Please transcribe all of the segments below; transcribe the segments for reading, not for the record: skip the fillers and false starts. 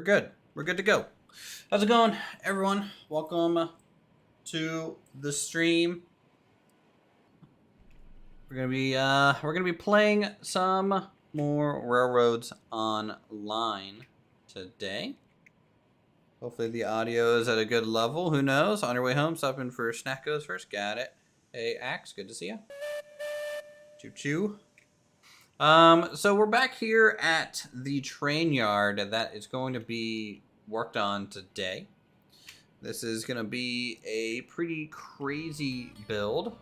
good. We're good to go. How's it going, everyone? Welcome to the stream. We're gonna be playing some more Railroads Online today. Hopefully the audio is at a good level. Who knows? On your way home, stopping for Snackos first. Got it. Hey, Axe, good to see you. Choo choo. So we're back here at the train yard that is going to be worked on today. This is going to be a pretty crazy build.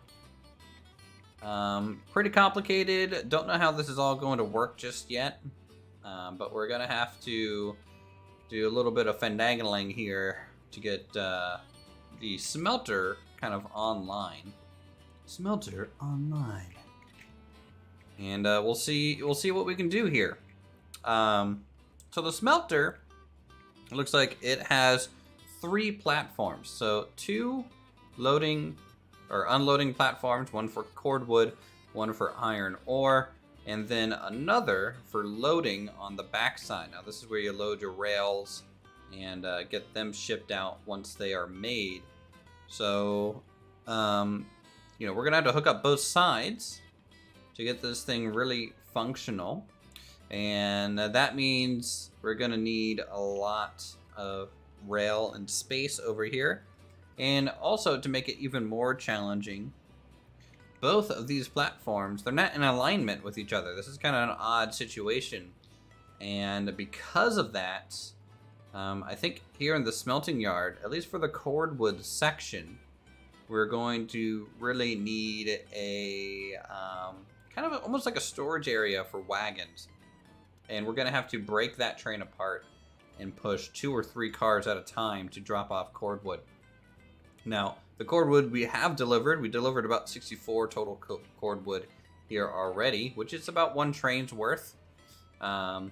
Pretty complicated. Don't know how this is all going to work just yet. But we're going to have to do a little bit of finagling here to get the smelter kind of online. Smelter online. And we'll see what we can do here. So the smelter, it looks like it has 3 platforms. So 2 loading or unloading platforms, one for cordwood, one for iron ore, and then another for loading on the backside. Now this is where you load your rails and get them shipped out once they are made. So, you know, we're gonna have to hook up both sides to get this thing really functional. And that means we're gonna need a lot of rail and space over here. And also, to make it even more challenging, both of these platforms, they're not in alignment with each other. This is kind of an odd situation. And because of that, I think here in the smelting yard, at least for the cordwood section, we're going to really need a kind of almost like a storage area for wagons. And we're going to have to break that train apart and push 2 or 3 cars at a time to drop off cordwood. Now, the cordwood we have delivered. We delivered about 64 total cordwood here already, which is about 1 train's worth. But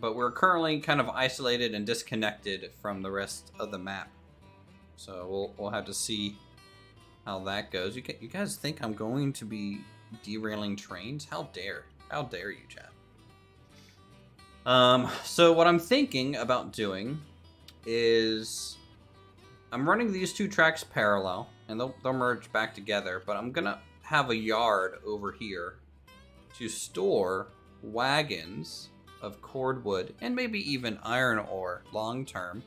we're currently kind of isolated and disconnected from the rest of the map. So we'll have to see how that goes. You guys think I'm going to be derailing trains? How dare you, chat? So what I'm thinking about doing is I'm running these 2 tracks parallel, and they'll merge back together, but I'm gonna have a yard over here to store wagons of cordwood and maybe even iron ore long term.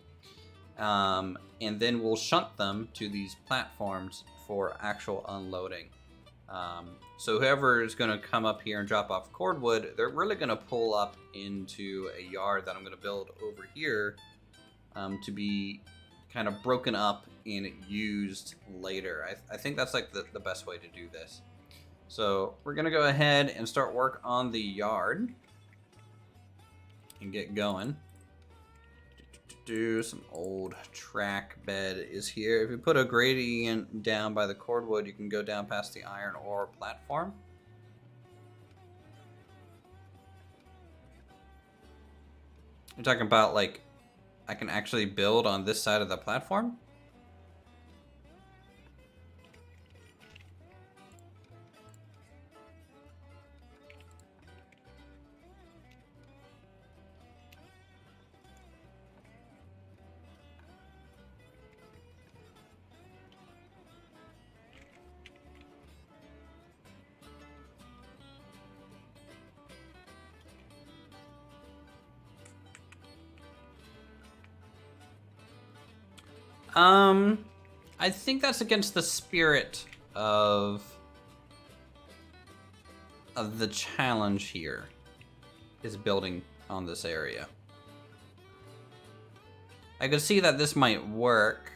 And then we'll shunt them to these platforms for actual unloading. So whoever is going to come up here and drop off cordwood, they're really going to pull up into a yard that I'm going to build over here to be kind of broken up and used later. I think that's like the best way to do this. So we're going to go ahead and start work on the yard and get going. Some old track bed is here. If you put a gradient down by the cordwood, you can go down past the iron ore platform. You're talking about, like, I can actually build on this side of the platform? I think that's against the spirit of the challenge here, is building on this area. I could see that this might work,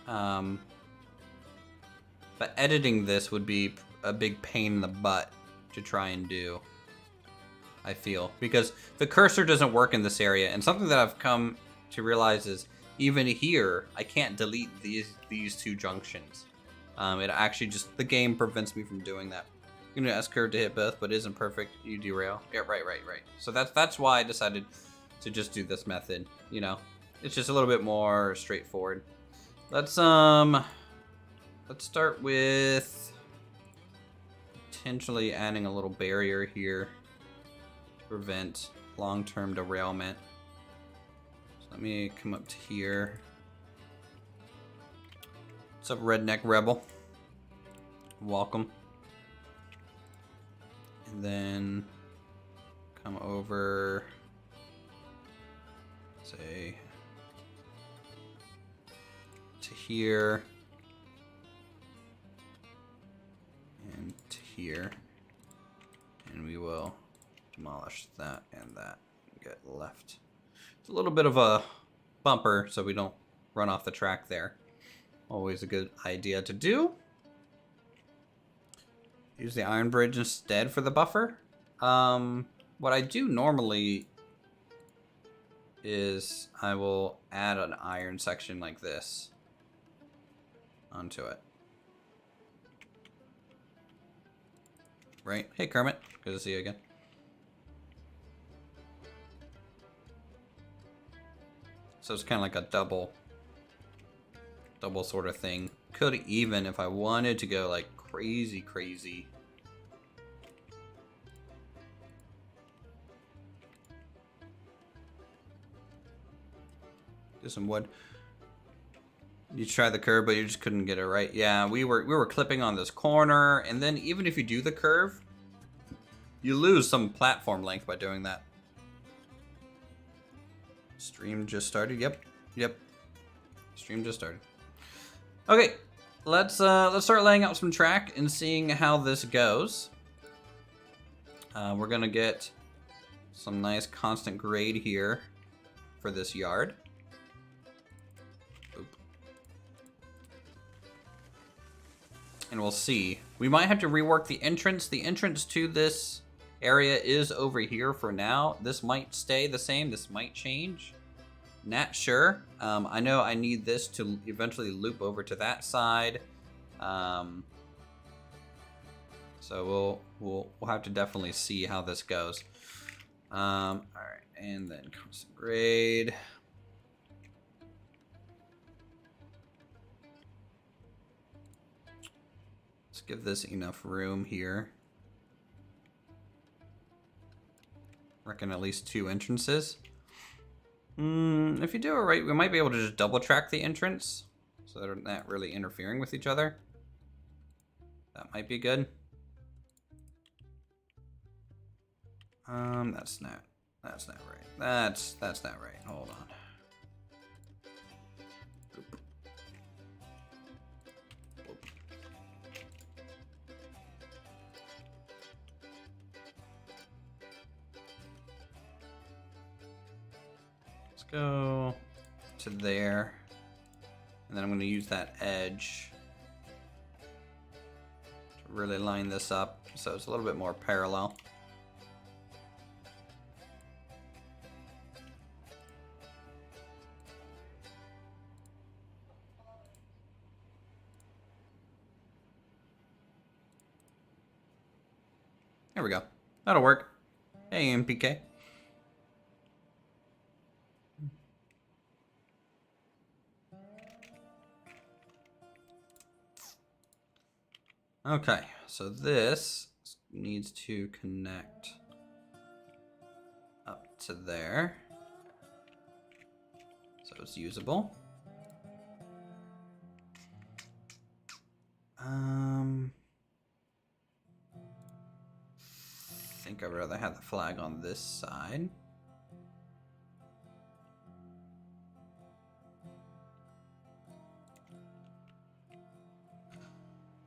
but editing this would be a big pain in the butt to try and do, I feel, because the cursor doesn't work in this area, and something that I've come to realize is even here, I can't delete these 2 junctions. It actually just, the game prevents me from doing that. You're gonna S-curve to hit both, but it isn't perfect. You derail. Yeah, right. So that's why I decided to just do this method. You know, it's just a little bit more straightforward. Let's start with potentially adding a little barrier here to prevent long-term derailment. Let me come up to here. What's up, Redneck Rebel? Welcome. And then come over, say, to here. And to here. And we will demolish that and that and get left. It's a little bit of a bumper so we don't run off the track there. Always a good idea to do. Use the iron bridge instead for the buffer. What I do normally is I will add an iron section like this onto it. Right? Hey Kermit, good to see you again. So it's kind of like a double sort of thing. Could even, if I wanted to go like crazy. Do some wood. You tried the curve, but you just couldn't get it right. Yeah, we were clipping on this corner, and then even if you do the curve, you lose some platform length by doing that. Stream just started. Yep. Stream just started. Okay, let's start laying out some track and seeing how this goes. We're gonna get some nice constant grade here for this yard. Oop. And we'll see. We might have to rework the entrance. The entrance to this area is over here for now. This might stay the same. This might change. Not sure. I know I need this to eventually loop over to that side. So we'll have to definitely see how this goes. All right, and then constant grade. Let's give this enough room here. Reckon at least 2 entrances. If you do it right, we might be able to just double track the entrance so they're not really interfering with each other. That might be good. That's not right. That's not right. Hold on. Oop. Oop. Let's go to there. And then I'm going to use that edge to really line this up so it's a little bit more parallel. There we go. That'll work. Hey, MPK. Okay, so this needs to connect up to there. So it's usable. I think I'd rather have the flag on this side.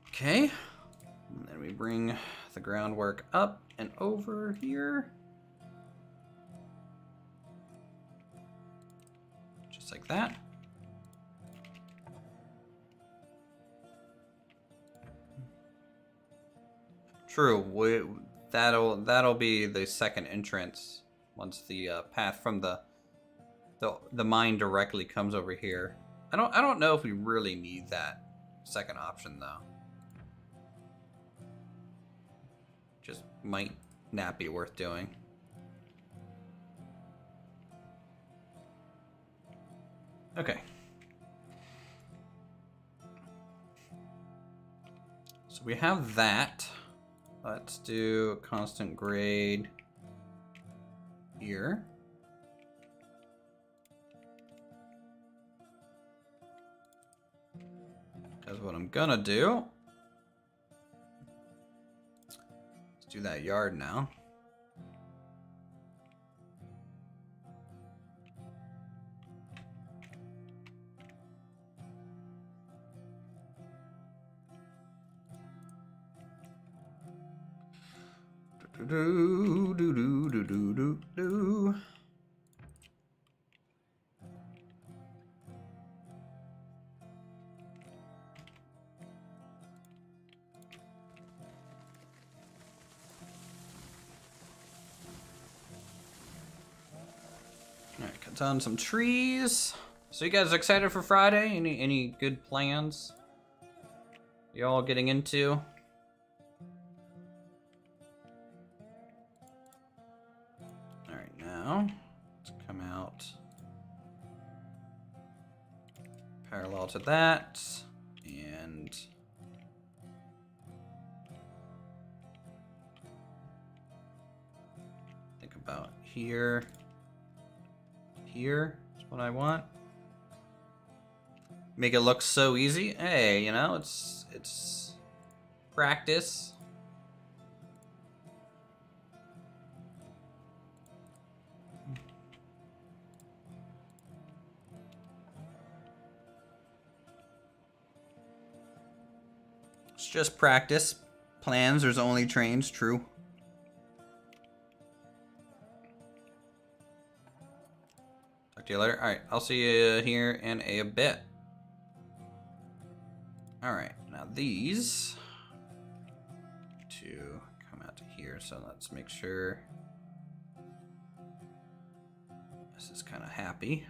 Okay, and then we bring the groundwork up and over here. Just like that. True, that'll be the second entrance once the path from the mine directly comes over here. I don't know if we really need that second option though. Just might not be worth doing. Okay. So we have that. Let's do a constant grade here. That's what I'm gonna do. Let's do that yard now. Do do do do do do do. Alright, cut down some trees. So you guys excited for Friday? Any good plans you all getting into? Alright, now let's come out parallel to that and think about here. Here is what I want. Make it look so easy. Hey, you know, it's practice. It's just practice. Plans, there's only trains, true. Talk to you later. Alright, I'll see you here in a bit. Alright, now these to come out to here, so let's make sure this is kind of happy.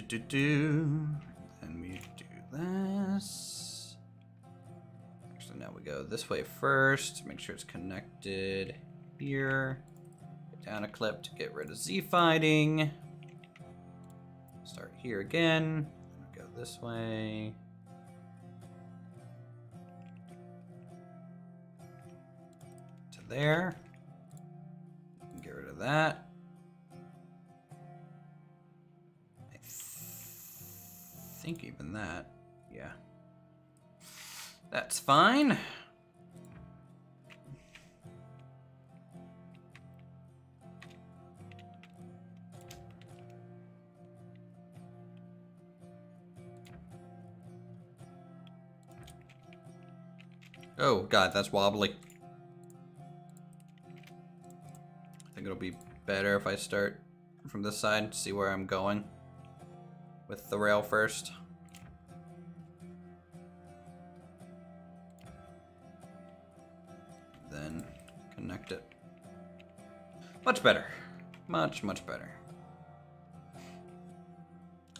Then we do this. Actually, now we go this way first. Make sure it's connected here. Get down a clip to get rid of Z fighting. Start here again. Go this way. To there. Get rid of that. I think even that, yeah. That's fine. Oh god, that's wobbly. I think it'll be better if I start from this side to see where I'm going with the rail first. Then connect it. Much better. Much, much better.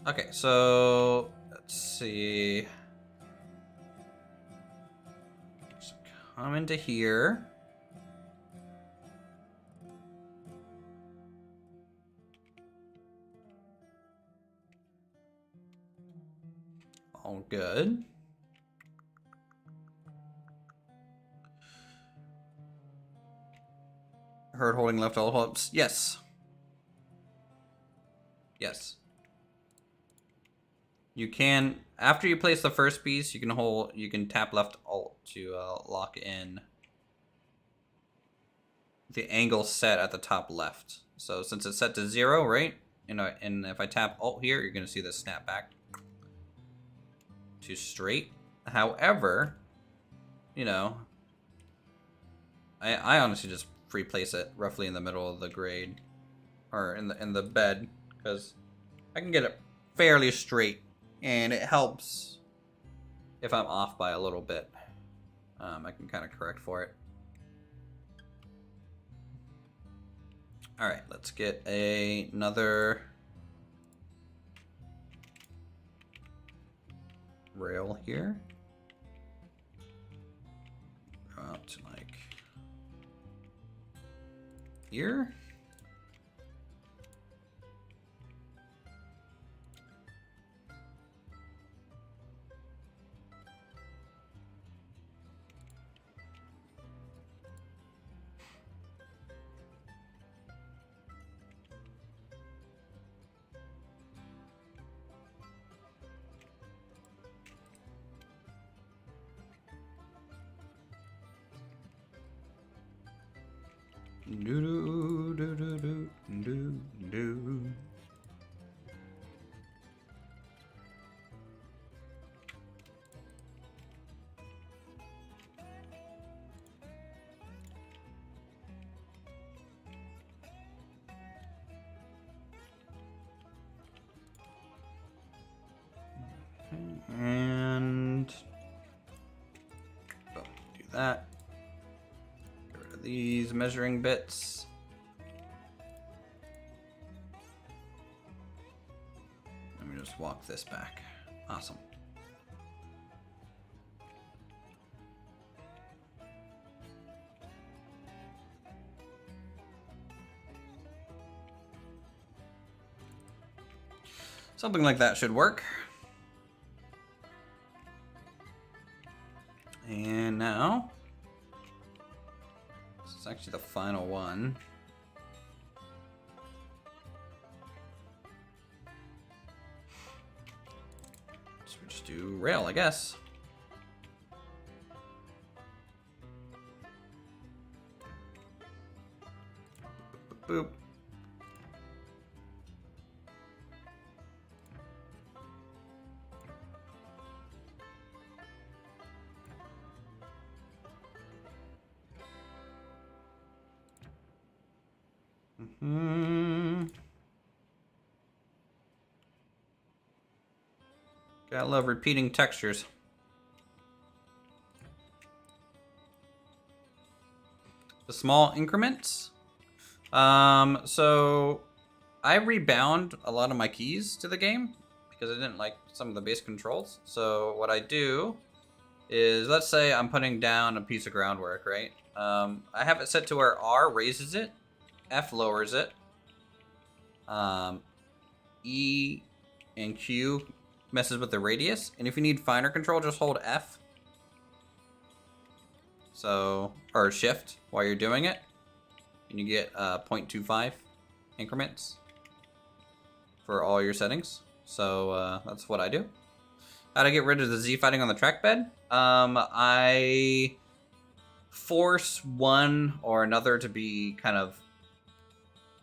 Okay, so let's see. Just come into here. All good. Herd holding left all hopes. Yes. Yes. You can, after you place the first piece, you can tap left alt to lock in the angle set at the top left. So since it's set to 0, right? And if I tap alt here, you're gonna see this snap back to straight. However, you know, I honestly just free place it roughly in the middle of the grade, or in the bed, because I can get it fairly straight, and it helps if I'm off by a little bit. I can kind of correct for it. All right, let's get another rail here. Go out to like here. Do do do do do do. And oh, do that. Get rid of these measuring bits. Let me just walk this back. Awesome. Something like that should work. And now, this is actually the final one. So we just do rail, I guess. Boop, boop, boop. Gotta love repeating textures. The small increments. So I rebound a lot of my keys to the game because I didn't like some of the base controls. So what I do is, let's say I'm putting down a piece of groundwork, right? I have it set to where R raises it, F lowers it, E and Q messes with the radius, and if you need finer control, just hold F. So, or shift while you're doing it, and you get 0.25 increments for all your settings. So that's what I do. How to get rid of the Z fighting on the trackbed? I force one or another to be kind of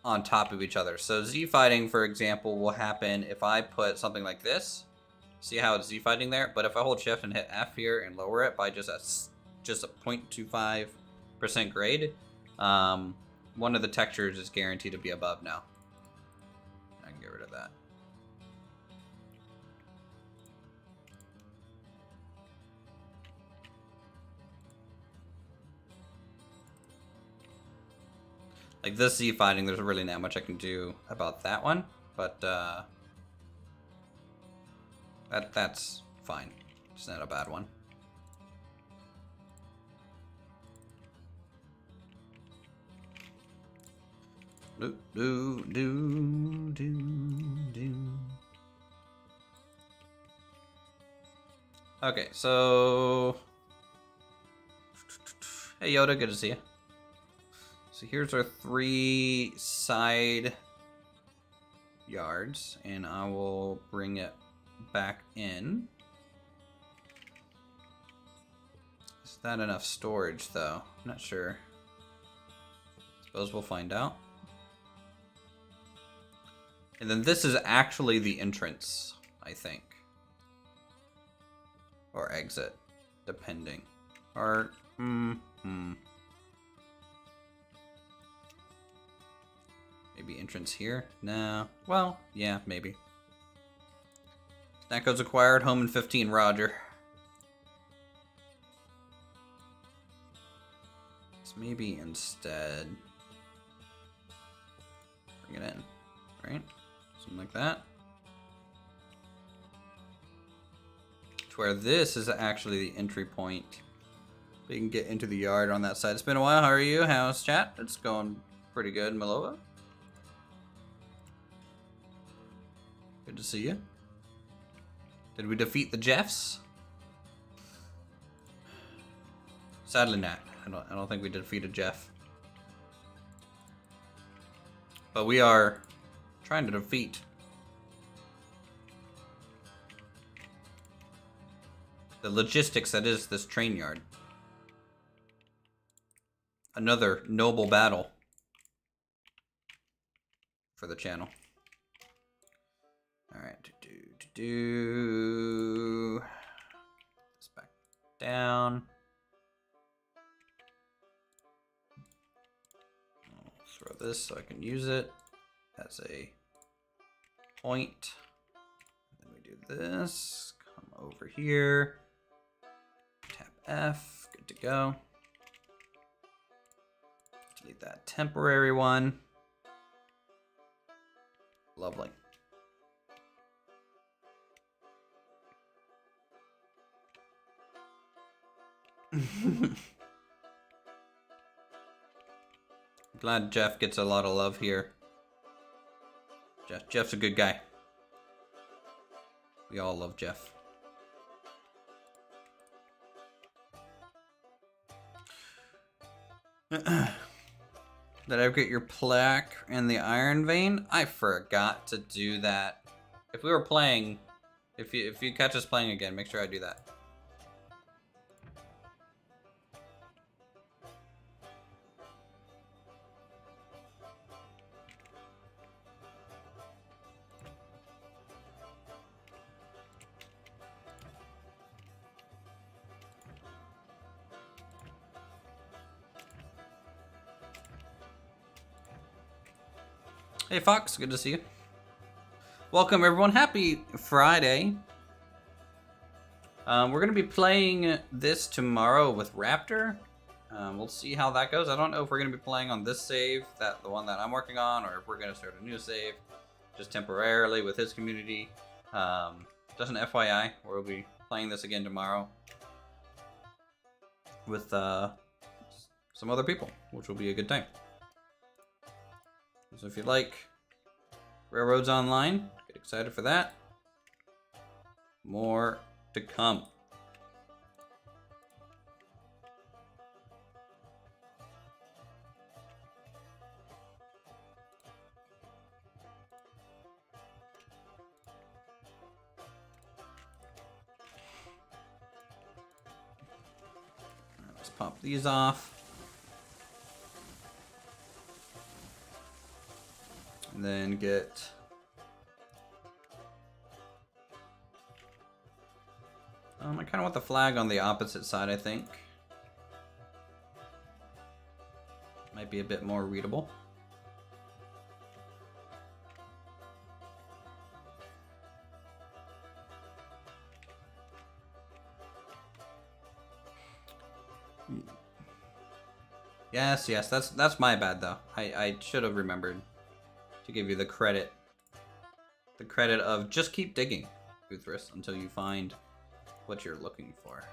on top of each other. So Z fighting, for example, will happen if I put something like this. See how it's Z fighting there? But if I hold shift and hit F here and lower it by just a 0.25% grade, one of the textures is guaranteed to be above now. I can get rid of that. Like this Z fighting, there's really not much I can do about that one, but that's fine. It's not a bad one. Do do do do do. Okay, so hey Yoda, good to see you. So here's our 3 side yards, and I will bring it back in. Is that enough storage though? I'm not sure. Suppose we'll find out. And then this is actually the entrance, I think. Or exit, depending. Or, maybe entrance here? No. Well, yeah, maybe. Snack codes acquired, home in 15, roger. So maybe instead bring it in, right? Something like that. To where this is actually the entry point. We can get into the yard on that side. It's been a while. How are you? How's chat? It's going pretty good, Milova. Good to see you. Did we defeat the Jeffs? Sadly not. I don't think we defeated Jeff. But we are trying to defeat the logistics that is this train yard. Another noble battle for the channel. All right, this back down. I'll throw this so I can use it as a point. Then we do this. Come over here. Tap F. Good to go. Delete that temporary one. Lovely. Glad Jeff gets a lot of love here. Jeff's a good guy. We all love Jeff. Did I get your plaque in the iron vein? I forgot to do that. If we were playing, if you catch us playing again, make sure I do that. Hey Fox, good to see you. Welcome everyone, happy Friday. We're gonna be playing this tomorrow with Raptor. We'll see how that goes. I don't know if we're gonna be playing on this save, the one that I'm working on, or if we're gonna start a new save, just temporarily with his community. Just an FYI, we'll be playing this again tomorrow with some other people, which will be a good time. So if you like Railroads Online, get excited for that. More to come. Let's pop these off. And then get I kind of want the flag on the opposite side, I think. Might be a bit more readable. Yes, that's my bad though. I should have remembered to give you the credit of just keep digging, Uthris, until you find what you're looking for.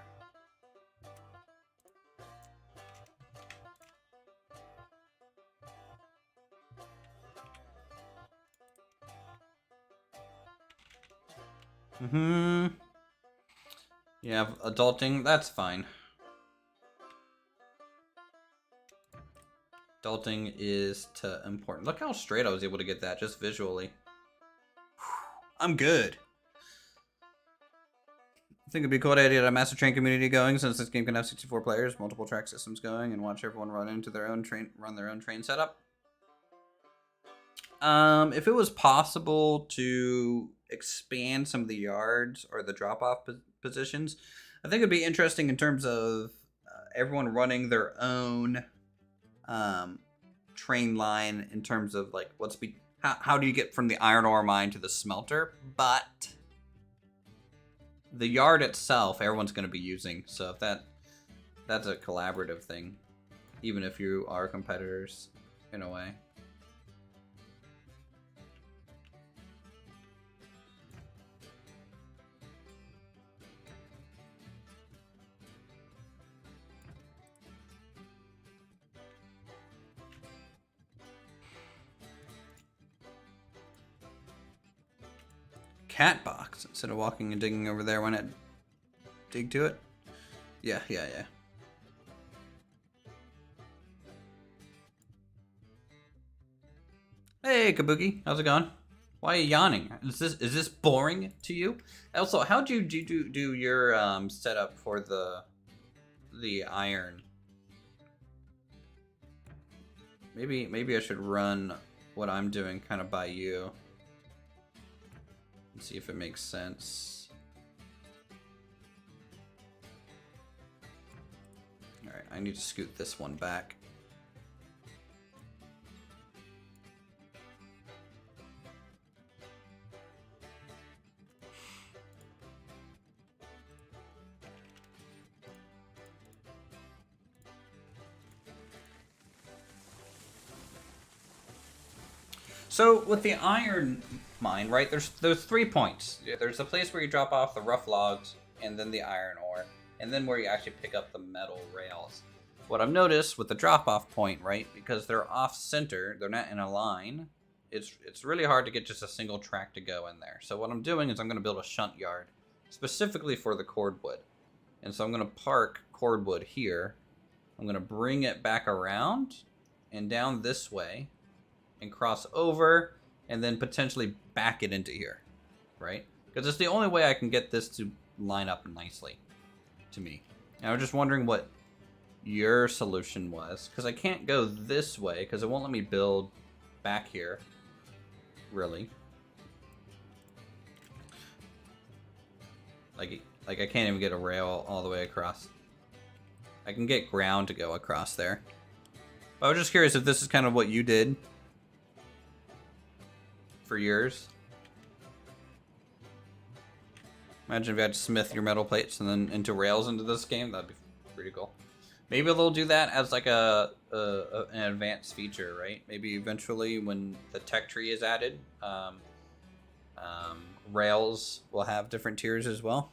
Yeah, adulting, that's fine. Adulting is important. Look how straight I was able to get that just visually. I'm good. I think it'd be a cool idea to get a master train community going, since this game can have 64 players, multiple track systems going, and watch everyone run their own train setup. If it was possible to expand some of the yards or the drop-off positions, I think it'd be interesting in terms of everyone running their own train line, in terms of like how do you get from the iron ore mine to the smelter, but the yard itself everyone's going to be using, so if that's a collaborative thing, even if you are competitors in a way. Cat box instead of walking and digging over there. When I dig to it. Yeah. Hey Kabuki, how's it going? Why are you yawning? Is this boring to you? Also, how'd you do your setup for the iron? Maybe I should run what I'm doing kind of by you. Let's see if it makes sense. Alright, I need to scoot this one back. So with the iron mine, right, there's 3 points. There's a place where you drop off the rough logs, and then the iron ore, and then where you actually pick up the metal rails. What I've noticed with the drop-off point, right, because they're off-center, they're not in a line, it's really hard to get just a single track to go in there. So what I'm doing is I'm going to build a shunt yard, specifically for the cordwood. And so I'm going to park cordwood here. I'm going to bring it back around and down this way, and cross over, and then potentially back it into here, right? Because it's the only way I can get this to line up nicely to me. And I was just wondering what your solution was, because I can't go this way, because it won't let me build back here, really. Like I can't even get a rail all the way across. I can get ground to go across there. But I was just curious if this is kind of what you did for yours. Imagine if you had to smith your metal plates and then into rails into this game. That'd be pretty cool. Maybe they'll do that as like an advanced feature, right? Maybe eventually when the tech tree is added, rails will have different tiers as well.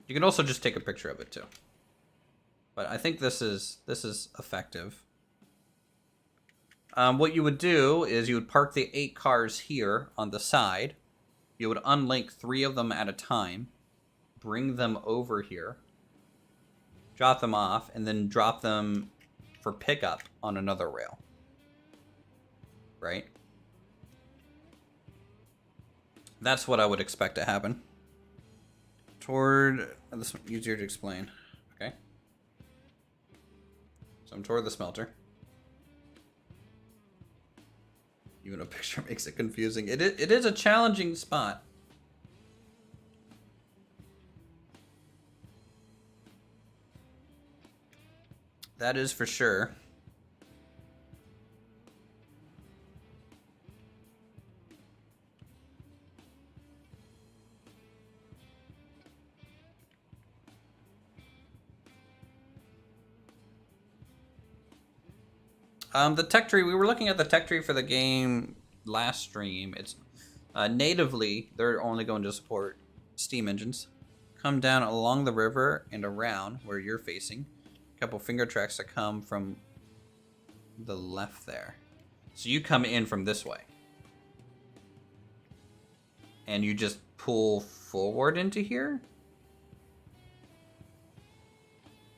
You can also just take a picture of it too. But I think this is effective. What you would do is you would park the 8 cars here on the side. You would unlink 3 of them at a time, bring them over here, drop them off, and then drop them for pickup on another rail. Right? That's what I would expect to happen. This one easier to explain. Okay. So I'm toward the smelter. Even a picture makes it confusing. It is a challenging spot. That is for sure. The tech tree, we were looking at the tech tree for the game last stream. It's natively, they're only going to support steam engines. Come down along the river and around where you're facing. A couple finger tracks that come from the left there. So you come in from this way. And you just pull forward into here?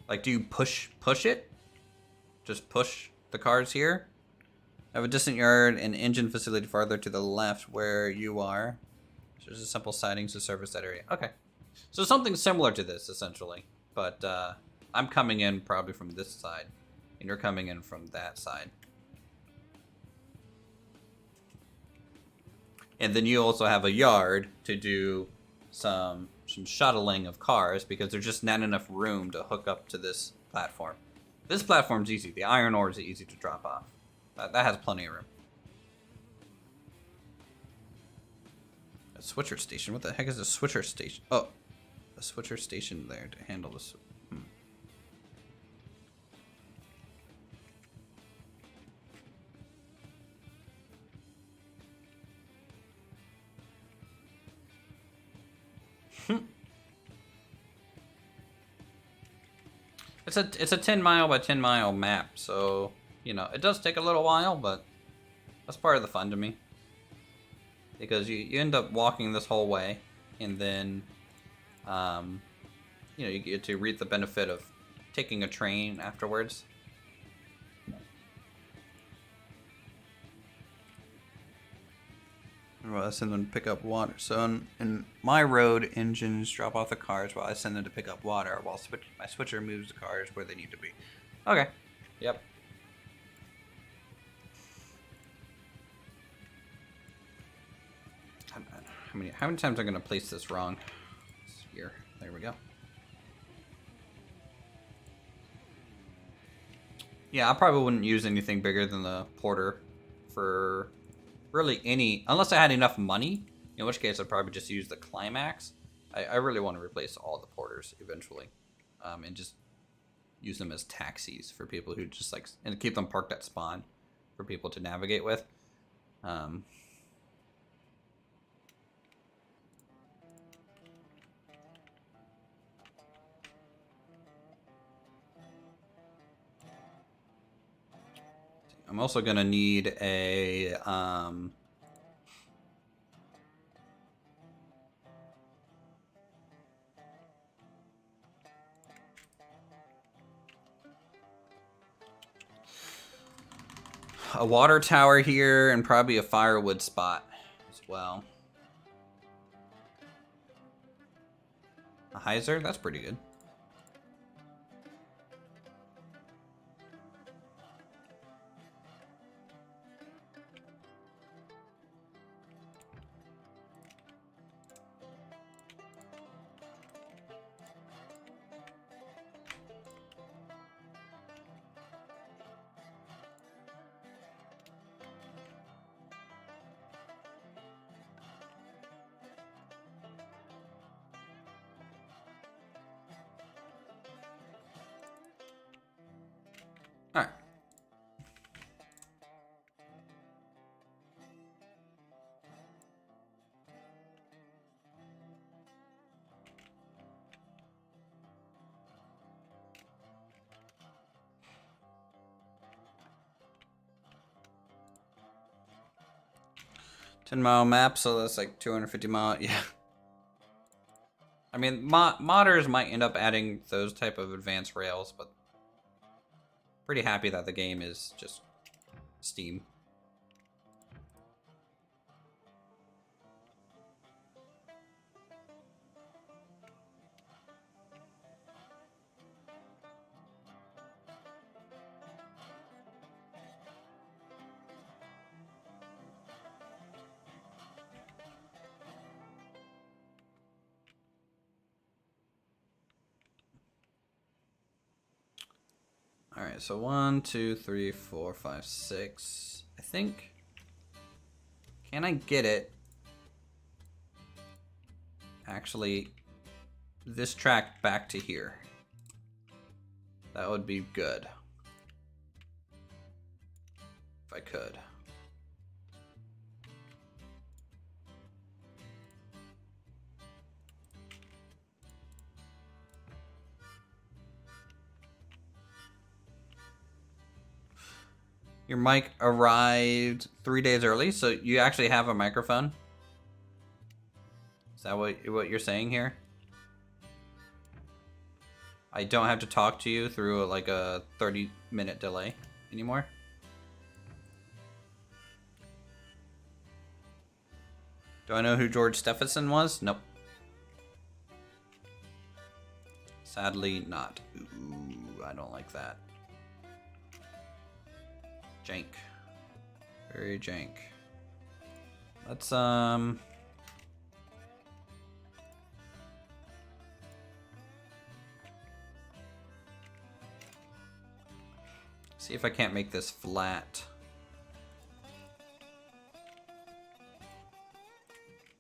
Like, do you push it? Just push the cars here. I have a distant yard and engine facility farther to the left where you are. So there's a simple sidings to service that area. Okay. So something similar to this, essentially. But I'm coming in probably from this side. And you're coming in from that side. And then you also have a yard to do some shuttling of cars, because there's just not enough room to hook up to this platform. This platform's easy. The iron ore is easy to drop off. That has plenty of room. A switcher station? What the heck is a switcher station? Oh, a switcher station there to handle this. It's a 10 mile by 10 mile map, so, you know, it does take a little while, but that's part of the fun to me. Because you end up walking this whole way, and then, you know, you get to reap the benefit of taking a train afterwards. While I send them to pick up water. So in my road, engines drop off the cars while I send them to pick up water, while my switcher moves the cars where they need to be. Okay. Yep. How many times am I going to place this wrong? Here. There we go. Yeah, I probably wouldn't use anything bigger than the porter for really any... Unless I had enough money, in which case I'd probably just use the climax. I really want to replace all the porters eventually. And just use them as taxis for people who just like... And keep them parked at spawn for people to navigate with. I'm also gonna need a water tower here and probably a firewood spot as well. A hyzer? That's pretty good. All right. $10-mile map, so that's like 250 mile. Yeah. I mean, modders might end up adding those type of advanced rails, but pretty happy that the game is just Steam. All right, so 1, 2, 3, 4, 5, 6. I think. Can I get it? Actually, this track back to here. That would be good. If I could. Your mic arrived 3 days early, so you actually have a microphone? Is that what you're saying here? I don't have to talk to you through like a 30-minute delay anymore? Do I know who George Stephenson was? Nope. Sadly not. Ooh, I don't like that. Jank. Very jank. Let's see if I can't make this flat.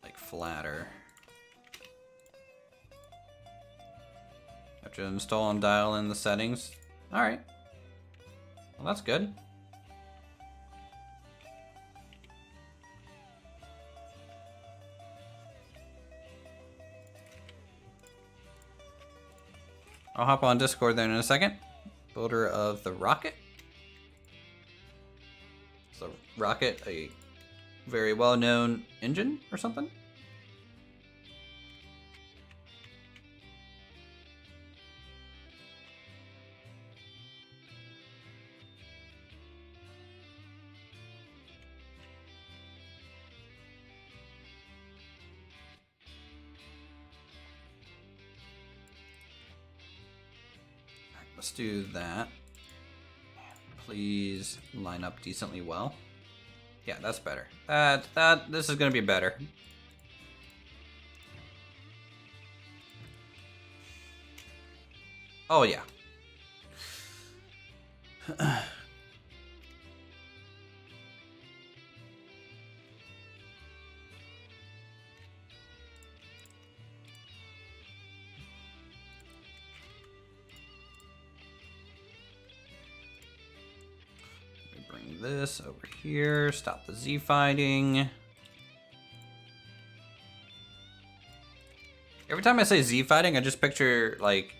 Like flatter. Have to install and dial in the settings. Alright. Well, that's good. I'll hop on Discord then in a second. Builder of the rocket. So rocket, a very well-known engine or something. Let's do that. Please line up decently well. Yeah, that's better. This is gonna be better. Oh yeah. Bring this over here. Stop the Z fighting. Every time I say Z fighting, I just picture like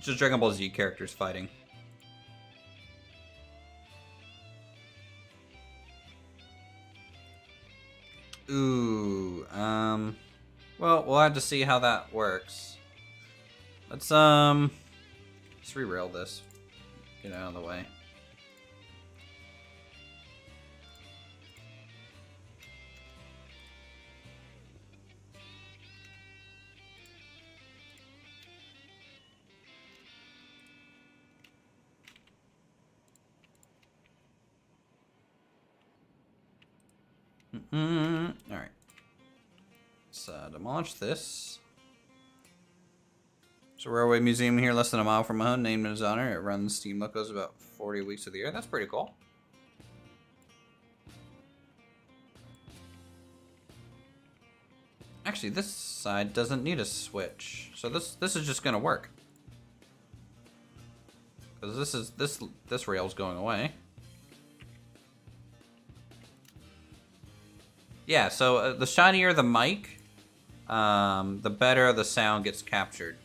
just Dragon Ball Z characters fighting. Ooh, well, we'll have to see how that works. Let's just re-rail this. Get out of the way. Alright. Let's demolish this. There's a railway museum here less than a mile from my home, named in his honor. It runs steam locos about 40 weeks of the year. That's pretty cool. Actually, this side doesn't need a switch. So this is just gonna work. Because this rail's going away. Yeah, so the shinier the mic, the better the sound gets captured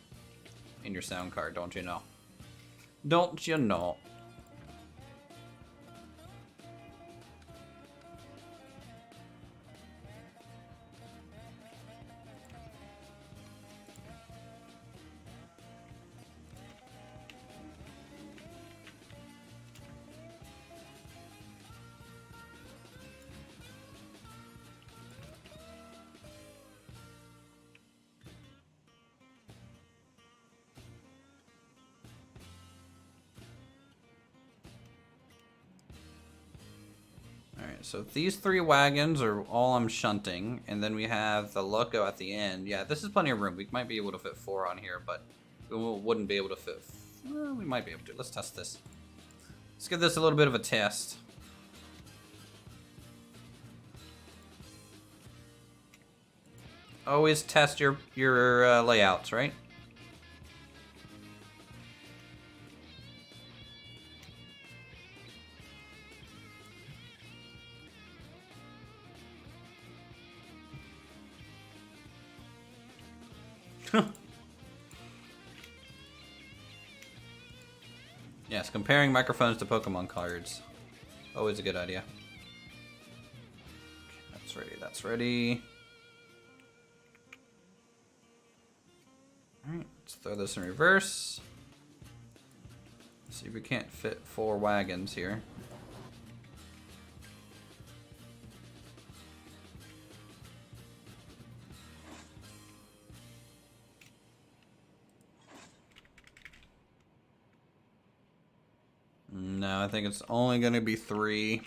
in your sound card, don't you know? Don't you know? So these 3 wagons are all I'm shunting, and then we have the loco at the end. Yeah, this is plenty of room. We might be able to fit 4 on here, but we wouldn't be able to fit... Well, we might be able to. Let's test this. Let's give this a little bit of a test. Always test your layouts, right? Yes, comparing microphones to Pokemon cards. Always a good idea. Okay, that's ready, that's ready. Alright, let's throw this in reverse. See if we can't fit 4 wagons here. No, I think it's only going to be 3.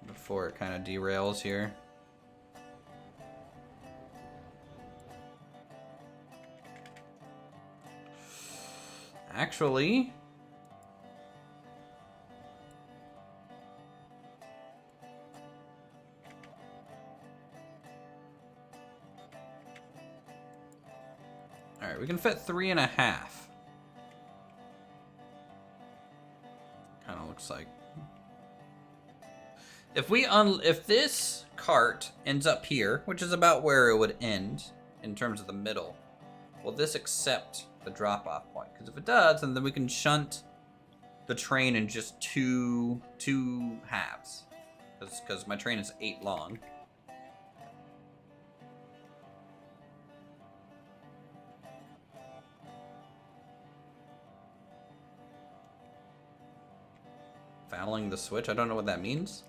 Before it kind of derails here. Actually... Alright, we can fit 3.5. Kind of looks like. If this cart ends up here, which is about where it would end in terms of the middle, will this accept the drop-off point? Because if it does, and then we can shunt the train in just two halves. Because my train is 8 long. Fouling the switch? I don't know what that means.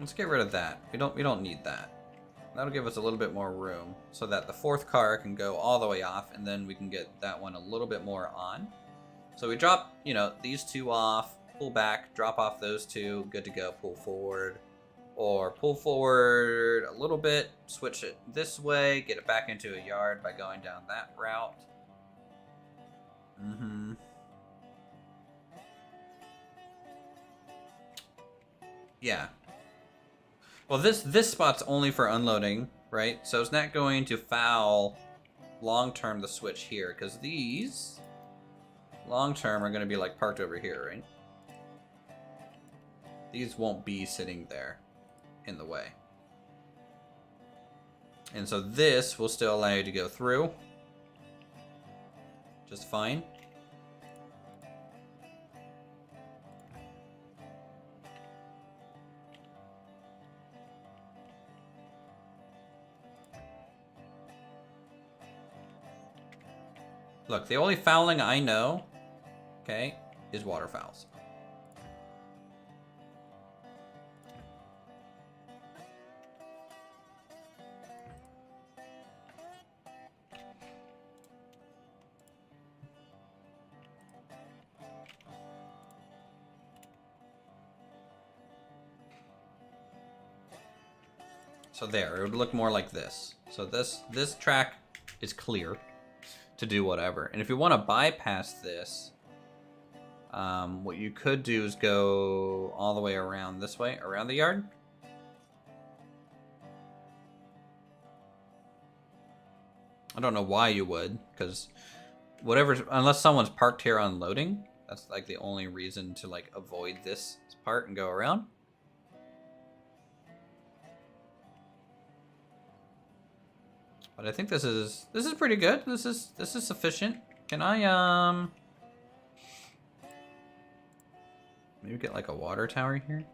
Let's get rid of that. We don't need that. That'll give us a little bit more room so that the fourth car can go all the way off, and then we can get that one a little bit more on. So we drop, you know, these two off, pull back, drop off those two, good to go, pull forward. Or pull forward a little bit, switch it this way, get it back into a yard by going down that route. Yeah. Well, this spot's only for unloading, right? So it's not going to foul long-term the switch here, because these long-term are going to be like parked over here, right? These won't be sitting there in the way. And so this will still allow you to go through just fine. Look, the only fouling I know, okay, is waterfowls. So there, it would look more like this. So this track is clear to do whatever. And if you want to bypass this, what you could do is go all the way around this way, around the yard. I don't know why you would, because unless someone's parked here unloading, that's like the only reason to like avoid this part and go around. But I think this is pretty good. This is sufficient. Can I maybe get like a water tower here?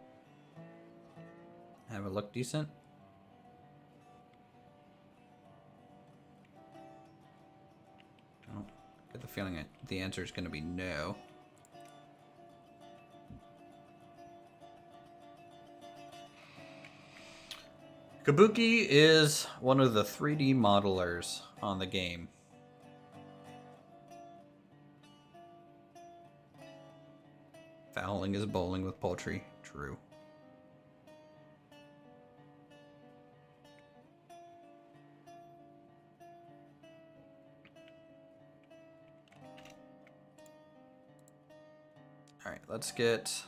Have it look decent? I don't get the feeling the answer is going to be no. Kabuki is one of the 3D modelers on the game. Fouling is bowling with poultry. True. All right, let's get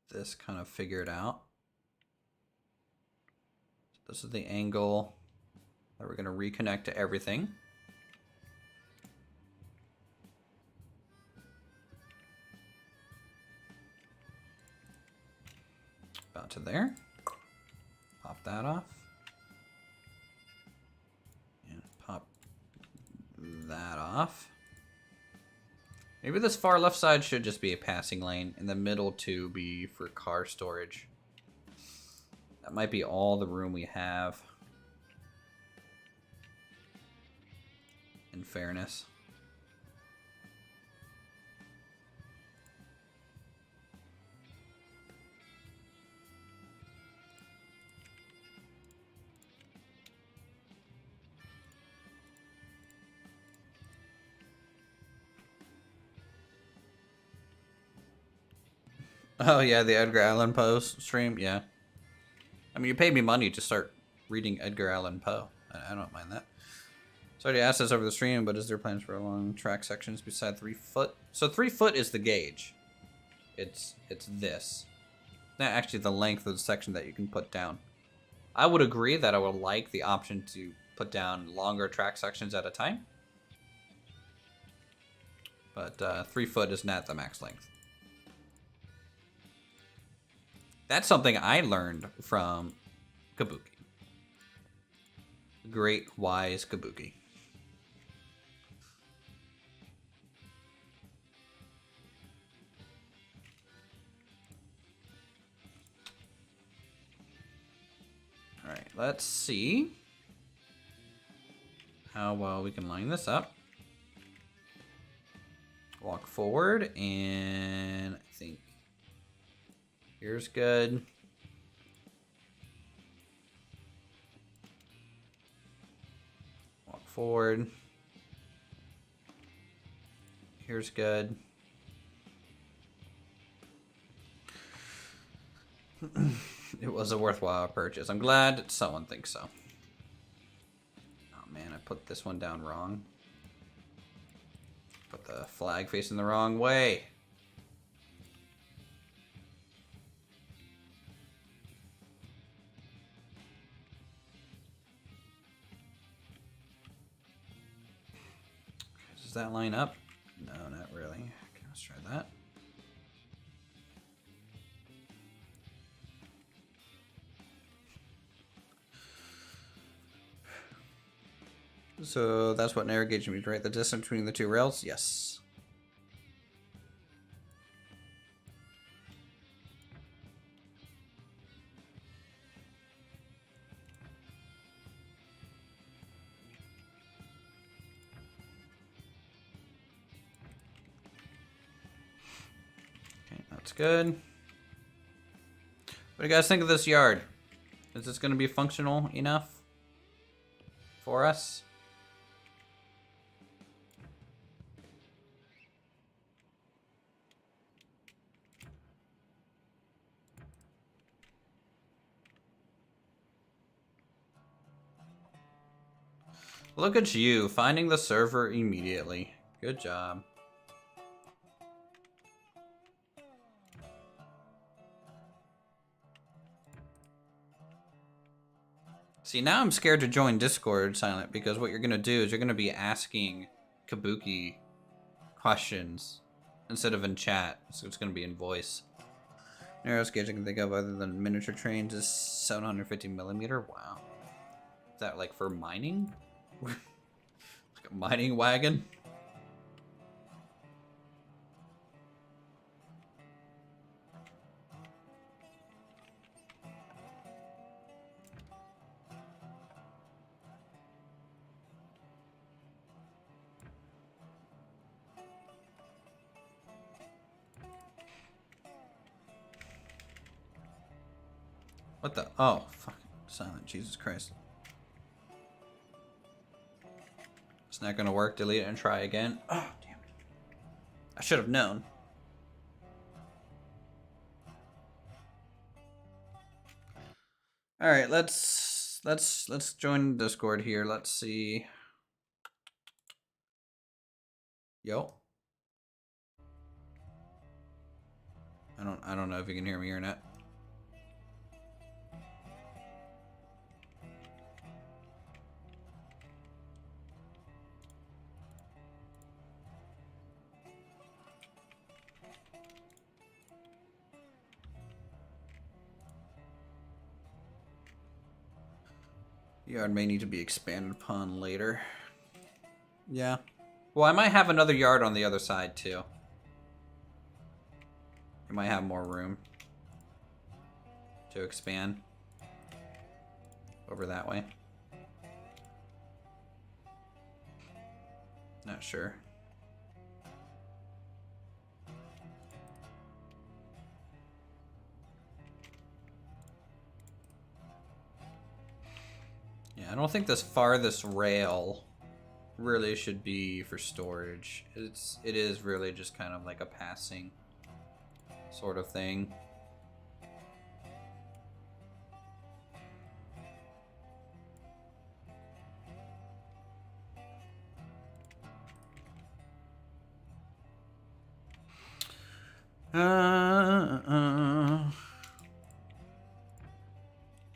this kind of figured out. So this is the angle that we're going to reconnect to everything. About to there. Pop that off. And pop that off. Maybe this far left side should just be a passing lane, and the middle two be for car storage. That might be all the room we have. In fairness. Oh yeah, the Edgar Allan Poe stream, yeah. I mean, you paid me money to start reading Edgar Allan Poe. I don't mind that. So I already asked this over the stream, but is there plans for long track sections beside 3 foot? So 3 foot is the gauge. It's this. Not actually the length of the section that you can put down. I would agree that I would like the option to put down longer track sections at a time. But 3 foot is not the max length. That's something I learned from Kabuki. Great, wise Kabuki. All right, let's see how well we can line this up. Walk forward, and I think Here's good. Walk forward. Here's good. It was a worthwhile purchase. I'm glad someone thinks so. Oh man, I put this one down wrong. Put the flag facing the wrong way. Does that line up? No, not really. Okay, let's try that. So that's what narrow gauge means, right? The distance between the two rails? Yes. Okay, that's good. What do you guys think of this yard? Is this going to be functional enough for us? Look at you, finding the server immediately. Good job. See, now I'm scared to join Discord, Silent, because what you're going to do is you're going to be asking Kabuki questions instead of in chat. So it's going to be in voice. Narrowest gauge I can think of other than miniature trains is 750mm. Wow. Is that like for mining? Like a mining wagon? What the? Oh, fuck. Silent. Jesus Christ. It's not gonna work. Delete it and try again. Oh, damn it. I should have known. All right, let's join Discord here. Let's see. Yo. I don't know if you can hear me or not. Yard may need to be expanded upon later. Yeah. Well, I might have another yard on the other side, too. I might have more room to expand over that way. Not sure. Yeah, I don't think this farthest rail really should be for storage. It is really just kind of like a passing sort of thing.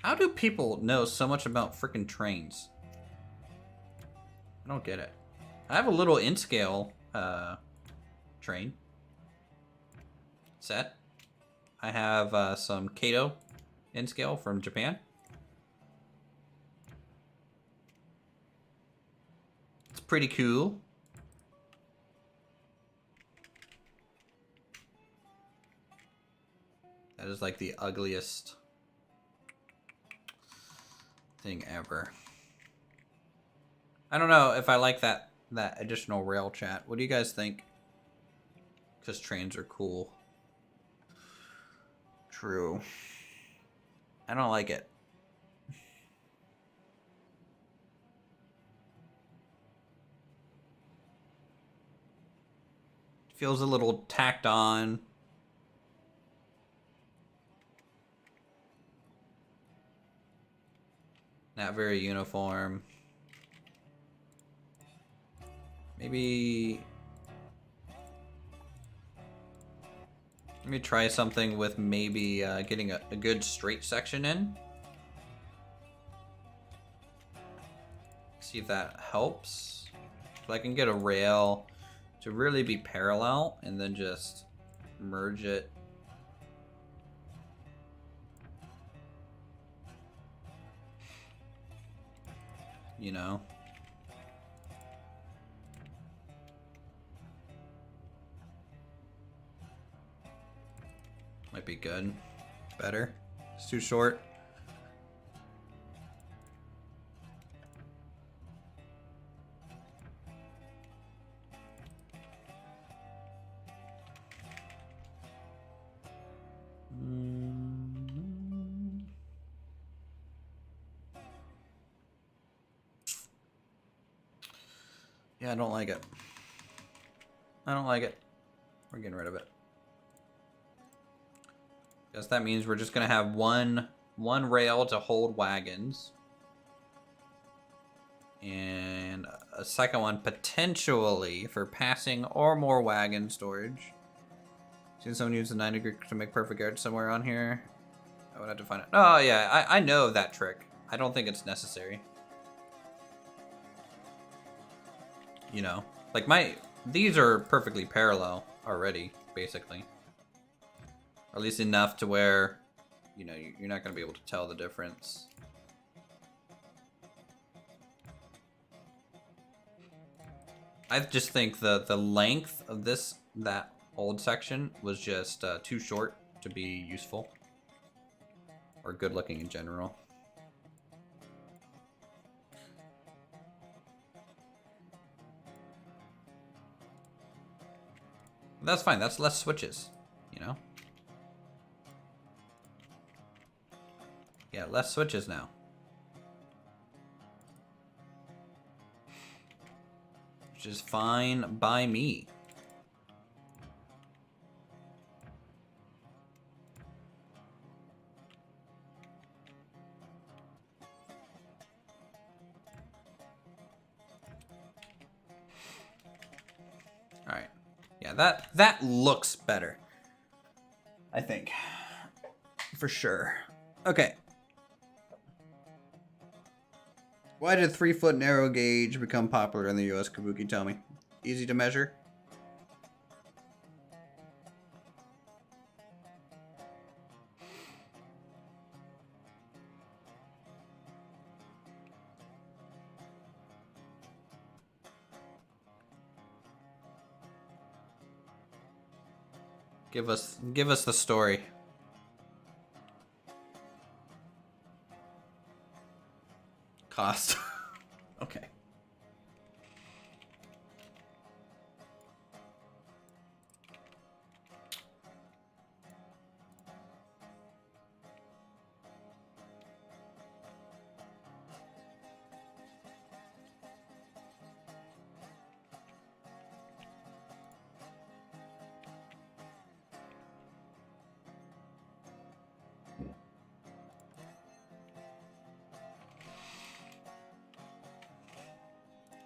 How do people know so much about freaking trains? I don't get it. I have a little in-scale train set. I have some Kato in-scale from Japan. It's pretty cool. That is like the ugliest thing ever. I don't know if I like that additional rail chat. What do you guys think? Because trains are cool. True. I don't like it. Feels a little tacked on. Not very uniform. Maybe... Let me try something with maybe getting a good straight section in. See if that helps. If I can get a rail to really be parallel and then just merge it. You know? Might be good. Better. It's too short. Yeah, I don't like it. I don't like it. We're getting rid of it. Guess that means we're just gonna have one rail to hold wagons. And a second one potentially for passing or more wagon storage. Seen someone use the 9-degree to make perfect yard somewhere on here. I would have to find it. Oh yeah, I know of that trick. I don't think it's necessary. You know, like these are perfectly parallel already, basically. Or at least enough to where, you know, you're not going to be able to tell the difference. I just think the length of that old section was just too short to be useful. Or good looking in general. That's fine, that's less switches, you know? Yeah, less switches now. Which is fine by me. Alright. Yeah, that looks better. I think. For sure. Okay. Why did 3-foot narrow gauge become popular in the US, Kabuki? Tell me. Easy to measure? Give us the story. Cost. Okay.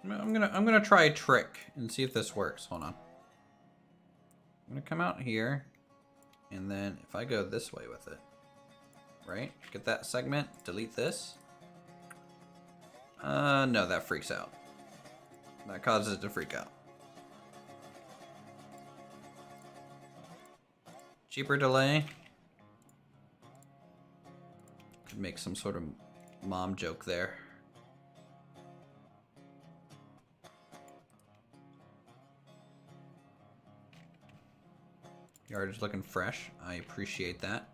I'm gonna try a trick and see if this works. Hold on. I'm gonna come out here, and then if I go this way with it, right? Get that segment, delete this. No, that freaks out. That causes it to freak out. Cheaper delay. Could make some sort of mom joke there. Yard is looking fresh. I appreciate that.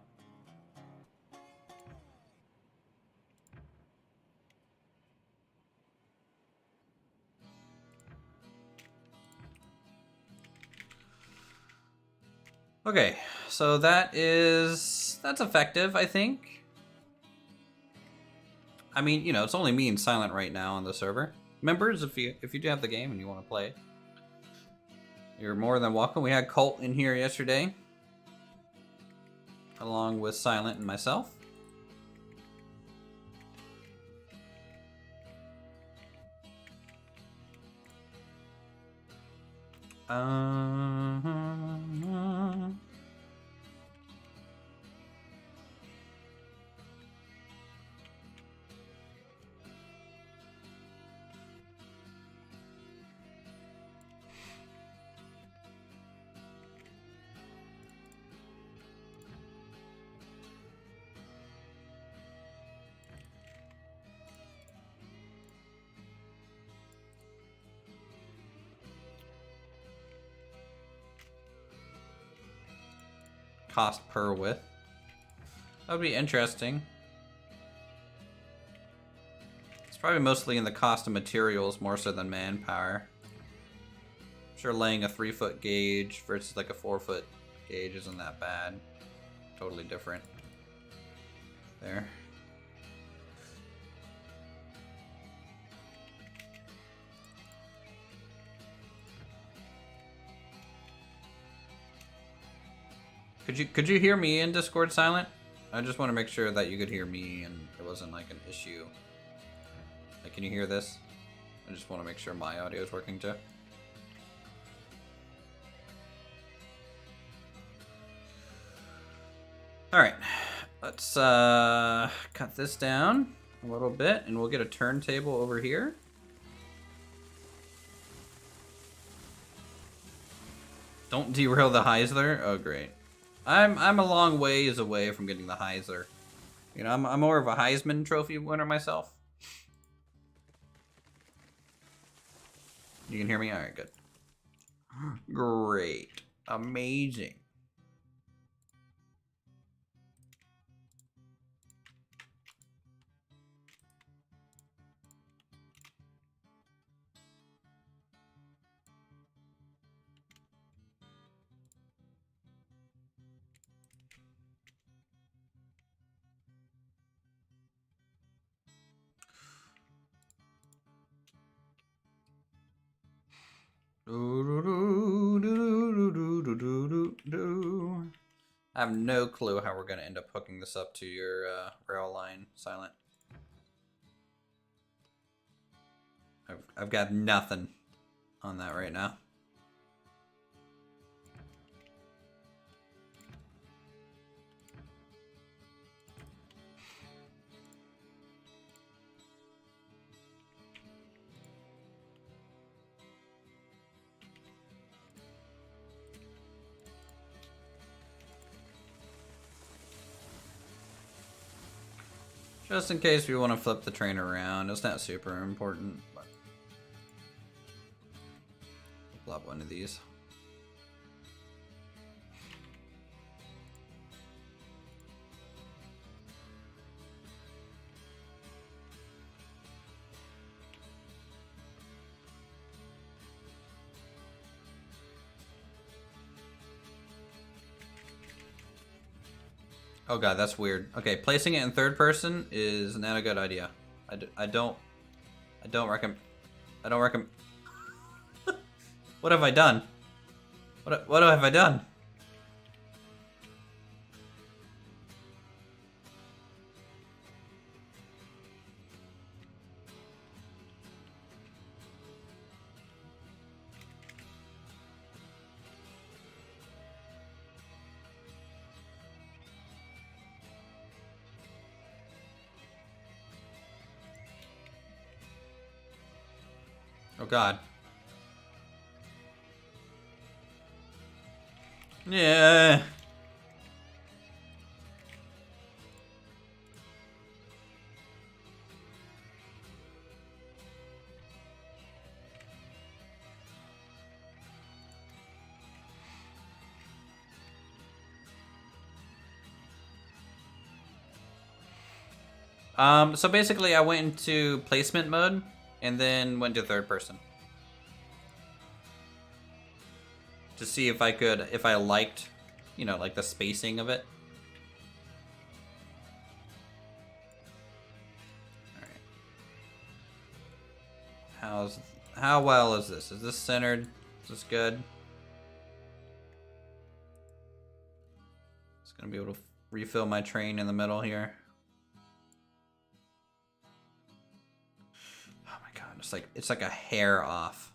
Okay, so that's That's effective, I think. I mean, you know, it's only me and Silent right now on the server. Members, if you do have the game and you want to play, you're more than welcome. We had Colt in here yesterday, along with Silent and myself. Cost per width. That would be interesting. It's probably mostly in the cost of materials more so than manpower. I'm sure laying a 3-foot gauge versus like a 4-foot gauge isn't that bad. Totally different. There. Could you hear me in Discord, Silent? I just want to make sure that you could hear me and it wasn't like an issue. Like, can you hear this? I just want to make sure my audio is working too. Alright, let's cut this down a little bit and we'll get a turntable over here. Don't derail the Heisler? Oh, great. I'm a long ways away from getting the Heisler. You know, I'm more of a Heisman Trophy winner myself. You can hear me? Alright, good. Great. Amazing. I have no clue how we're going to end up hooking this up to your rail line, Silent. I've got nothing on that right now. Just in case we want to flip the train around. It's not super important, but we'll plop one of these. Oh god, that's weird. Okay, placing it in third person is not a good idea. I don't recommend. What have I done? What have I done? Oh god. Yeah. So basically I went into placement mode and then went to third person to see if I liked, you know, like the spacing of it. How well is this? Is this centered? Is this good? It's gonna be able to refill my train in the middle here. Oh my god, it's like a hair off.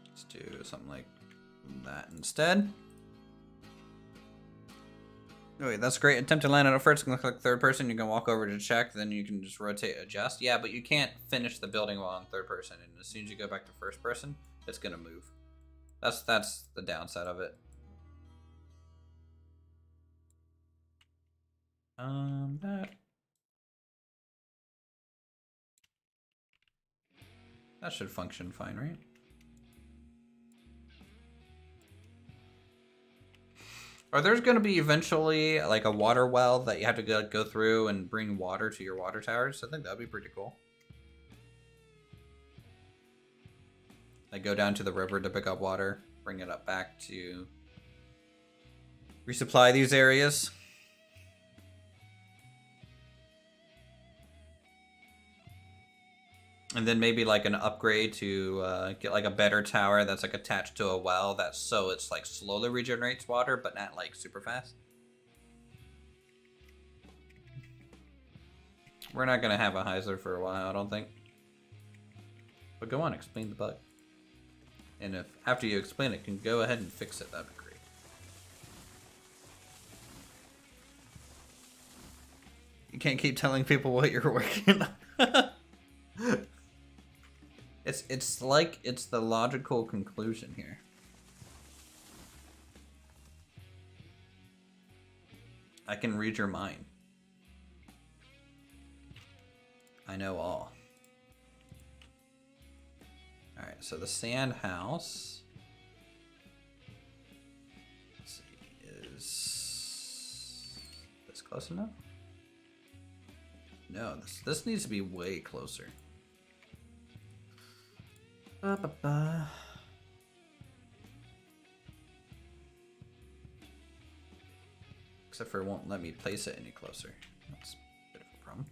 Let's do something like that instead. Oh, wait, that's great. Attempt to land on it first. You can click third person. You can walk over to check. Then you can just rotate, adjust. Yeah, but you can't finish the building while in third person. And as soon as you go back to first person, it's gonna move. That's the downside of it. That should function fine, right? Are there's going to be eventually like a water well that you have to go through and bring water to your water towers? I think that'd be pretty cool. Like go down to the river to pick up water, bring it up back to resupply these areas. And then maybe like an upgrade to get like a better tower that's like attached to a well that's so it's like slowly regenerates water but not like super fast. We're not gonna have a hyzer for a while, I don't think. But go on, explain the bug. And if after you explain it, can go ahead and fix it, that'd be great. You can't keep telling people what you're working on. It's like it's the logical conclusion here. I can read your mind. I know all. Alright, so the sand house is this close enough? No, this needs to be way closer. Except for it won't let me place it any closer. That's a bit of a problem.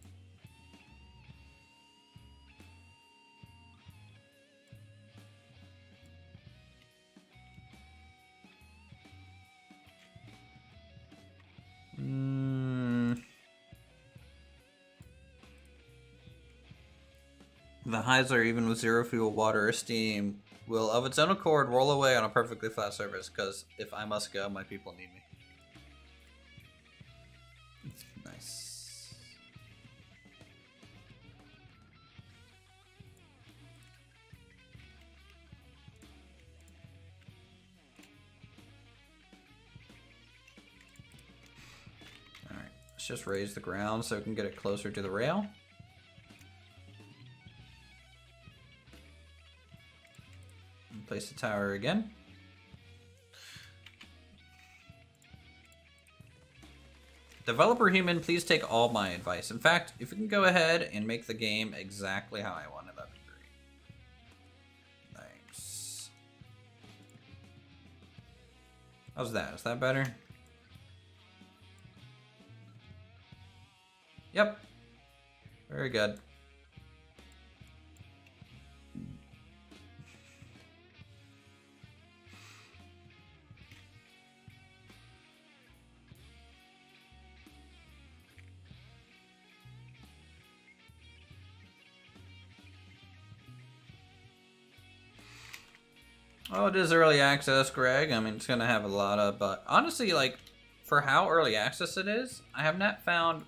The hyzer, even with zero fuel, water, or steam, will of its own accord roll away on a perfectly flat surface, because if I must go, my people need me. Nice. Alright, let's just raise the ground so we can get it closer to the rail. Place the tower again. Developer human, please take all my advice. In fact, if you can go ahead and make the game exactly how I want it, that'd be great. Nice. How's that? Is that better? Yep. Very good. Oh, it is early access, Greg. I mean, it's going to have a lot of, but honestly, like, for how early access it is, I have not found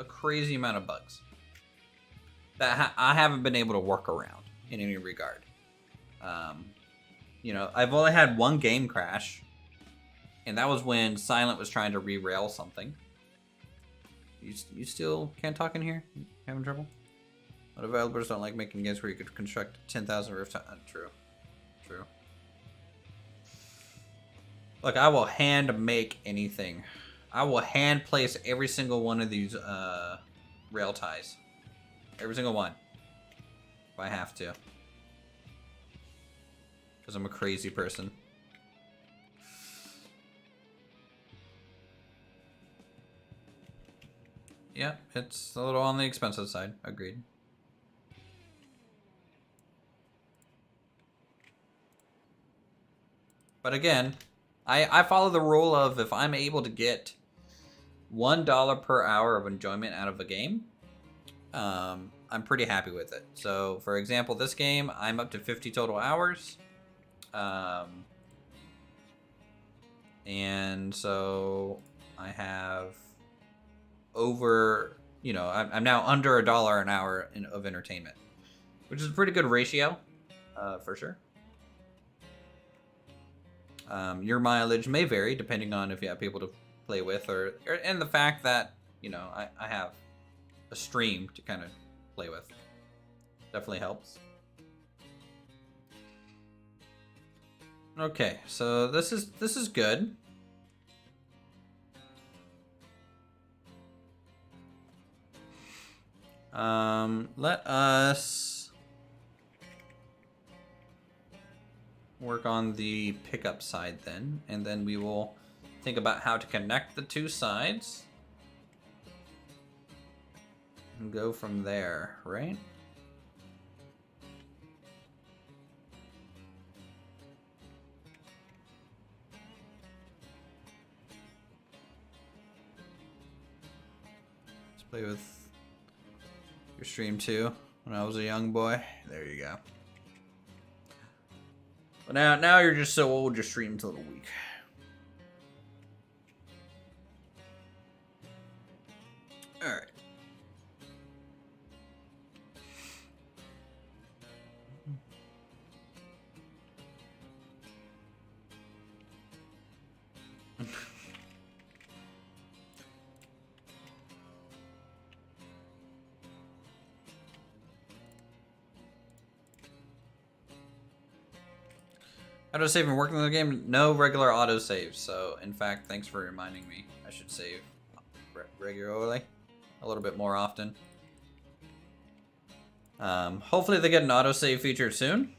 a crazy amount of bugs that I haven't been able to work around in any regard. You know, I've only had one game crash, and that was when Silent was trying to re-rail something. You still can't talk in here? You having trouble? But developers don't like making games where you could construct 10,000 rooftops. True. True. Look, I will hand make anything. I will hand place every single one of these rail ties. Every single one. If I have to. Because I'm a crazy person. yeah, it's a little on the expensive side. Agreed. But again, I follow the rule of if I'm able to get $1 per hour of enjoyment out of a game, I'm pretty happy with it. So, for example, this game, I'm up to 50 total hours. And so I have over, I'm now under $1 an hour of entertainment, which is a pretty good ratio, for sure. Your mileage may vary depending on if you have people to play with, and the fact that I have a stream to kind of play with. Definitely helps. Okay, so this is good. Let us work on the pickup side then, and then we will think about how to connect the two sides and go from there, right? Let's play with your stream too. When I was a young boy, there you go. But now you're just so old, your stream's a little weak. All right. Autosave and working on the game, no regular autosave. So, in fact, thanks for reminding me. I should save regularly, a little bit more often. Hopefully they get an autosave feature soon.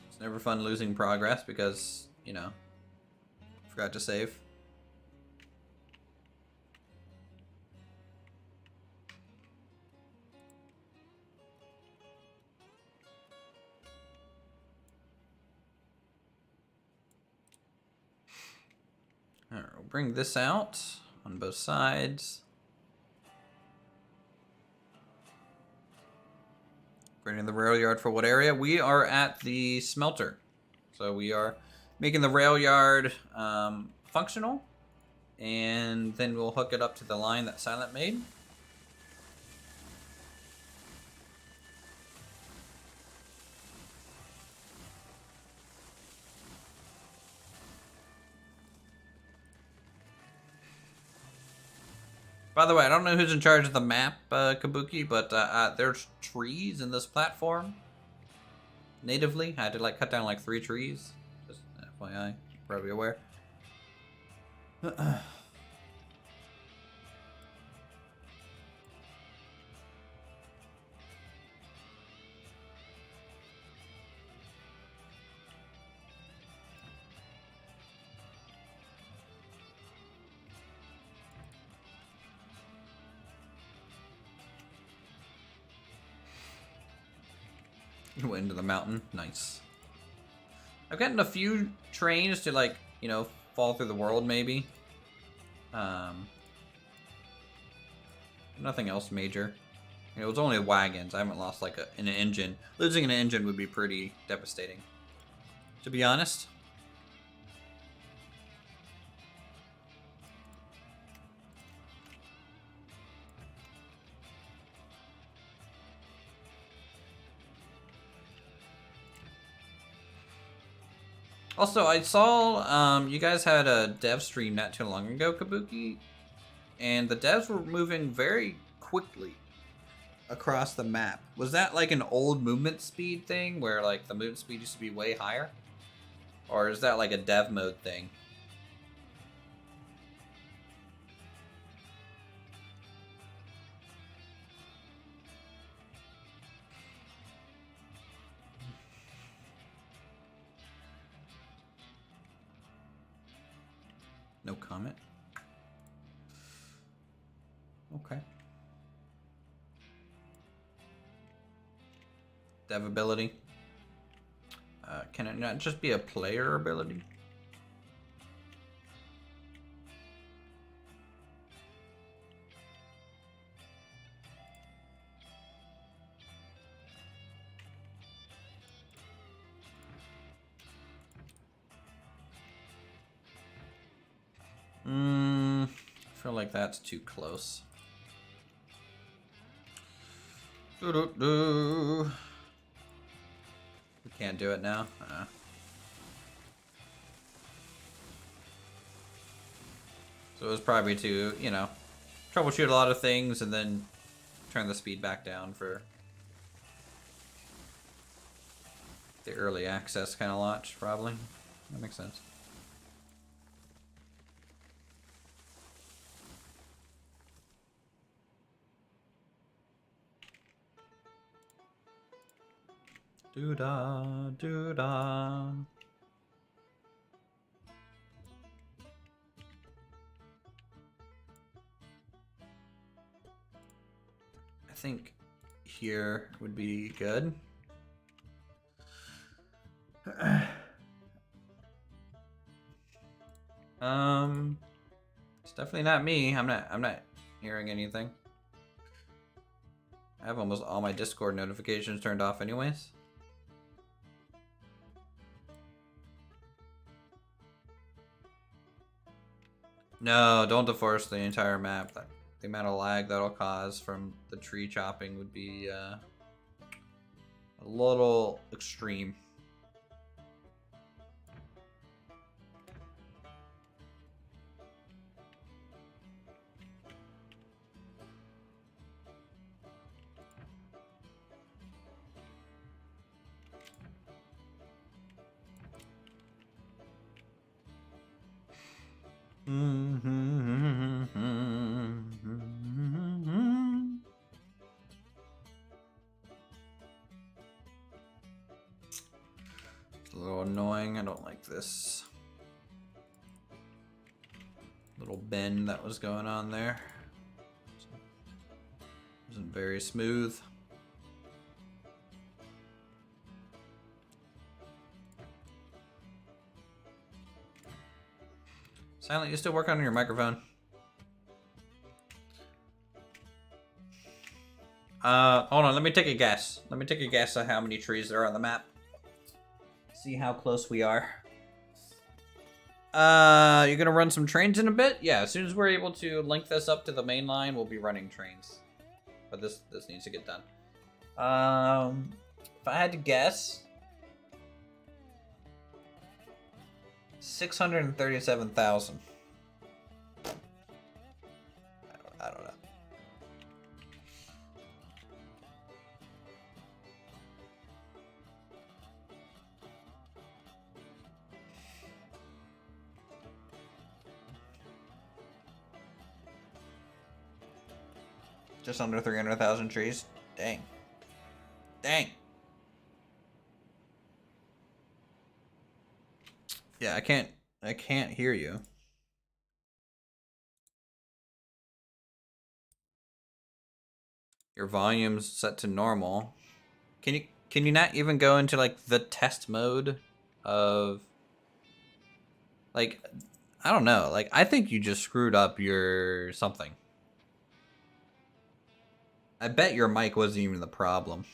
It's never fun losing progress because, forgot to save. Alright, we'll bring this out on both sides. Grading the rail yard for what area? We are at the smelter. So we are making the rail yard functional. And then we'll hook it up to the line that Silent made. By the way, I don't know who's in charge of the map, Kabuki, but there's trees in this platform. Natively, I had to cut down 3 trees. Just FYI, probably aware. Went into the mountain. Nice. I've gotten a few trains to fall through the world maybe. Nothing else major. It was only wagons. I haven't lost an engine. Losing an engine would be pretty devastating, to be honest. Also, I saw you guys had a dev stream not too long ago, Kabuki, and the devs were moving very quickly across the map. Was that an old movement speed thing where the movement speed used to be way higher? Or is that a dev mode thing? No comment. dev ability. Can it not just be a player ability? I feel like that's too close. We can't do it now. So it was probably to, you know, troubleshoot a lot of things and then turn the speed back down for the early access kind of launch, probably. That makes sense. Doo-da, doo-da. I think here would be good. It's definitely not me. I'm not hearing anything. I have almost all my Discord notifications turned off anyways. No, don't deforest the entire map. The amount of lag that'll cause from the tree chopping would be a little extreme. It's a little annoying. I don't like this little bend that was going on there. Wasn't very smooth. Silent, you still working on your microphone? Hold on, let me take a guess. Let me take a guess at how many trees there are on the map. See how close we are. You're gonna run some trains in a bit? Yeah, as soon as we're able to link this up to the main line, we'll be running trains. But this needs to get done. If I had to guess, 637,000. I don't know. Just under 300,000 trees. Dang. Dang. Yeah, I can't hear you. Your volume's set to normal. Can you not even go into like the test mode of like I don't know, like I think you just screwed up your something. I bet your mic wasn't even the problem.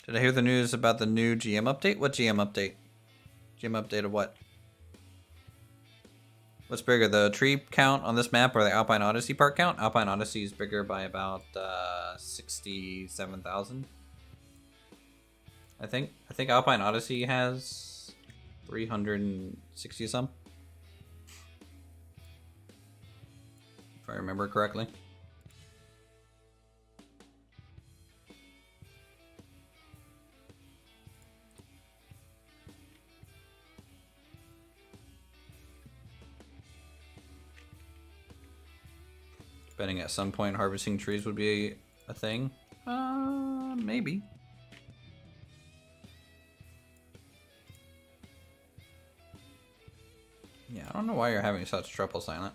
Did I hear the news about the new GM update? What GM update? GM update of what? What's bigger, the tree count on this map or the Alpine Odyssey part count? Alpine Odyssey is bigger by about 67,000. I think Alpine Odyssey has 360 some. If I remember correctly. Betting at some point harvesting trees would be a thing. Maybe. Yeah, I don't know why you're having such trouble, Silent.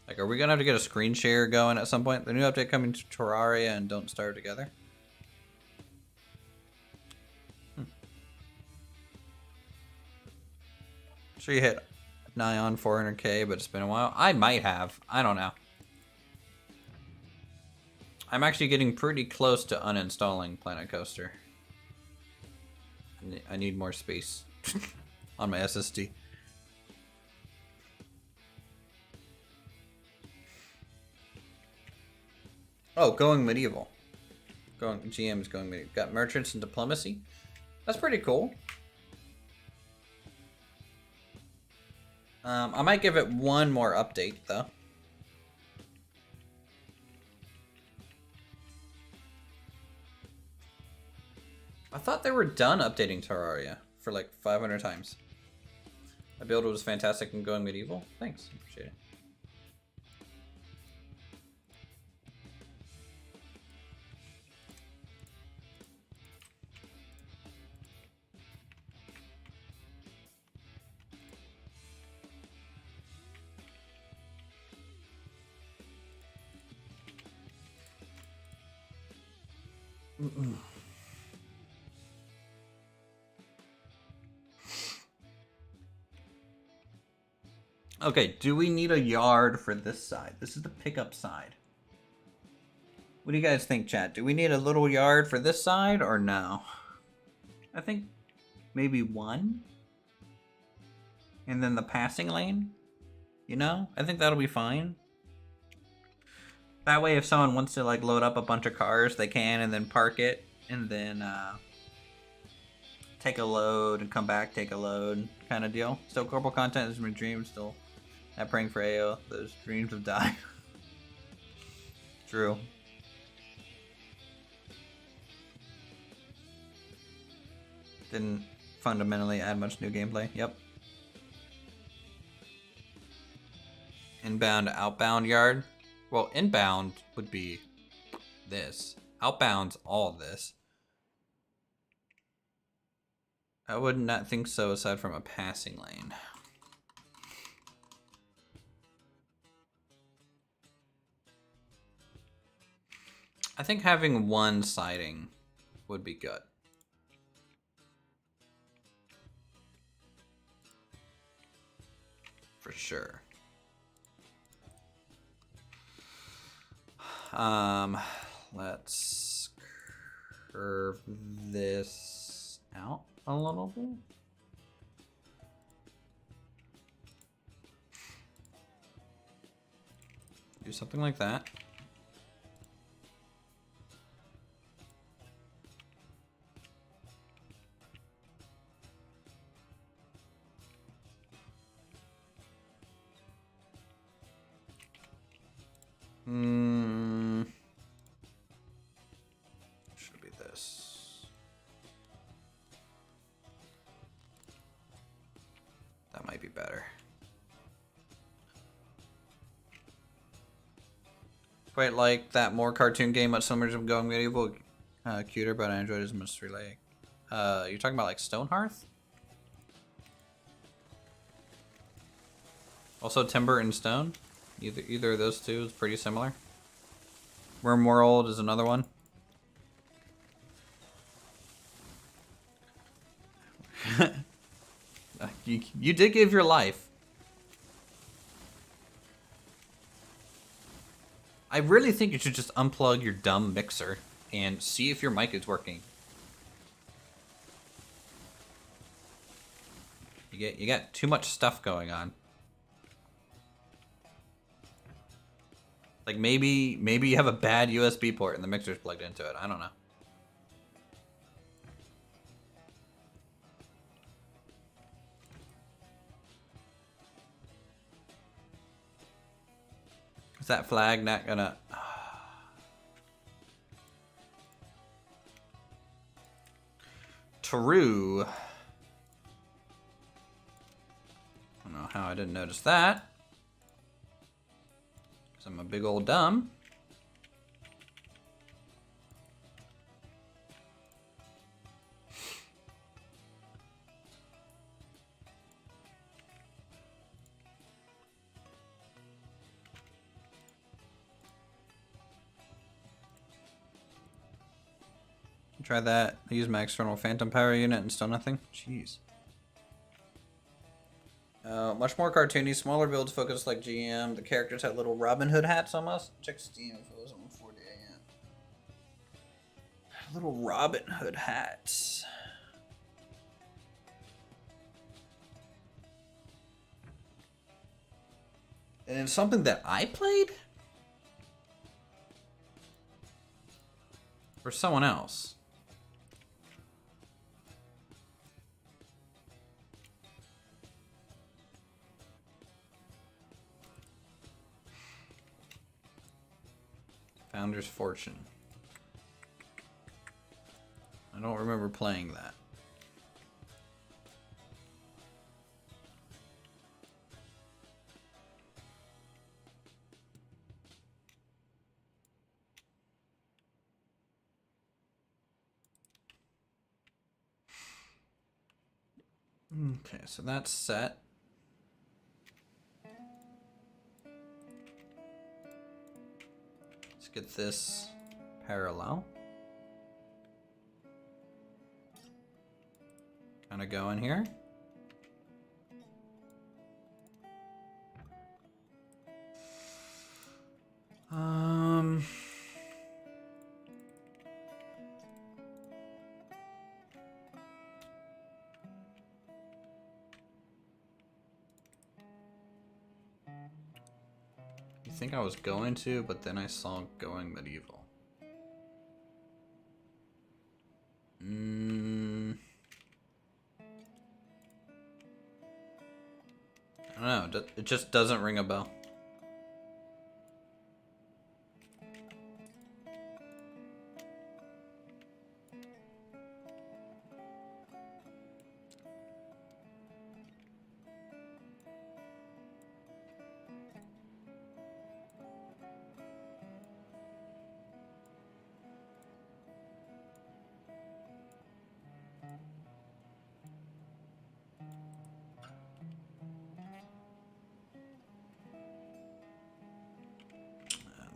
Like, are we gonna have to get a screen share going at some point? The new update coming to Terraria and Don't Starve Together. Sure you hit nigh on 400k, but it's been a while. I might have. I don't know. I'm actually getting pretty close to uninstalling Planet Coaster. I need more space on my SSD. Oh, going medieval. GM's going medieval. Got merchants and diplomacy. That's pretty cool. I might give it one more update though. I thought they were done updating Terraria for like 500 times. My build was fantastic in going medieval. Thanks, appreciate it. Okay, do we need a yard for this side? This is the pickup side. What do you guys think, chat? Do we need a little yard for this side or no? I think maybe one. And then the passing lane? You know? I think that'll be fine. That way if someone wants to like load up a bunch of cars, they can and then park it and then take a load and come back, take a load kind of deal. Still corporal content is my dream, still not praying for AO. Those dreams have died. True. Didn't fundamentally add much new gameplay. Yep. Inbound, outbound yard. Well, inbound would be this. Outbound's all this. I would not think so aside from a passing lane. I think having one siding would be good. For sure. Let's curve this out a little bit. Do something like that. Should be this. That might be better. Quite like that more cartoon game, much similar to Going Medieval. Cuter, but I enjoyed it as much as Relay. You're talking about like Stonehearth? Also Timber and Stone? Either of those two is pretty similar. Wormworld is another one. You did give your life. I really think you should just unplug your dumb mixer and see if your mic is working. You got too much stuff going on. Like maybe you have a bad USB port and the mixer's plugged into it. I don't know. Is that flag not gonna... True. I don't know how I didn't notice that. Because I'm a big old dumb. Try that. I use my external phantom power unit and still nothing. Jeez. Much more cartoony, smaller builds focused like GM. The characters had little Robin Hood hats almost. Check Steam if it was on 40 AM. Little Robin Hood hats. And it's something that I played? Or someone else? Founder's Fortune. I don't remember playing that. Okay, so that's set. Let's get this parallel. Kind of go in here. I think I was going to, but then I saw going medieval. I don't know, it just doesn't ring a bell.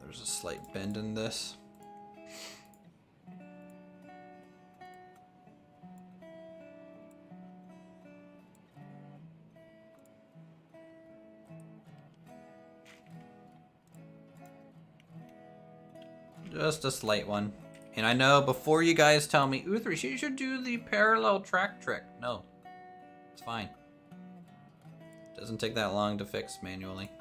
There's a slight bend in this. Just a slight one. And I know before you guys tell me, Uthris, you should do the parallel track trick. No, it's fine. Doesn't take that long to fix manually.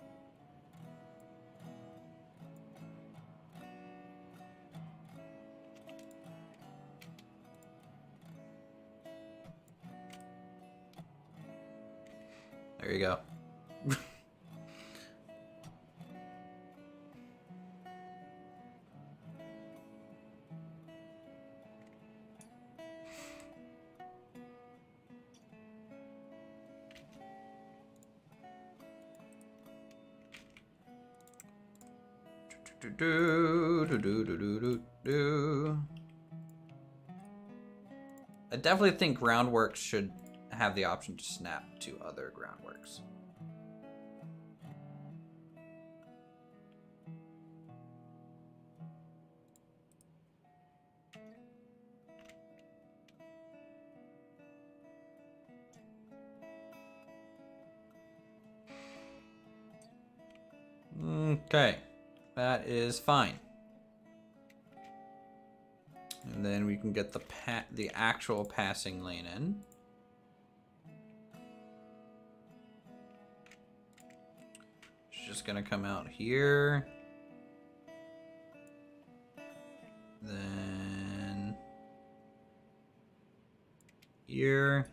There you go. I definitely think groundworks should have the option to snap to other groundworks. Okay, that is fine. And then we can get the actual passing lane in. It's just gonna come out here. Then here.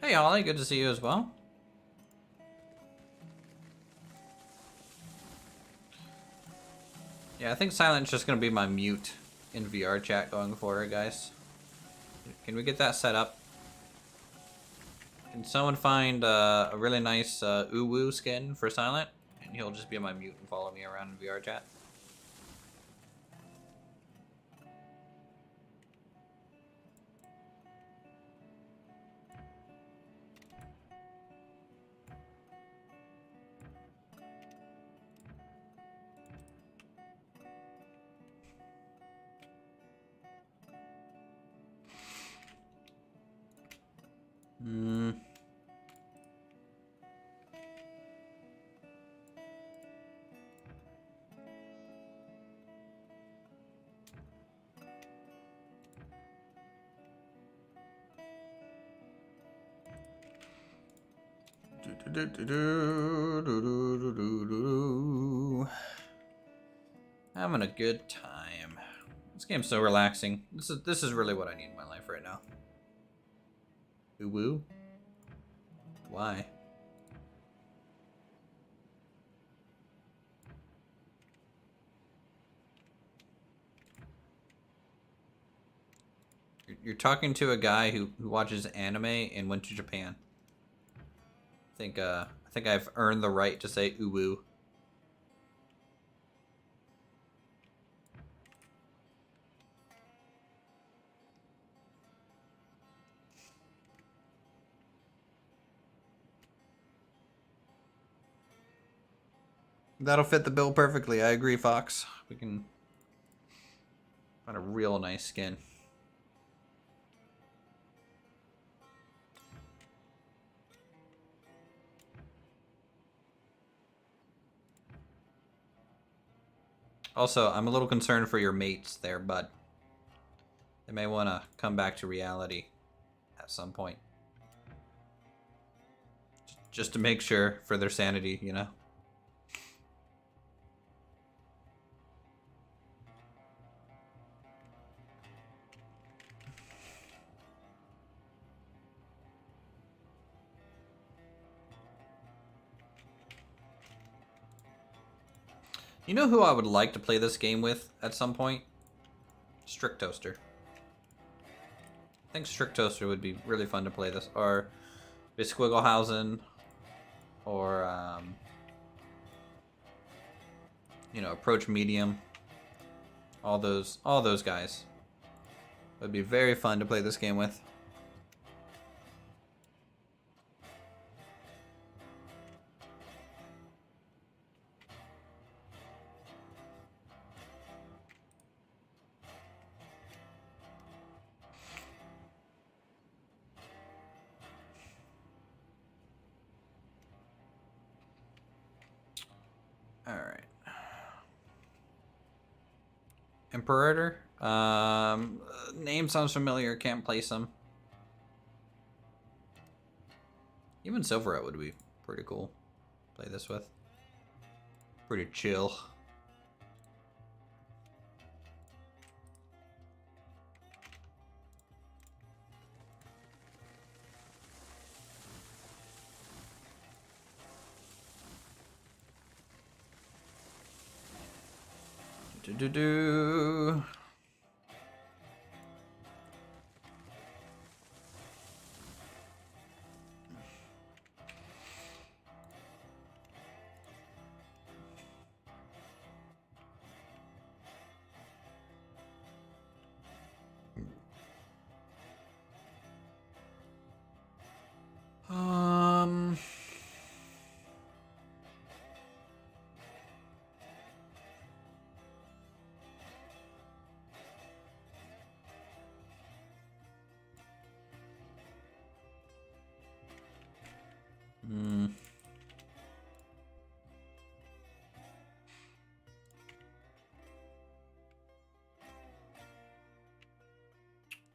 Hey Ollie, good to see you as well. Yeah, I think silent's just gonna be my mute in VR chat going forward, guys. Can we get that set up? Can someone find a really nice Uwu skin for Silent? And he'll just be my mute and follow me around in VR chat. Hmm. Having a good time. This game's so relaxing. This is really what I need in my life right now. Woo? Why? You're talking to a guy who watches anime and went to Japan. I think I've earned the right to say uwu. That'll fit the bill perfectly. I agree, Fox. We can find a real nice skin. Also, I'm a little concerned for your mates there, bud. They may want to come back to reality at some point. Just to make sure for their sanity, you know? You know who I would like to play this game with at some point? Strict Toaster. I think Strict Toaster would be really fun to play this. Or Bisquigglehausen. Or, you know, Approach Medium. All those guys. It would be very fun to play this game with. Alright. Imperator? Name sounds familiar, can't place him. Even Silverette would be pretty cool. Play this with. Pretty chill. Do-do-do.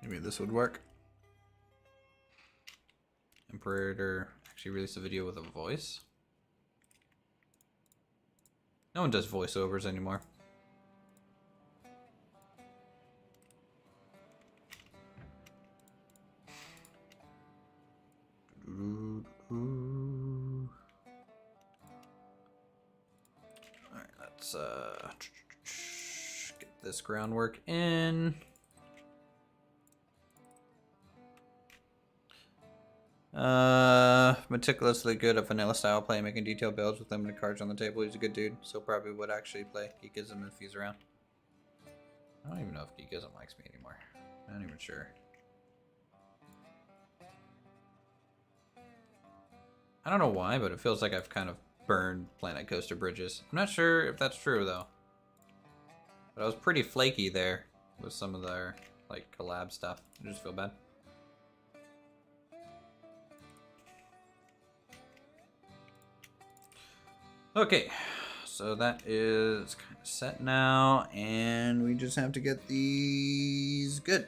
Maybe this would work. Imperator actually released a video with a voice. No one does voiceovers anymore. Alright, let's get this groundwork in. Meticulously good at vanilla style play, making detailed builds with limited cards on the table. He's a good dude, so probably would actually play Geekism if he's around. I don't even know if Geekism likes me anymore. I'm not even sure. I don't know why, but it feels like I've kind of burned Planet Coaster bridges. I'm not sure if that's true though. But I was pretty flaky there with some of their like collab stuff. I just feel bad. Okay, so that is kind of set now, and we just have to get these good.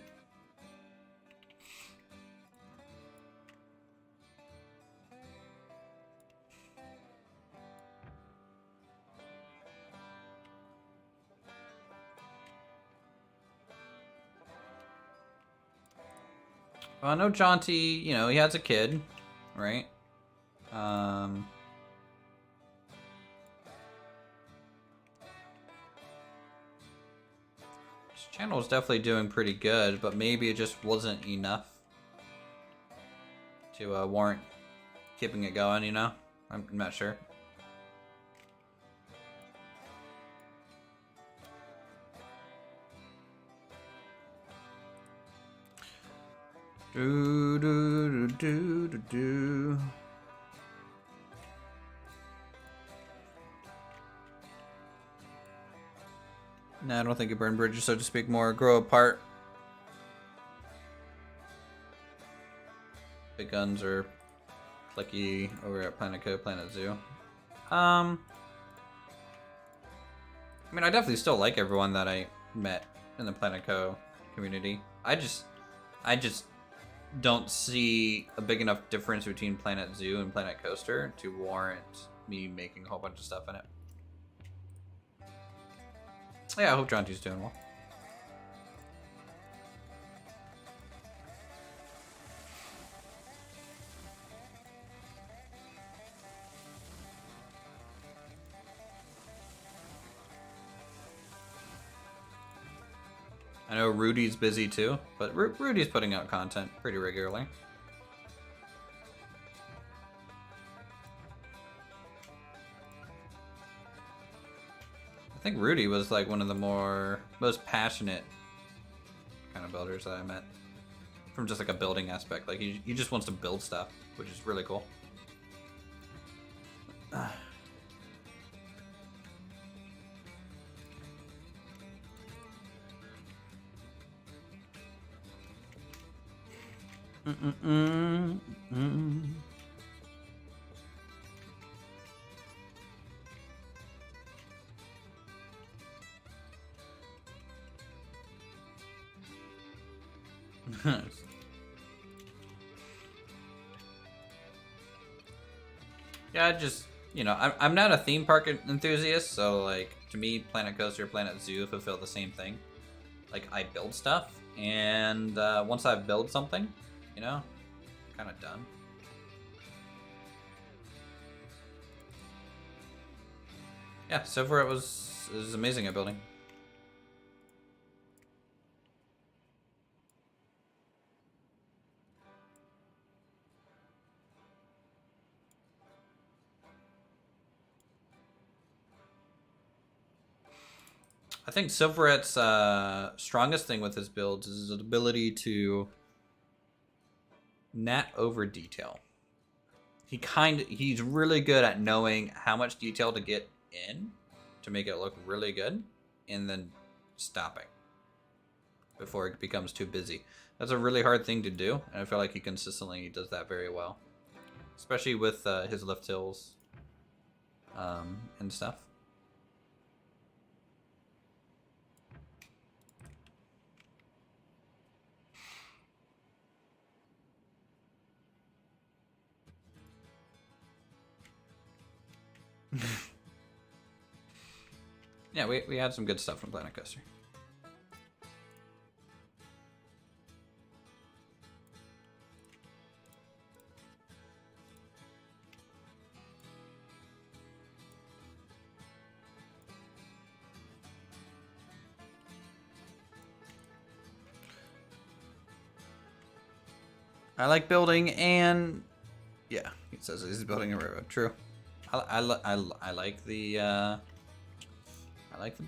Well, I know Jaunty, you know, he has a kid, right? His channel is definitely doing pretty good, but maybe it just wasn't enough to warrant keeping it going, you know? I'm not sure. Do do do do do do. No, I don't think it burned bridges, so to speak, more grow apart. Big guns are clicky over at Planet Co, Planet Zoo. I mean, I definitely still like everyone that I met in the Planet Co community. I just don't see a big enough difference between Planet Zoo and Planet Coaster to warrant me making a whole bunch of stuff in it. Yeah, I hope Jaunty's doing well. I know Rudy's busy too, but Rudy's putting out content pretty regularly. I think Rudy was like one of the most passionate kind of builders that I met. From just like a building aspect. Like he just wants to build stuff, which is really cool. Yeah, just, you know, I'm not a theme park enthusiast, so like to me, Planet Coaster, Planet Zoo fulfill the same thing. Like I build stuff, and once I build something, you know, kind of done. Yeah, so far it was amazing at building. I think Silveret's strongest thing with his builds is his ability to not over detail. He's really good at knowing how much detail to get in to make it look really good, and then stopping before it becomes too busy. That's a really hard thing to do, and I feel like he consistently does that very well, especially with his lift hills and stuff. Yeah, we had some good stuff from Planet Coaster. I like building and Yeah, he says he's building a railroad. True. I like the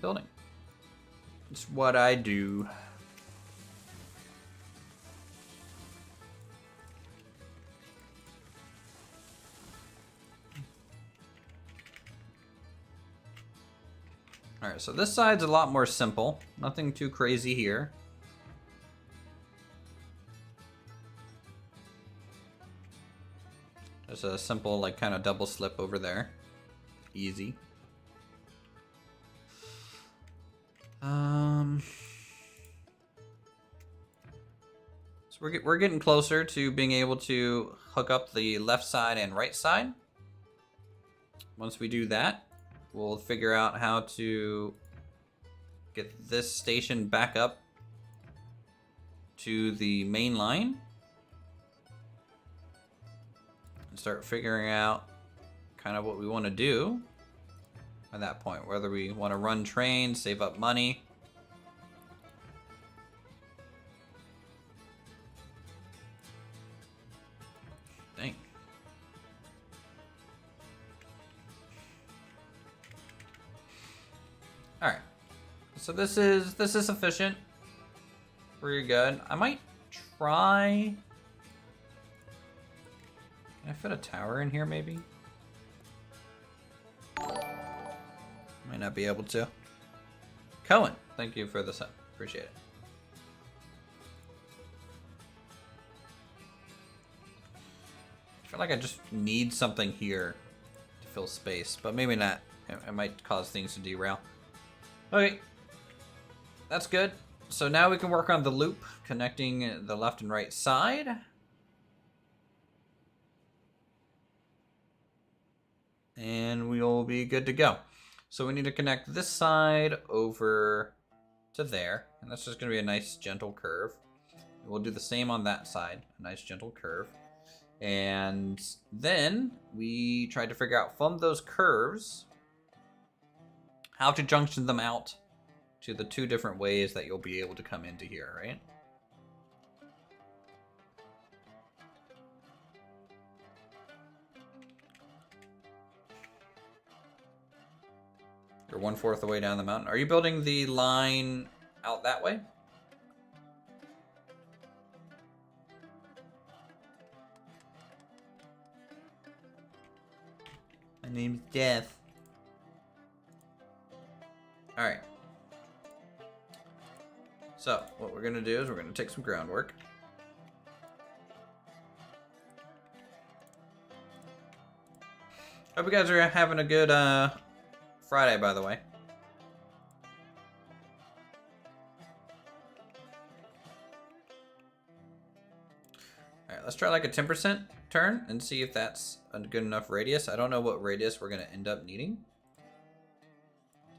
building. It's what I do. All right, so this side's a lot more simple. Nothing too crazy here. There's a simple, like, kind of double slip over there. Easy. So we're getting closer to being able to hook up the left side and right side. Once we do that, we'll figure out how to get this station back up to the main line. And start figuring out kind of what we want to do at that point. Whether we want to run trains, save up money. Dang. Alright. So this is sufficient. Pretty good. I might try. Can I fit a tower in here maybe? Might not be able to. Cohen, thank you for the sub. Appreciate it. I feel like I just need something here to fill space, but maybe not. It might cause things to derail. Okay, that's good. So now we can work on the loop connecting the left and right side. And we'll be good to go. So we need to connect this side over to there. And that's just going to be a nice gentle curve. We'll do the same on that side. A nice gentle curve. And then we try to figure out from those curves how to junction them out to the two different ways that you'll be able to come into here, right? You're 1/4 of the way down the mountain. Are you building the line out that way? My name's Death. Alright. So, what we're going to do is we're going to take some groundwork. Hope you guys are having a good Friday, by the way. Alright, let's try like a 10% turn and see if that's a good enough radius. I don't know what radius we're going to end up needing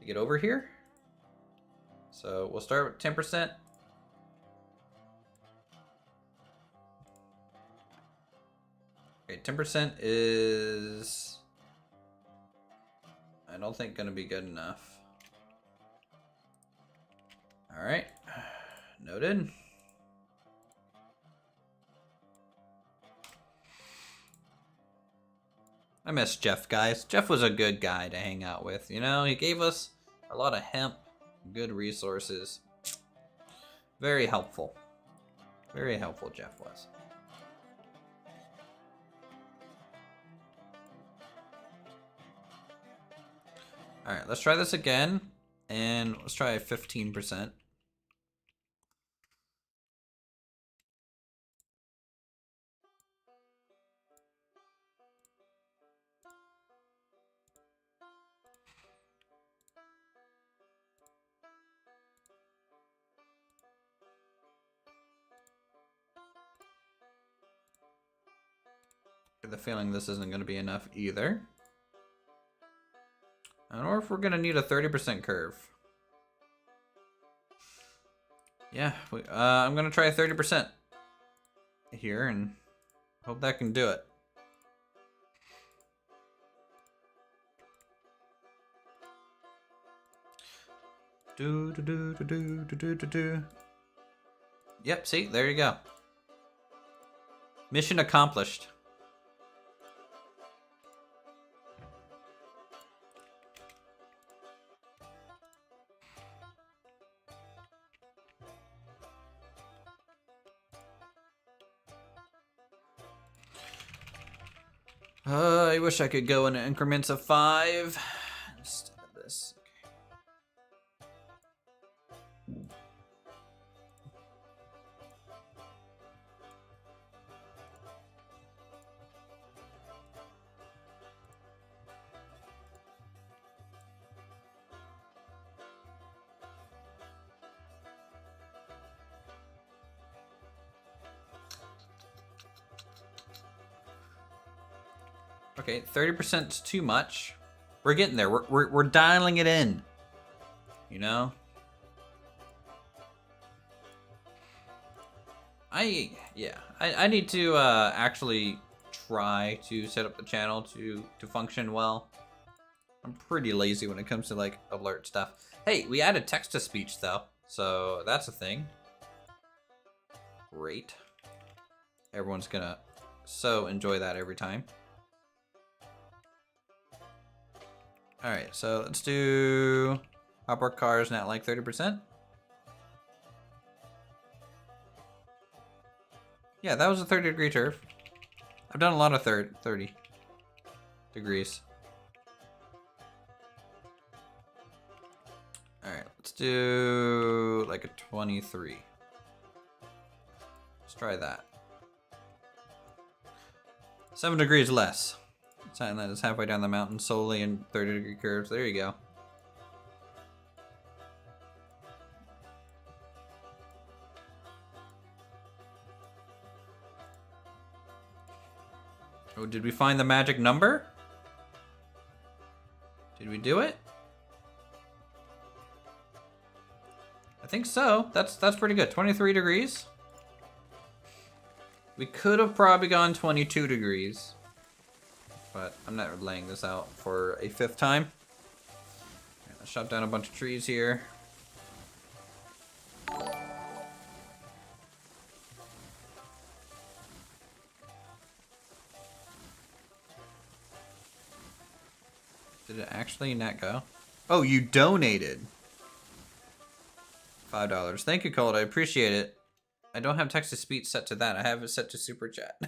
to get over here. So we'll start with 10%. Okay, 10% is, I don't think, going to be good enough. All right, noted. I miss Jeff, guys. Jeff was a good guy to hang out with. You know, he gave us a lot of hemp, good resources. Very helpful. Very helpful, Jeff was. All right, let's try this again, and let's try 15%. I get the feeling this isn't going to be enough either. I don't know if we're going to need a 30% curve. Yeah, I'm going to try 30% here and hope that can do it. Yep, see, there you go. Mission accomplished. I wish I could go in increments of 5 instead of this. Okay, 30% is too much. We're getting there. We're dialing it in. You know? I need to actually try to set up the channel to function well. I'm pretty lazy when it comes to like alert stuff. Hey, we added text to speech though, so that's a thing. Great. Everyone's gonna so enjoy that every time. Alright, so let's do hopper cars now like 30%. Yeah, that was a 30-degree turf. I've done a lot of 30 degrees. Alright, let's do like a 23. Let's try that. 7 degrees less. Something that is halfway down the mountain solely in 30-degree curves. There you go. Oh, did we find the magic number? Did we do it? I think so. That's pretty good. 23 degrees. We could have probably gone 22 degrees. But I'm not laying this out for a 5th time. Let's chop down a bunch of trees here. Did it actually not go? Oh, you donated. $5. Thank you, Cold. I appreciate it. I don't have text-to-speech set to that. I have it set to super chat.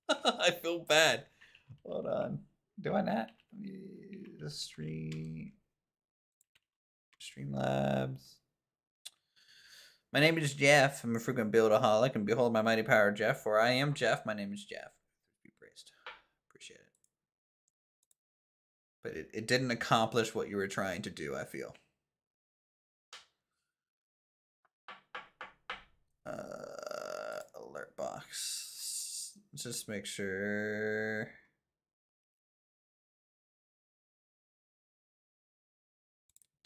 I feel bad. Hold on. Do I not? The Streamlabs. My name is Jeff. I'm a frequent buildaholic, and behold my mighty power, Jeff. For I am Jeff. My name is Jeff. Be praised. Appreciate it. But it didn't accomplish what you were trying to do, I feel. Alert box. Let's just make sure.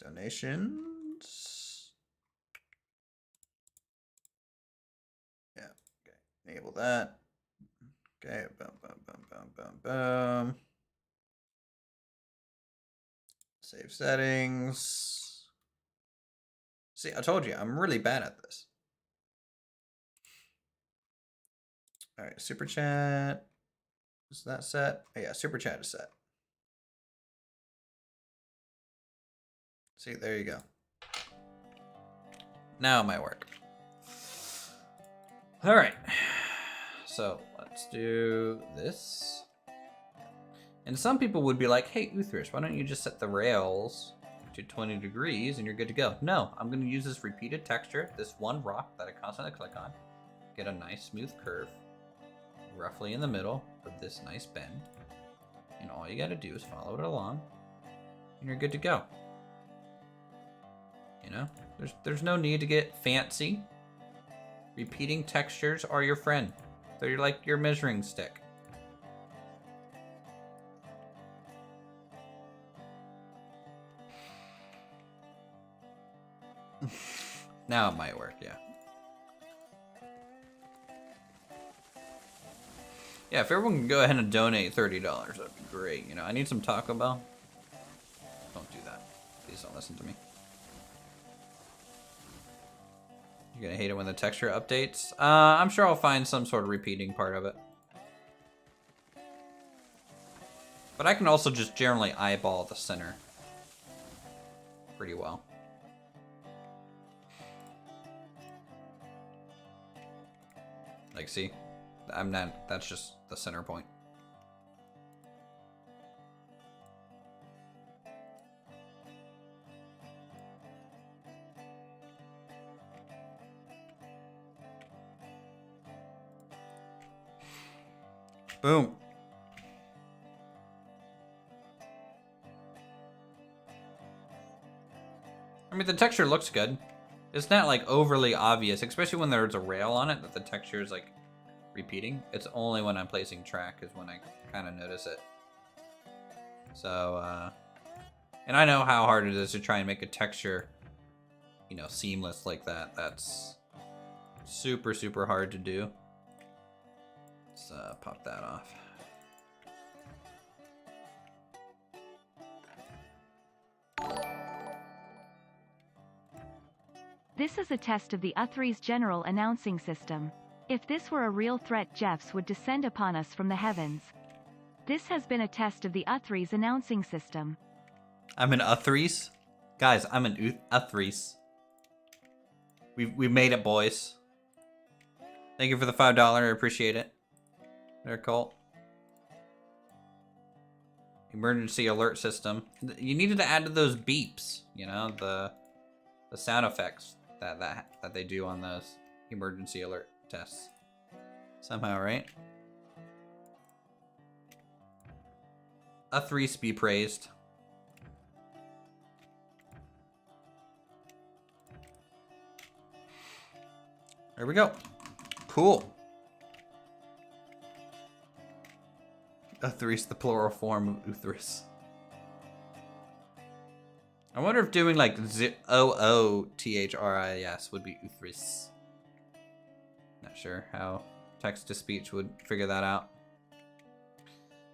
Donations. Yeah, okay. Enable that. Okay, boom, boom, boom, boom, boom, boom. Save settings. See, I told you, I'm really bad at this. All right, super chat. Is that set? Oh, yeah, super chat is set. See, there you go. Now it might work. All right. So let's do this. And some people would be like, hey, Uthris, why don't you just set the rails to 20 degrees and you're good to go? No, I'm going to use this repeated texture, this one rock that I constantly click on, get a nice smooth curve roughly in the middle of this nice bend. And all you got to do is follow it along and you're good to go. You know, there's no need to get fancy. Repeating textures are your friend. They're like your measuring stick. Now it might work, yeah. Yeah, if everyone can go ahead and donate $30, that'd be great. You know, I need some Taco Bell. Don't do that. Please don't listen to me. You're gonna hate it when the texture updates. I'm sure I'll find some sort of repeating part of it. But I can also just generally eyeball the center pretty well. Like, see? I'm not, that's just the center point. Boom. I mean, the texture looks good. It's not like overly obvious, especially when there's a rail on it that the texture is like repeating. It's only when I'm placing track is when I kind of notice it. So, and I know how hard it is to try and make a texture, you know, seamless like that. That's super, super hard to do. Let's pop that off. This is a test of the Uthris general announcing system. If this were a real threat, Jeffs would descend upon us from the heavens. This has been a test of the Uthris announcing system. I'm an Uthris? Guys, I'm an Uthris. We made it, boys. Thank you for the $5. I appreciate it. There, Colt. Emergency alert system. You needed to add to those beeps, you know, the sound effects that they do on those emergency alert tests. Somehow, right? Uthris be praised. There we go. Cool. Uthris, the plural form of Uthris. I wonder if doing like OOTHRIS would be Uthris. Not sure how text-to-speech would figure that out.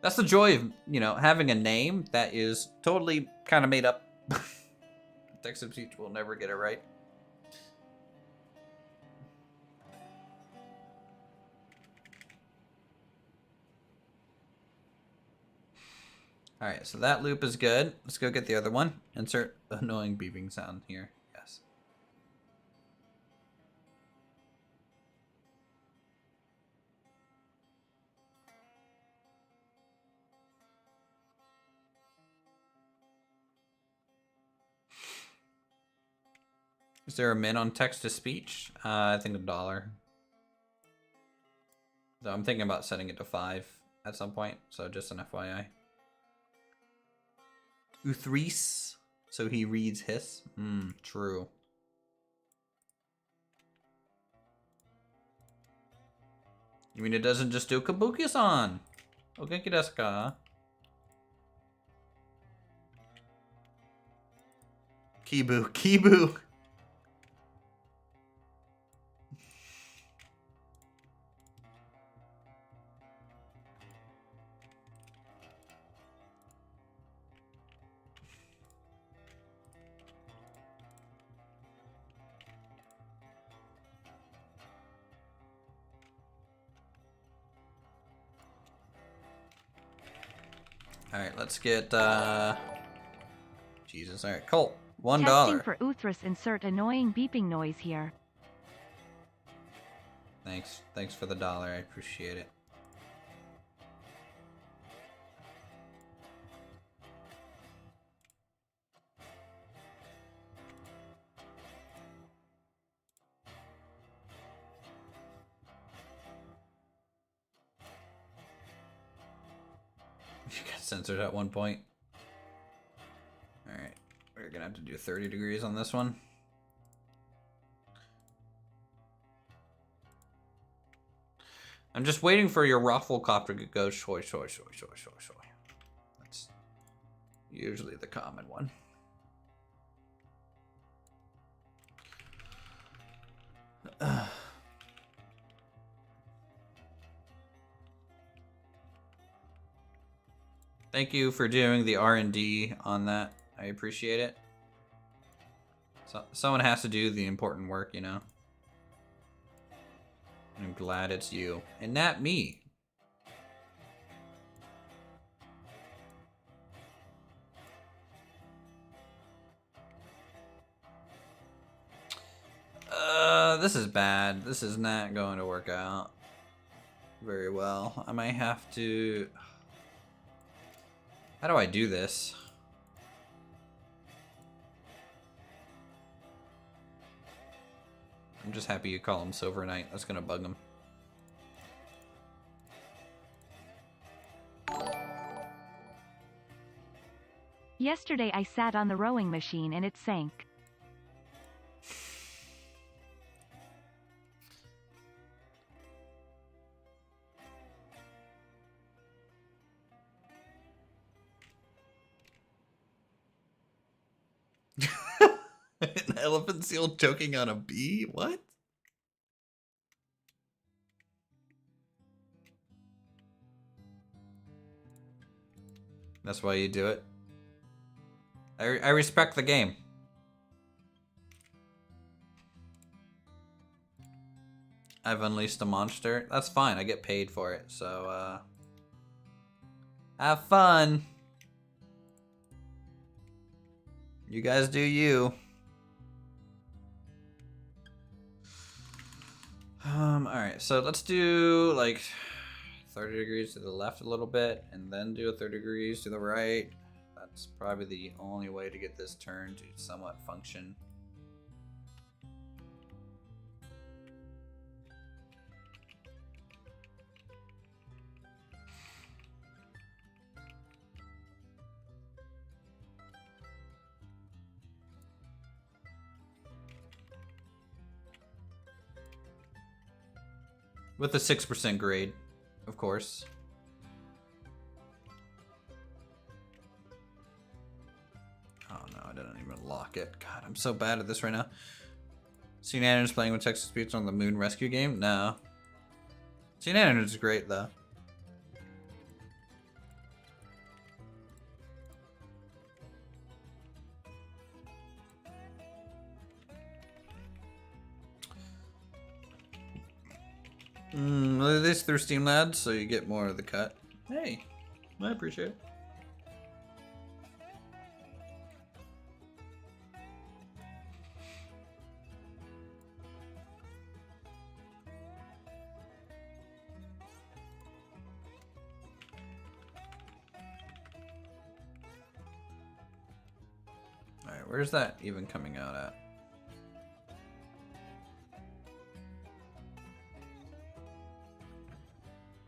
That's the joy of, you know, having a name that is totally kind of made up. Text-to-speech will never get it right. Alright, so that loop is good. Let's go get the other one. Insert annoying beeping sound here. Yes. Is there a min on text-to-speech? I think $1. So I'm thinking about setting it to 5 at some point, so just an FYI. Uthris, so he reads hiss. True. You mean it doesn't just do Kabuki-san? Ogenki desu ka? Kibu. Alright, let's get, Jesus, alright, Colt, $1. Testing for Uthris, insert annoying beeping noise here. Thanks for the $1, I appreciate it. You got censored at one point. Alright, we're gonna have to do 30 degrees on this one. I'm just waiting for your ruffle copter to go shoy. That's usually the common one. Thank you for doing the R&D on that. I appreciate it. So, someone has to do the important work, you know? I'm glad it's you. And not me. This is bad. This is not going to work out very well. I might have to... How do I do this? I'm just happy you call him Silver Knight. That's gonna bug him. Yesterday I sat on the rowing machine and it sank. An elephant seal choking on a bee? What? That's why you do it. I respect the game. I've unleashed a monster. That's fine. I get paid for it. So, have fun. You guys do you. Alright, so let's do like 30 degrees to the left a little bit, and then do a 30 degrees to the right. That's probably the only way to get this turn to somewhat function. With a 6% grade, of course. Oh no, I didn't even lock it. God, I'm so bad at this right now. Seen Anderson's playing with Texas Beats on the Moon Rescue game? No. Seen Anderson's great though. This through Steam Lads, so you get more of the cut. Hey, I appreciate it. Alright, where's that even coming out at?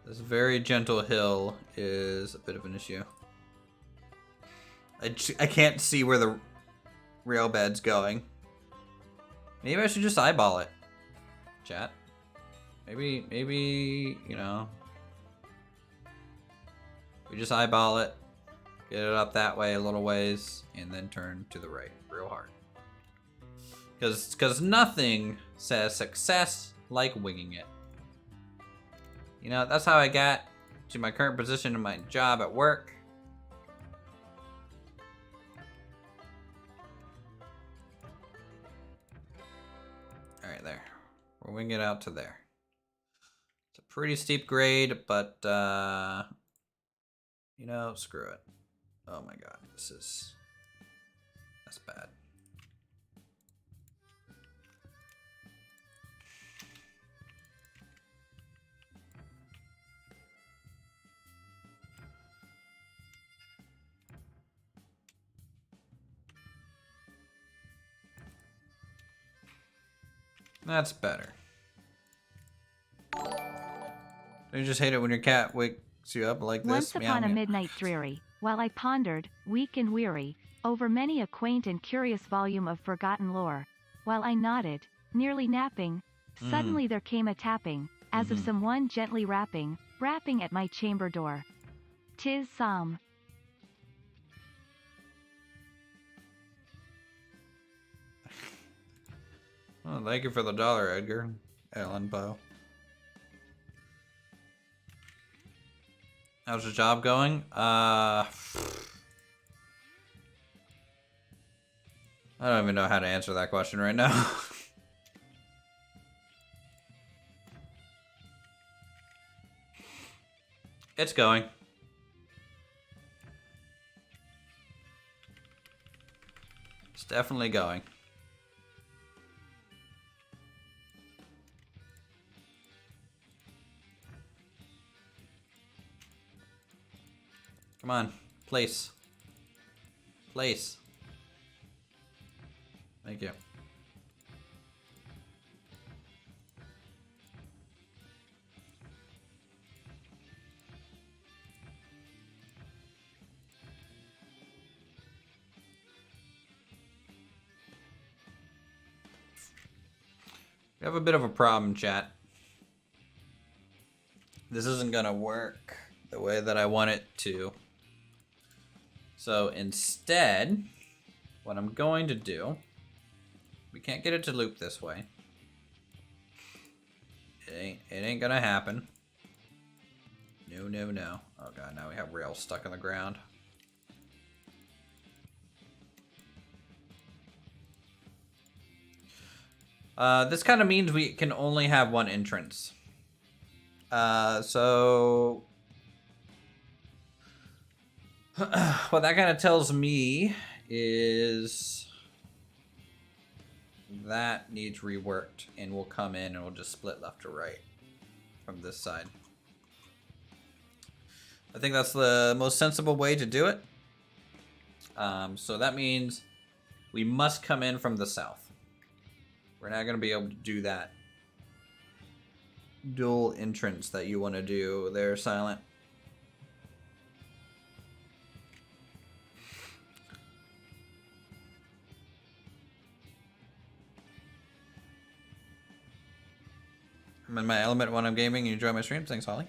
This very gentle hill is a bit of an issue. I can't see where the rail bed's going. Maybe I should just eyeball it. Chat. Maybe, you know. We just eyeball it. Get it up that way a little ways. And then turn to the right real hard. Because nothing says success like winging it. You know, that's how I got to my current position in my job at work. Alright, there. We're winging it out to there. It's a pretty steep grade, but, you know, screw it. Oh my god, that's bad. That's better. Don't you just hate it when your cat wakes you up like this? Once upon a midnight dreary, while I pondered, weak and weary, over many a quaint and curious volume of forgotten lore, while I nodded, nearly napping, suddenly there came a tapping, as of someone gently rapping at my chamber door. 'Tis Psalm. Oh, thank you for the dollar, Edgar. Ellen Poe. How's your job going? I don't even know how to answer that question right now. It's going. It's definitely going. Come on, place. Place. Thank you. We have a bit of a problem, chat. This isn't gonna work the way that I want it to. So instead, what I'm going to do, we can't get it to loop this way. It ain't gonna happen. No, no, no. Oh god, now we have rails stuck in the ground. This kind of means we can only have one entrance. So what that kind of tells me is that needs reworked, and we'll come in and we'll just split left to right from this side. I think that's the most sensible way to do it. So that means we must come in from the south. We're not going to be able to do that dual entrance that you want to do there, Silent. I'm in my element when I'm gaming. You enjoy my streams? Thanks, Holly.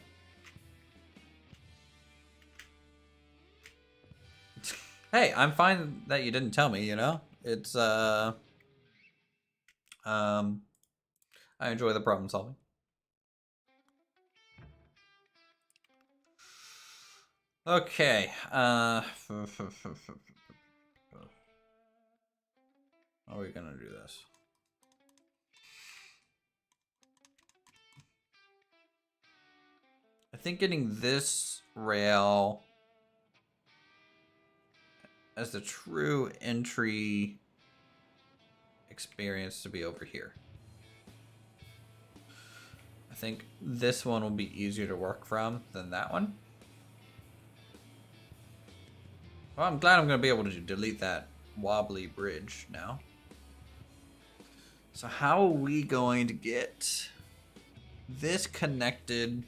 Hey, I'm fine that you didn't tell me, you know? It's, I enjoy the problem solving. Okay, how are we gonna do this? I think getting this rail as the true entry experience to be over here. I think this one will be easier to work from than that one. Well, I'm glad I'm going to be able to delete that wobbly bridge now. So how are we going to get this connected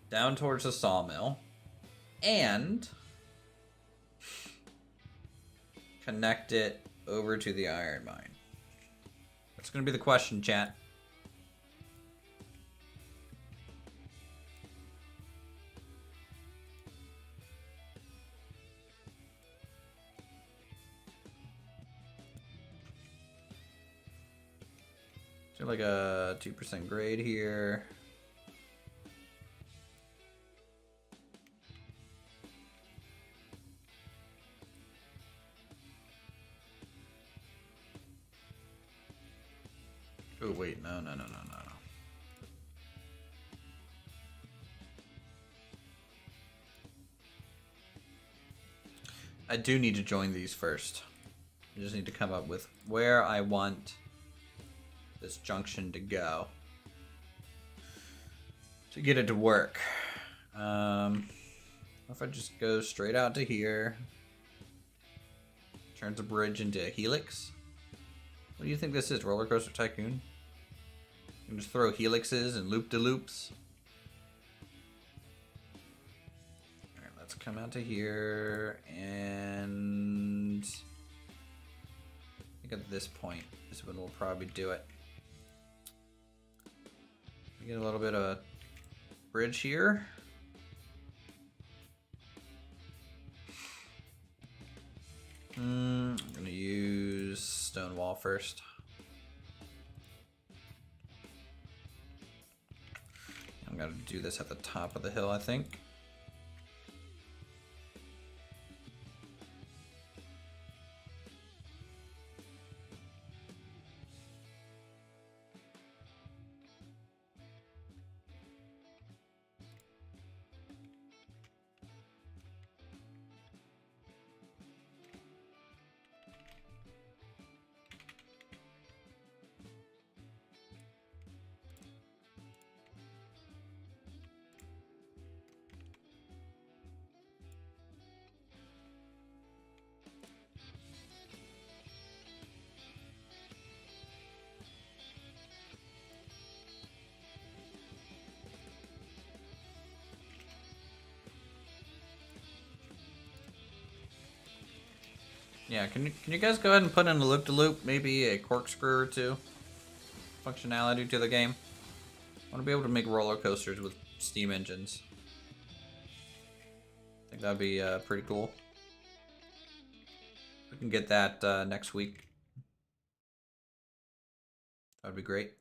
down towards the sawmill and connect it over to the iron mine? That's going to be the question, chat. So like a 2% grade here. Oh wait, no. I do need to join these first. I just need to come up with where I want this junction to go to get it to work. If I just go straight out to here, turns a bridge into a helix. What do you think this is, Roller Coaster Tycoon? You can just throw helixes and loop-de-loops. Alright, let's come out to here, and I think at this point is when we'll probably do it. We get a little bit of a bridge here. I'm gonna use stone wall first. I'm gonna do this at the top of the hill, I think. Yeah, can you guys go ahead and put in a loop-de-loop, maybe a corkscrew or two functionality to the game? I want to be able to make roller coasters with steam engines. I think that'd be pretty cool. We can get that next week. That'd be great.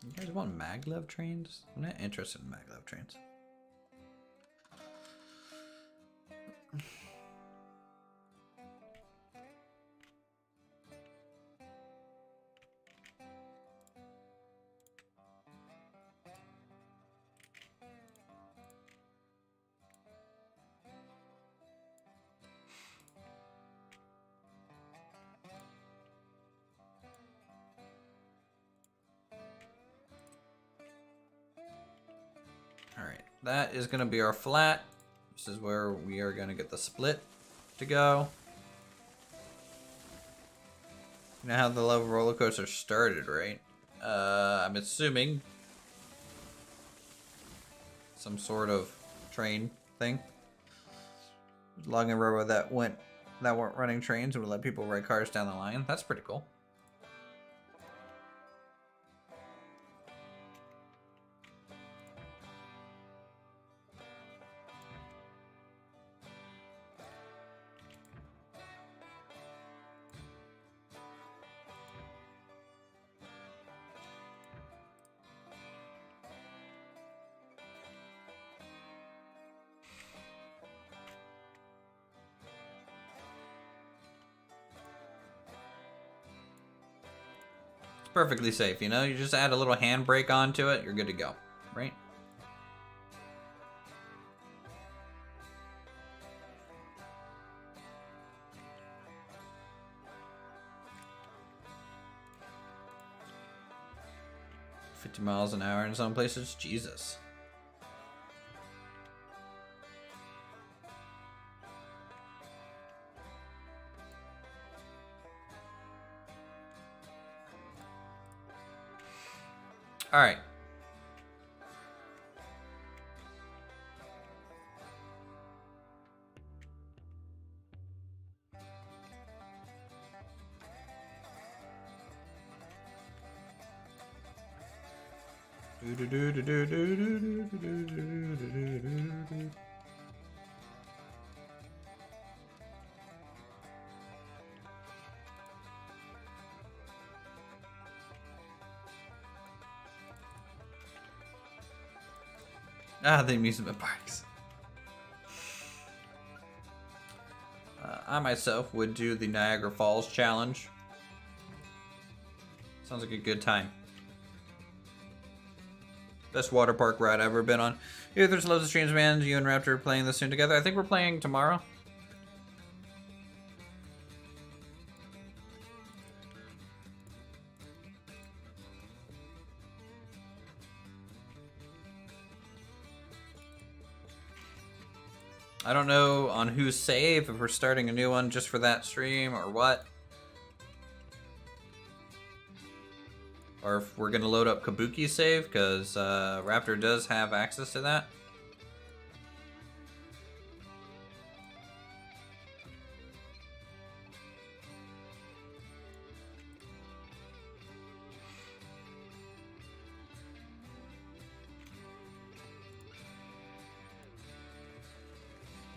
You guys want maglev trains? I'm not interested in maglev trains. Alright, that is going to be our flat. This is where we are going to get the split to go. You know how the love roller coaster started, right? I'm assuming some sort of train thing. Logging a railroad that weren't running trains and would let people ride cars down the line. That's pretty cool. Perfectly safe, you know? You just add a little handbrake onto it, you're good to go, right? $50 miles an hour in some places? Jesus. All right. Ah, the amusement parks. I myself would do the Niagara Falls challenge. Sounds like a good time. Best water park ride I've ever been on. Uthris loves the streams, man. You and Raptor are playing this soon together. I think we're playing tomorrow. I don't know on who's save, if we're starting a new one just for that stream or what. Or if we're gonna load up Kabuki's save, because Raptor does have access to that.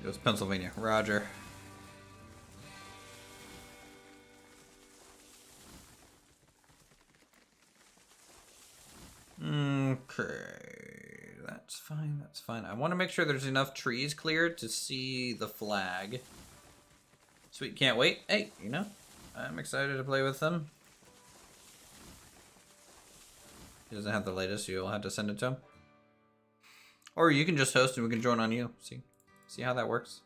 It was Pennsylvania. Roger. Okay, that's fine, that's fine. I want to make sure there's enough trees cleared to see the flag. Sweet, can't wait. Hey, you know, I'm excited to play with them. He doesn't have the latest, so you'll have to send it to him. Or you can just host and we can join on you. See how that works?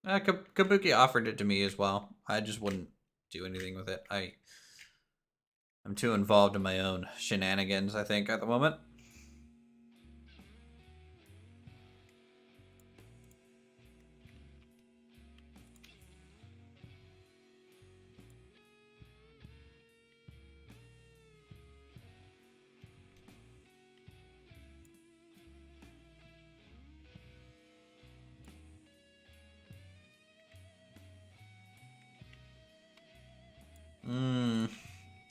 Kabuki offered it to me as well. I just wouldn't do anything with it. I'm too involved in my own shenanigans, I think, at the moment.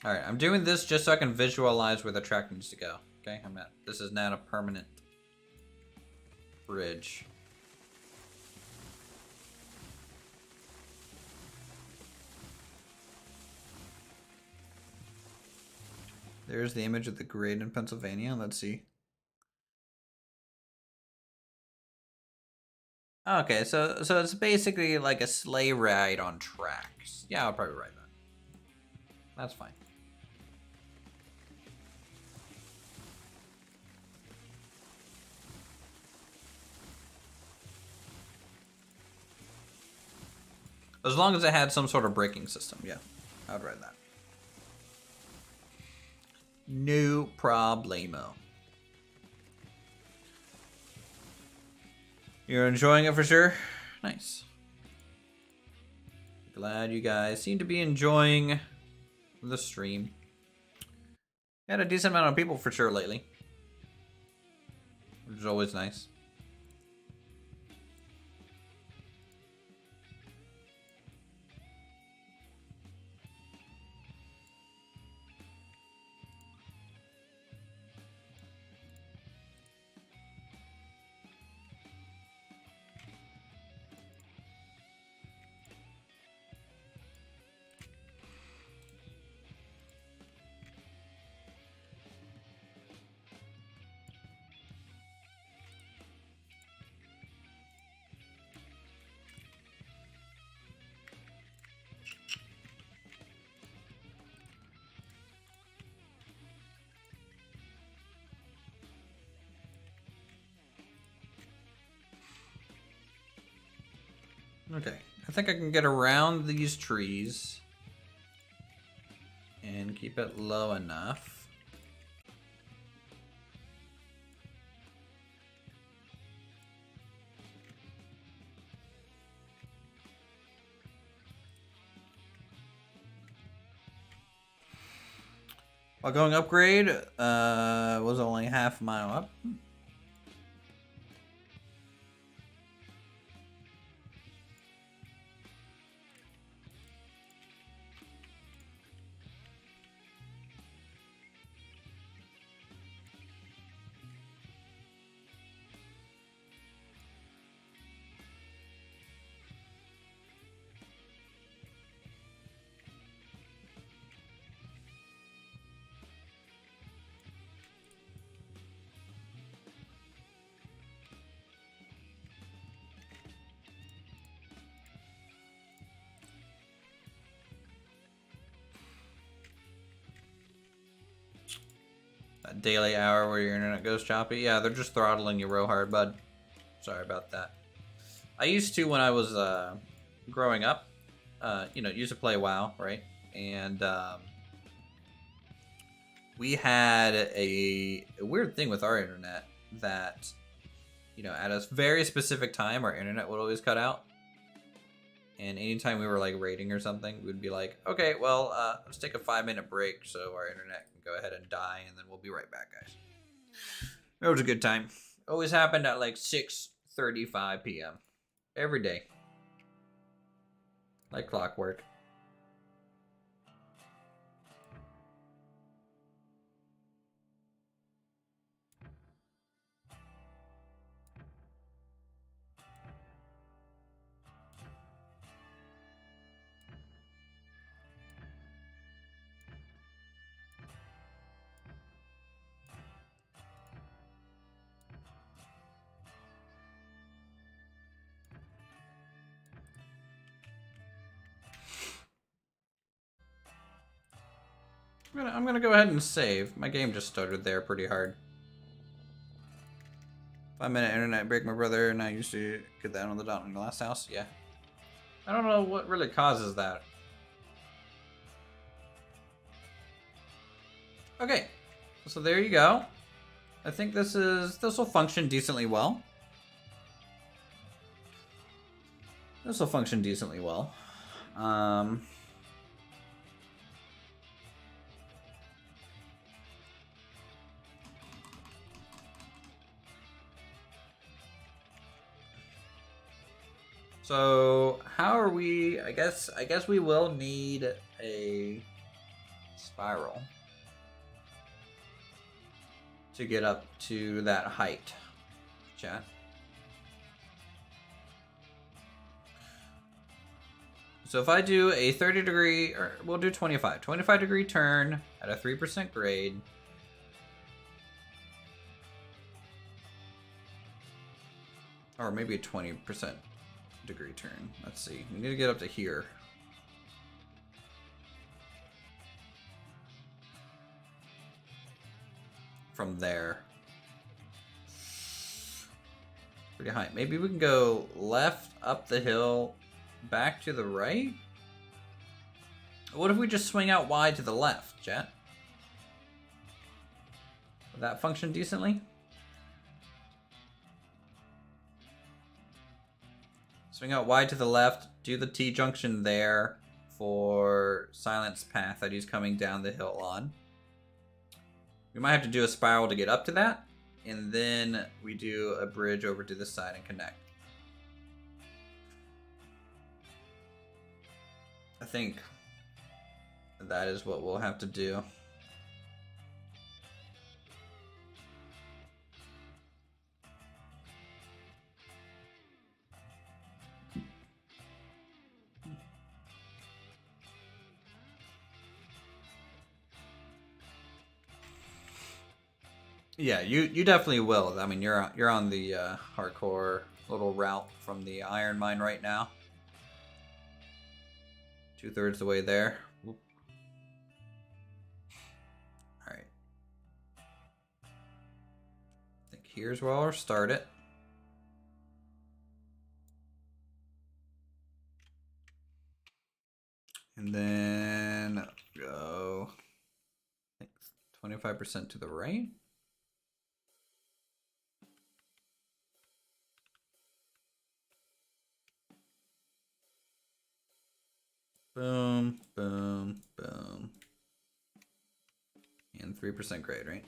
Alright, I'm doing this just so I can visualize where the track needs to go. Okay, this is not a permanent bridge. There's the image of the grade in Pennsylvania. Let's see. Okay, so it's basically like a sleigh ride on tracks. Yeah, I'll probably ride that. That's fine. As long as it had some sort of braking system, yeah, I'd ride that. No problemo. You're enjoying it for sure? Nice. Glad you guys seem to be enjoying the stream. Had a decent amount of people for sure lately, which is always nice. Okay, I think I can get around these trees and keep it low enough. While going upgrade, was only half a mile up. That daily hour where your internet goes choppy. Yeah, they're just throttling you real hard, bud. Sorry about that. I used to when I was growing up, used to play WoW, right? And we had a weird thing with our internet that, at a very specific time, our internet would always cut out. And anytime we were like raiding or something, we'd be like, okay, well, let's take a 5-minute break so our internet can go ahead and die, and then we'll be right back, guys. It was a good time. Always happened at like 6:35 p.m. every day. Like clockwork. I'm gonna go ahead and save. My game just stuttered there pretty hard. 5-minute internet break, my brother and I used to get that on the dot in the last house. Yeah. I don't know what really causes that. Okay, so there you go. I think this will function decently well. This will function decently well. So how are we? I guess we will need a spiral to get up to that height, chat. So if I do a 30 degree, or we'll do 25 degree turn at a 3% grade. Or maybe a 20% degree turn. Let's see. We need to get up to here. From there. Pretty high. Maybe we can go left up the hill, back to the right? What if we just swing out wide to the left, chat? Would that function decently? Swing out wide to the left, do the T-junction there for Silence Path that he's coming down the hill on. We might have to do a spiral to get up to that, and then we do a bridge over to this side and connect. I think that is what we'll have to do. Yeah, you definitely will. I mean, you're on the hardcore little route from the iron mine right now. 2/3 the way there. All right. I think here's where I'll start it. And then go, I think 25% to the right. Boom, boom, boom. And 3% grade, right?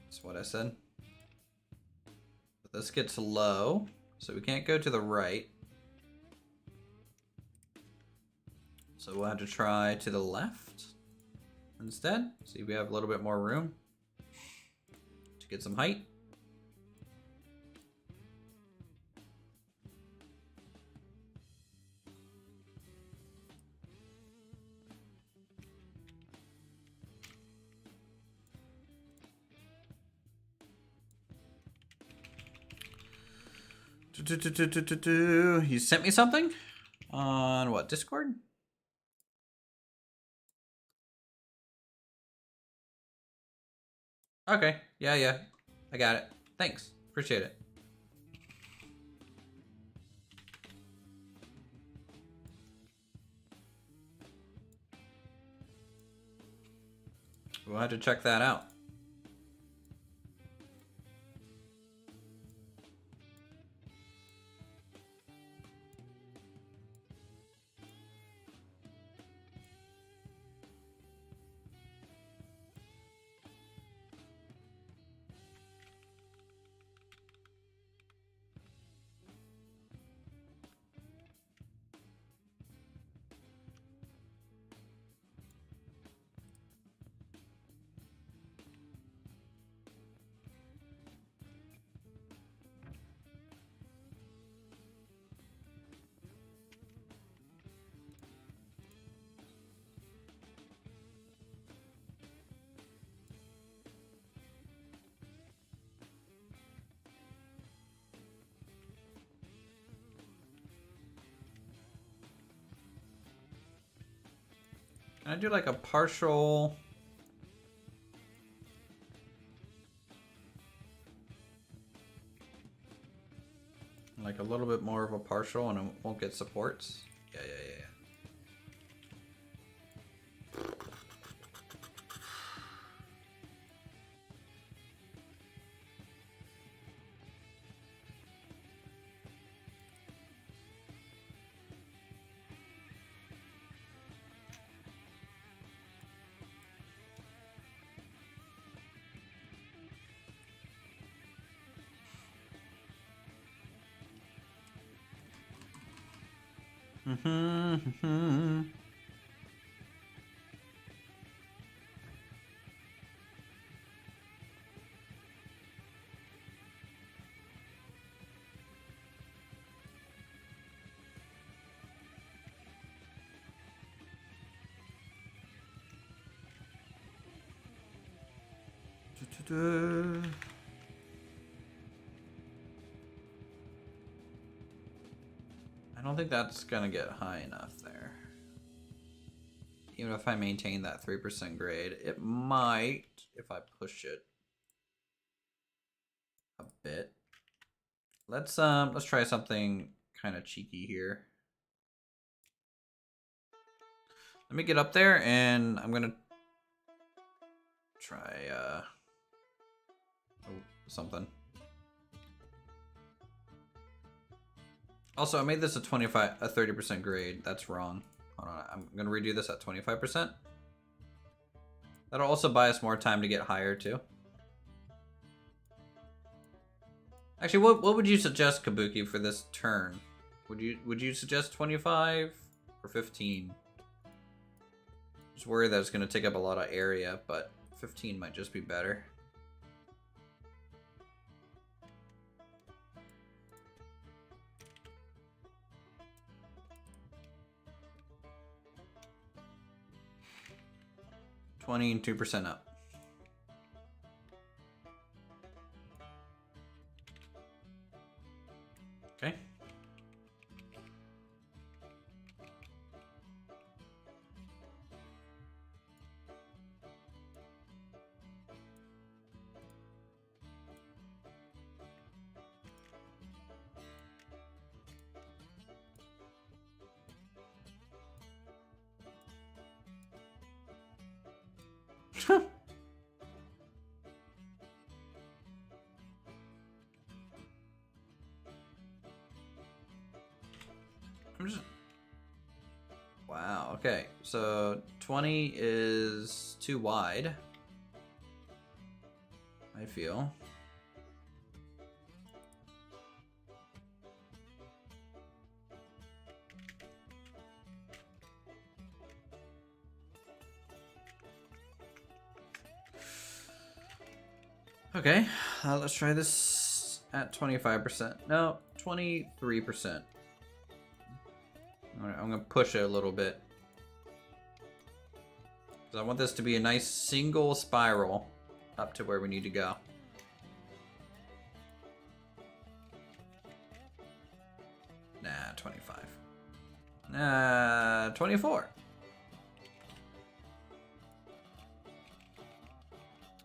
That's what I said. But this gets low, so we can't go to the right. So we'll have to try to the left instead. See if we have a little bit more room to get some height. He sent me something on what, Discord? Okay, yeah, I got it. Thanks, appreciate it. We'll have to check that out. Can I do like a partial? Like a little bit more of a partial and it won't get supports? Yeah. I don't think that's gonna get high enough there. Even if I maintain that 3% grade, it might if I push it a bit. Let's try something kind of cheeky here. Let me get up there and I'm gonna try something. Also, I made this a 30% grade. That's wrong. Hold on, I'm gonna redo this at 25%. That'll also buy us more time to get higher too. Actually, what would you suggest, Kabuki, for this turn? Would you suggest 25 or 15? Just worried that it's gonna take up a lot of area, but 15 might just be better. And 2% up. Okay. I'm just... Wow, okay. So 20 is too wide, I feel. Okay, let's try this at 25%. No, 23%. I'm gonna push it a little bit. Because I want this to be a nice single spiral up to where we need to go. Nah, 25. Nah, 24.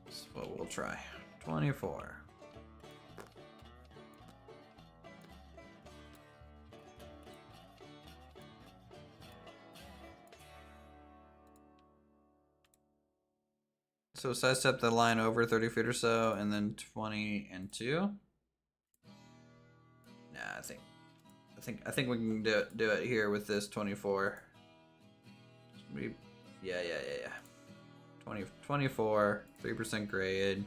That's what we'll try. 24. So sidestep the line over 30 feet or so, and then 20 and 2. Nah, I think we can do it here with this 24. Yeah. 24, 3% grade.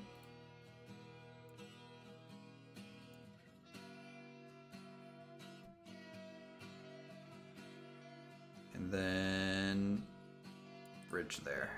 And then bridge there.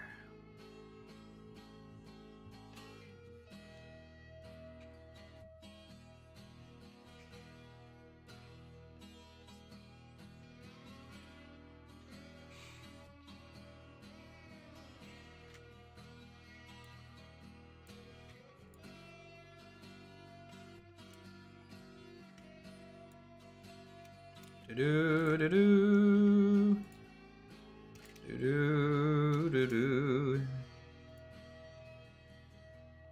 Do-do-do-do. Do-do-do-do.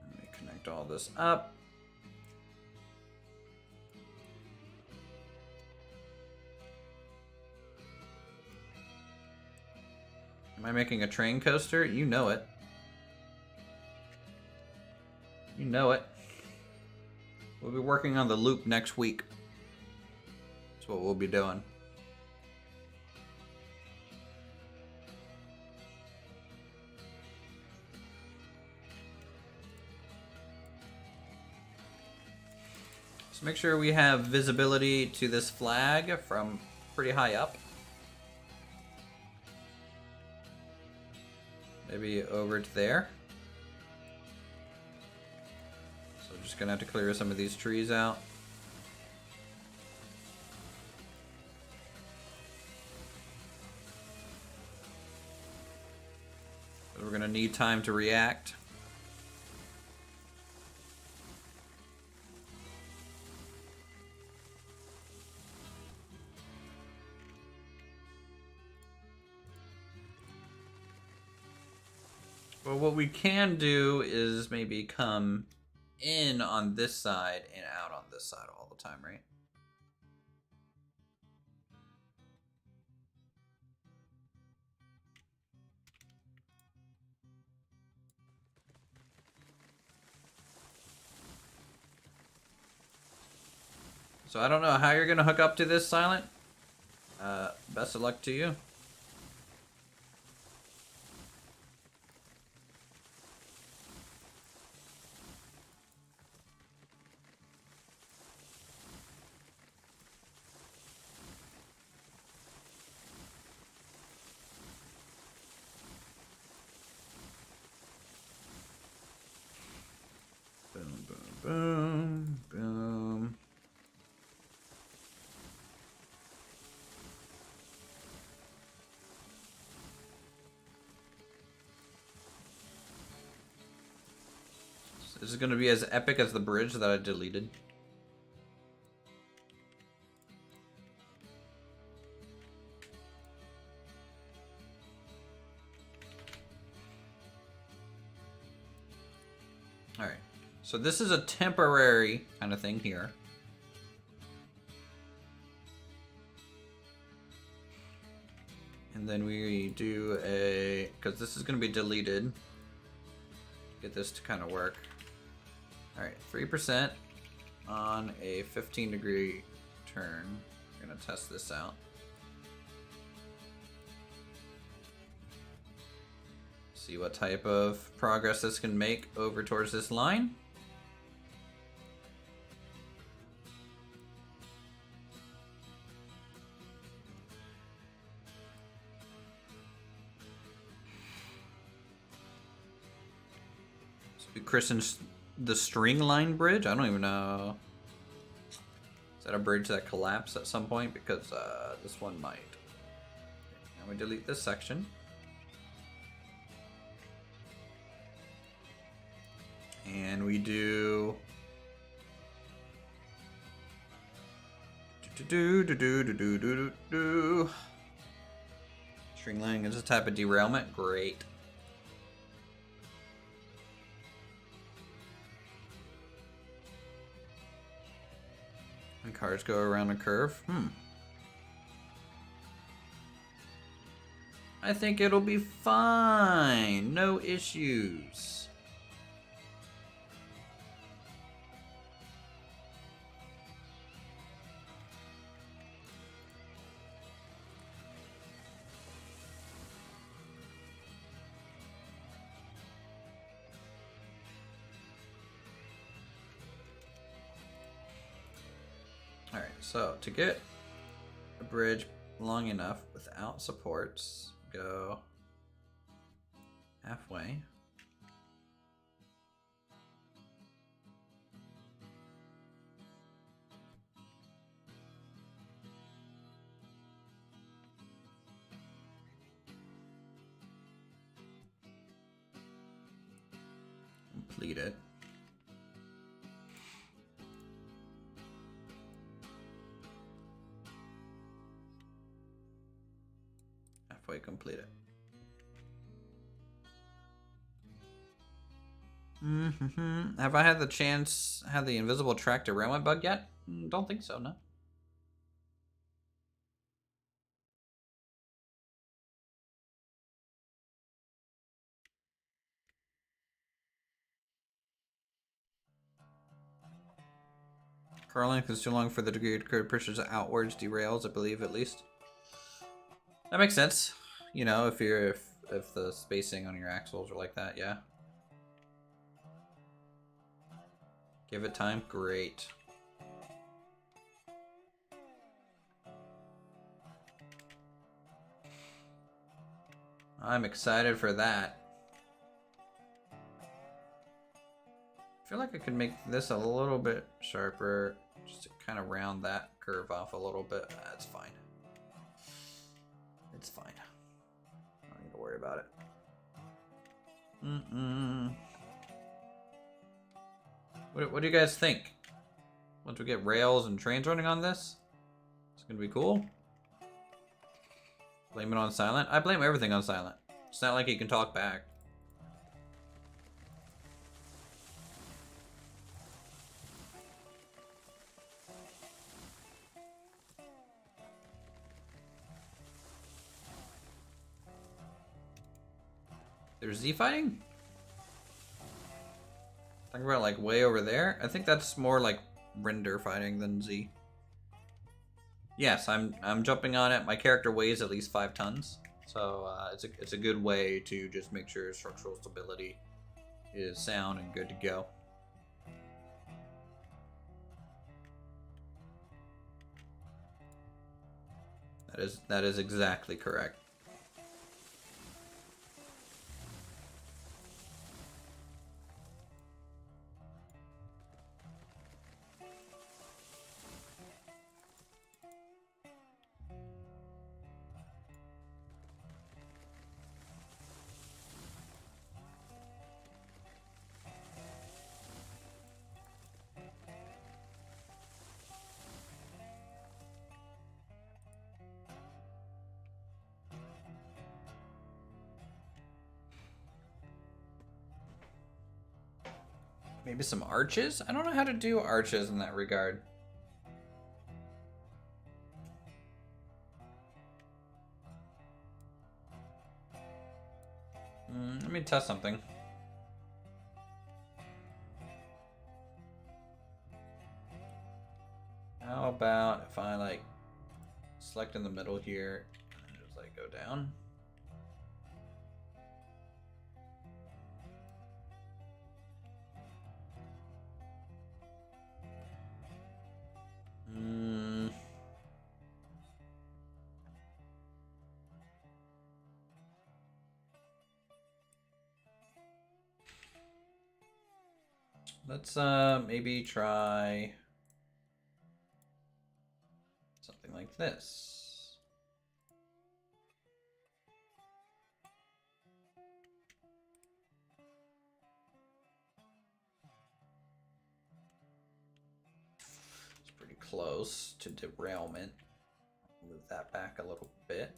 Let me connect all this up. Am I making a train coaster? You know it. You know it. We'll be working on the loop next week. That's what we'll be doing. So make sure we have visibility to this flag from pretty high up. Maybe over to there. So I'm just gonna have to clear some of these trees out. We're gonna need time to react. Well, what we can do is maybe come in on this side and out on this side all the time, right? So I don't know how you're gonna hook up to this, Silent. Best of luck to you. Boom, boom, boom, boom. This is going to be as epic as the bridge that I deleted. Alright, so this is a temporary kind of thing here. And then we do a, because this is going to be deleted, get this to kind of work. Alright, 3% on a 15-degree turn. We're going to test this out. See what type of progress this can make over towards this line. So we christened the string line bridge. I don't even know. Is that a bridge that collapsed at some point? Because this one might. And we delete this section. And we do string lining is a type of derailment. Great. And cars go around a curve. I think it'll be fine. No issues. Alright, so to get a bridge long enough without supports, go halfway. Complete it. Halfway complete it. Have I had the chance, had the invisible track derailment bug yet? Don't think so, no. Car length is too long for the degree curve pushes outwards, derails, I believe, at least. That makes sense. You know, if the spacing on your axles are like that, yeah. Give it time? Great. I'm excited for that. I feel like I could make this a little bit sharper, just to kind of round that curve off a little bit. That's fine. It's fine. I don't need to worry about it. What do you guys think? Once we get rails and trains running on this, it's gonna be cool. Blame it on silent? I blame everything on silent. It's not like he can talk back. There's Z fighting? Talking about like way over there? I think that's more like render fighting than Z. Yes, I'm jumping on it. My character weighs at least 5 tons, so it's a good way to just make sure structural stability is sound and good to go. That is exactly correct. Maybe some arches? I don't know how to do arches in that regard. Let me test something. How about if I like select in the middle here and just like go down? Let's maybe try something like this. It's pretty close to derailment. Move that back a little bit.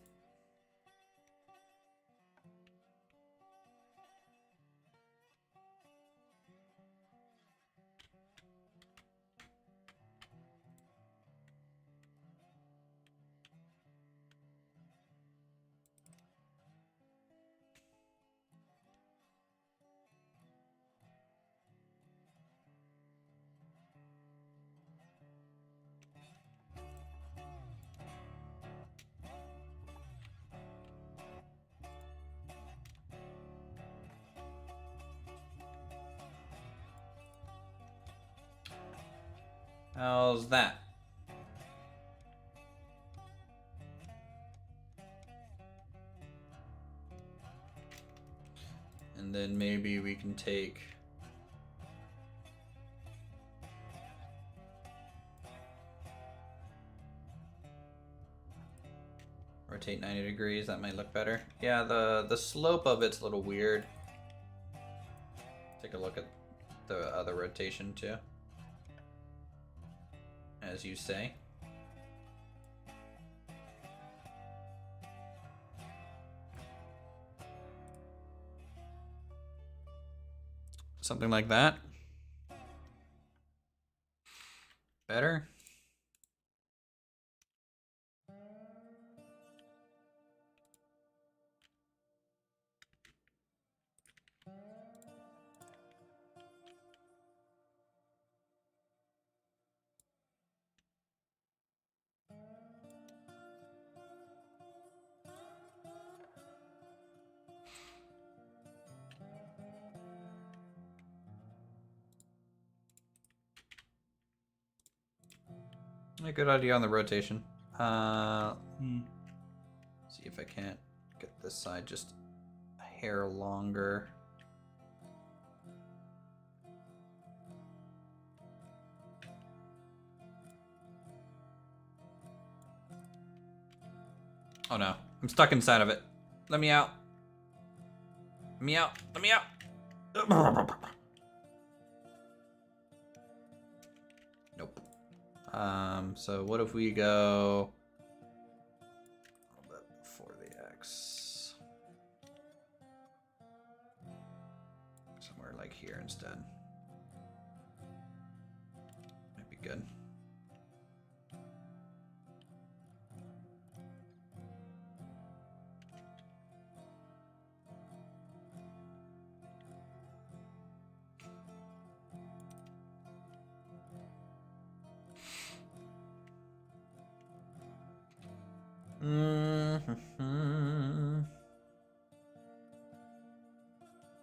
How's that? And then maybe we can take rotate 90 degrees, that might look better. Yeah, the slope of it's a little weird. Take a look at the other rotation too. As you say. Something like that. Better. A good idea on the rotation. See if I can't get this side just a hair longer. Oh no, I'm stuck inside of it. Let me out. Let me out. Let me out. Nope. So what if we go a little bit before the X? Somewhere like here instead. Might be good.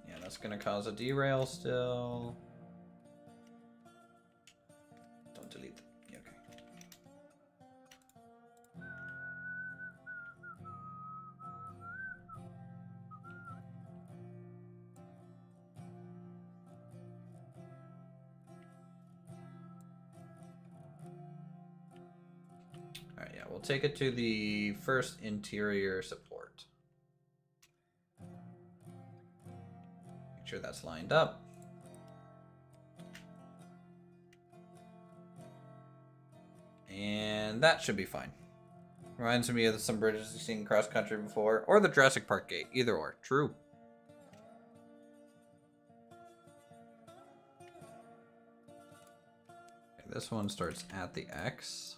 Yeah, that's gonna cause a derail still. Don't delete them. Yeah, okay. Alright, yeah, we'll take it to the first interior support. Make sure that's lined up. And that should be fine. Reminds me of some bridges you've seen cross country before, or the Jurassic Park gate, either or. True. Okay, this one starts at the X.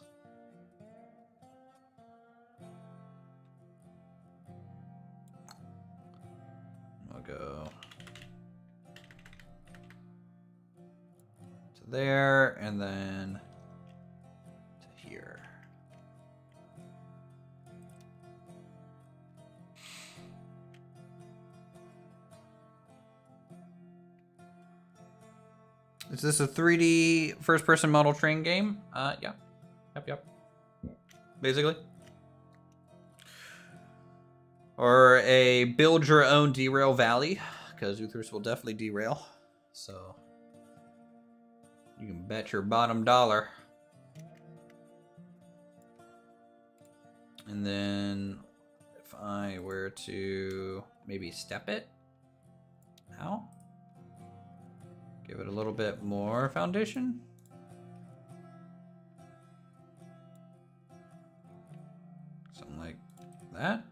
I'll go to there, and then to here. Is this a 3D first-person model train game? Yeah. Yep. Basically. Or a build your own derail valley, because Uthris will definitely derail. So you can bet your bottom dollar. And then if I were to maybe step it out, give it a little bit more foundation. Something like that.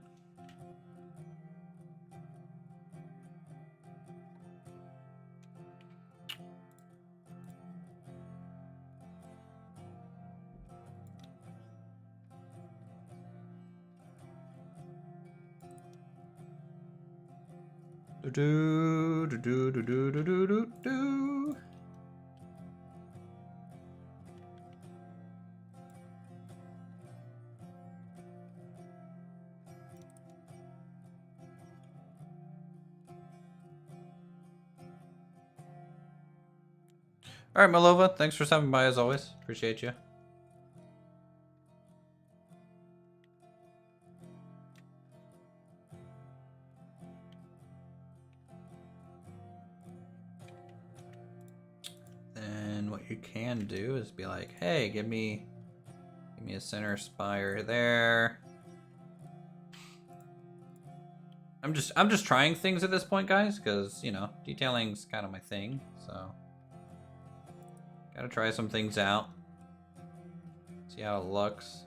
Do do do do do do do do do. All right, Malova, thanks for stopping by as always. Appreciate you. Then what you can do is be like, hey, give me a center spire there. I'm just trying things at this point, guys, because you know detailing's kind of my thing. So gotta try some things out. See how it looks.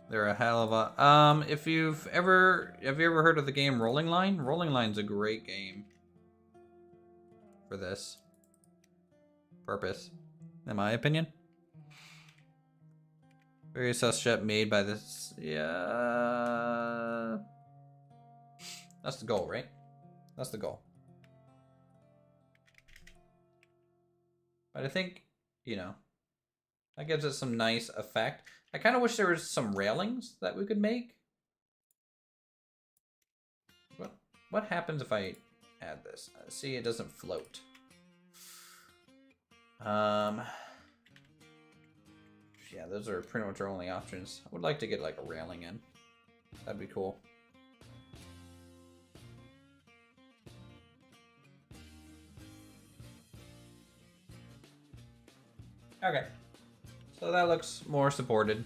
They're a hell of a if you've ever heard of the game Rolling Line? Rolling Line's a great game for this purpose, in my opinion. Very suspect made by this. Yeah, that's the goal, right? That's the goal. But I think, you know, That gives it some nice effect. I kind of wish there was some railings that we could make. What happens if I add this? See, it doesn't float. Yeah, those are pretty much our only options. I would like to get like a railing in. That'd be cool. Okay. So that looks more supported.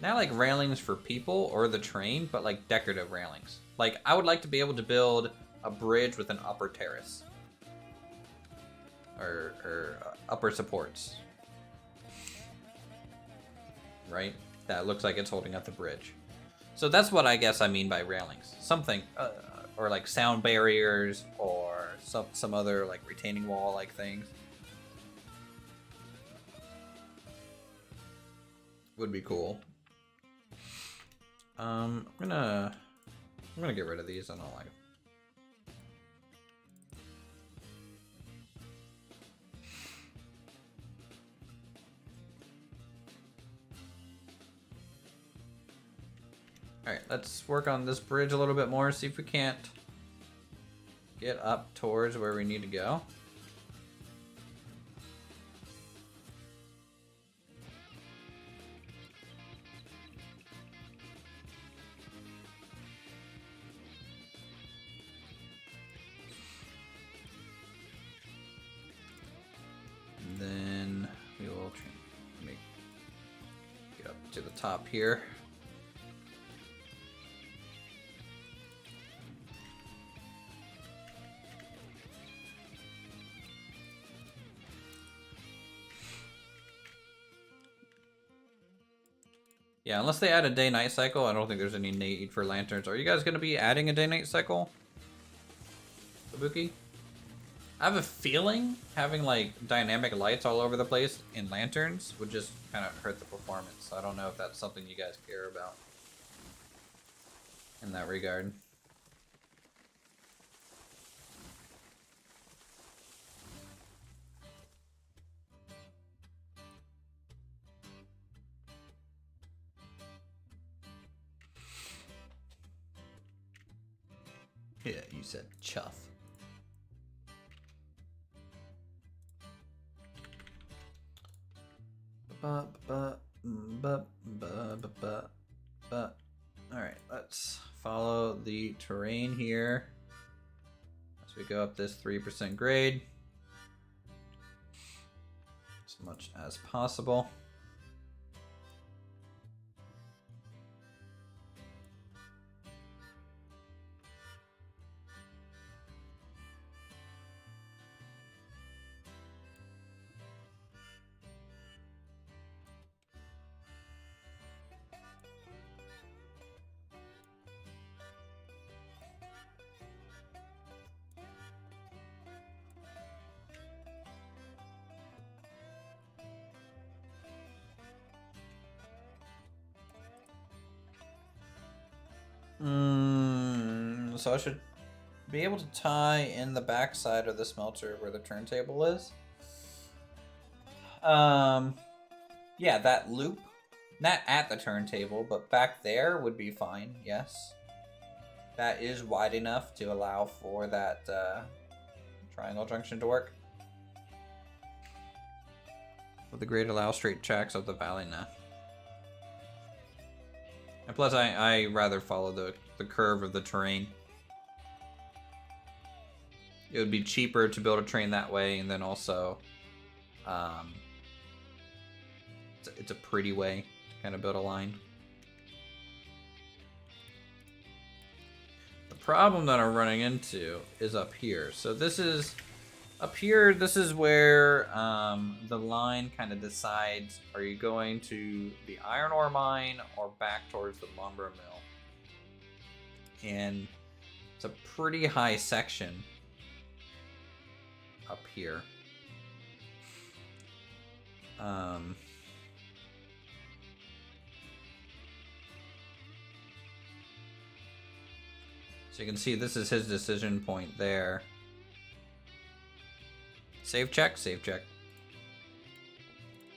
Not like railings for people or the train, but like decorative railings. Like, I would like to be able to build a bridge with an upper terrace. Or upper supports. Right? That looks like it's holding up the bridge. So that's what I guess I mean by railings. Something, or like sound barriers, or some other like retaining wall like things. Would be cool. I'm gonna get rid of these. I don't like them. Alright, let's work on this bridge a little bit more, see if we can't get up towards where we need to go. And then we will get up to the top here. Yeah, unless they add a day-night cycle, I don't think there's any need for lanterns. Are you guys going to be adding a day-night cycle? Kabuki? I have a feeling having, like, dynamic lights all over the place in lanterns would just kind of hurt the performance. I don't know if that's something you guys care about in that regard. Yeah, you said chuff. Alright, let's follow the terrain here as we go up this 3% grade as much as possible. So I should be able to tie in the backside of the smelter where the turntable is. Yeah, that loop. Not at the turntable, but back there would be fine, yes. That is wide enough to allow for that triangle junction to work. Will the grade allow straight tracks up the valley? Nah. And plus, I rather follow the curve of the terrain. It would be cheaper to build a train that way, and then also, it's a pretty way to kind of build a line. The problem that I'm running into is up here. So this is up here. This is where the line kind of decides: are you going to the iron ore mine or back towards the lumber mill? And it's a pretty high section up here. So you can see this is his decision point there. Save check, save check.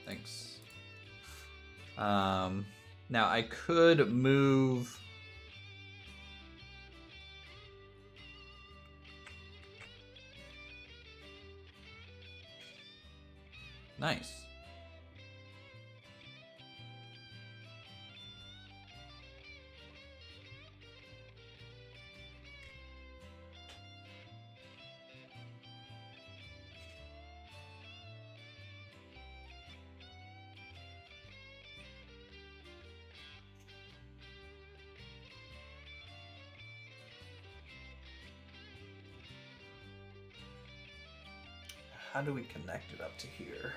Thanks. Now I could move. Nice. How do we connect it up to here?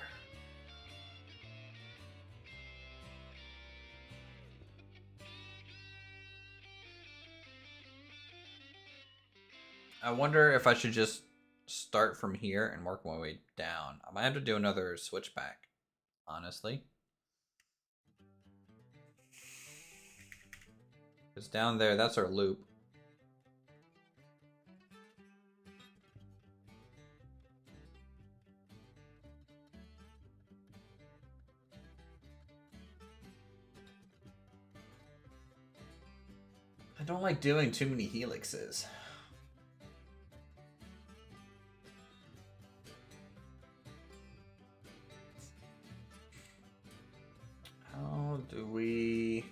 I wonder if I should just start from here and work my way down. I might have to do another switchback, honestly. Because down there, that's our loop. I don't like doing too many helixes. How do we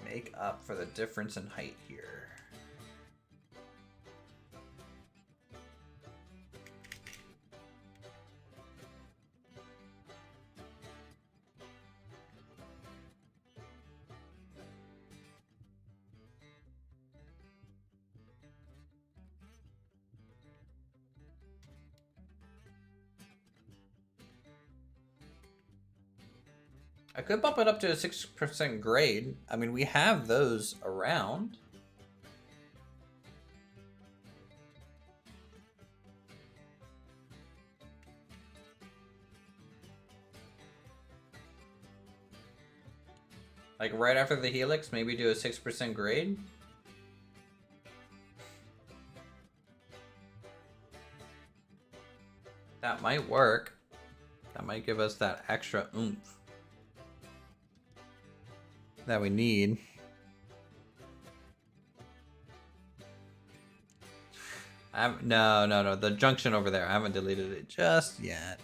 make up for the difference in height here? I could bump it up to a 6% grade. I mean, we have those around. Like right after the helix, maybe do a 6% grade. That might work. That might give us that extra oomph that we need. No. The junction over there. I haven't deleted it just yet.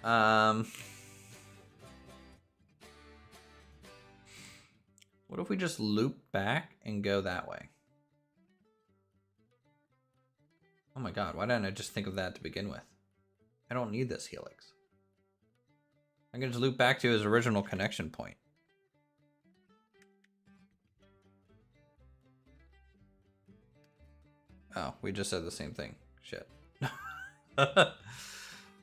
What if we just loop back and go that way? Oh my god, why didn't I just think of that to begin with? I don't need this helix. I can just loop back to his original connection point. Oh, we just said the same thing. Shit. But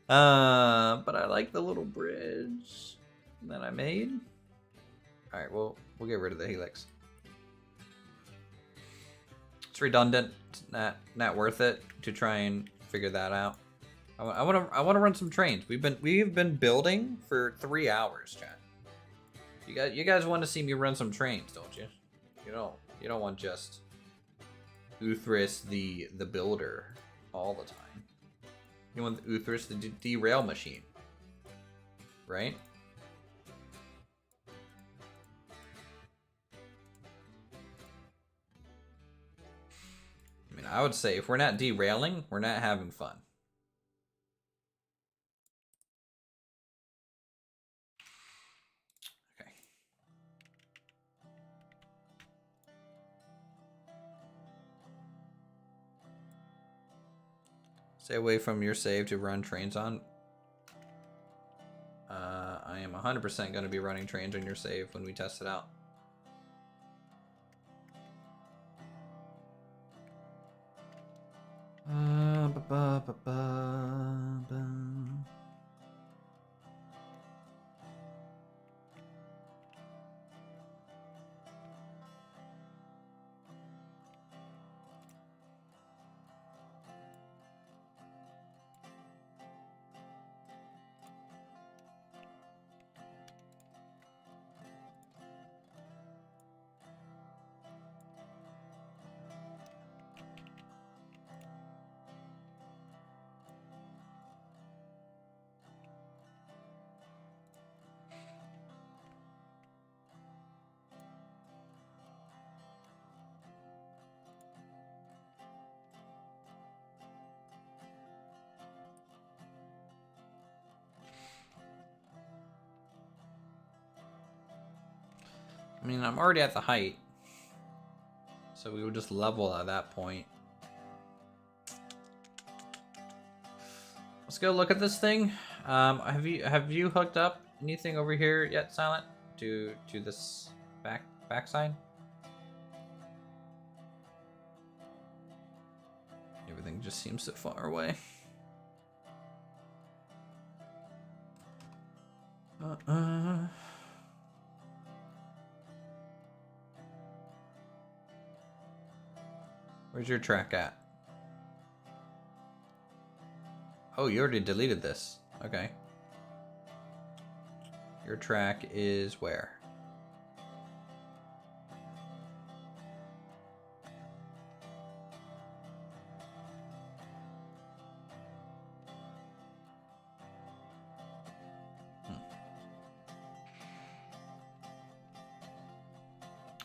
I like the little bridge that I made. All right, we'll get rid of the helix. It's redundant. It's not worth it to try and figure that out. I want to run some trains. We've been building for 3 hours, chat. You guys want to see me run some trains, don't you? You don't want just Uthris the builder all the time. You want Uthris the derail machine, right? I mean, I would say if we're not derailing, we're not having fun. Stay away from your save to run trains on. I am 100% going to be running trains on your save when we test it out. I mean, I'm already at the height. So we would just level at that point. Let's go look at this thing. Have you hooked up anything over here yet, Silent? To this backside? Everything just seems so far away. Where's your track at? Oh, you already deleted this. Okay. Your track is where?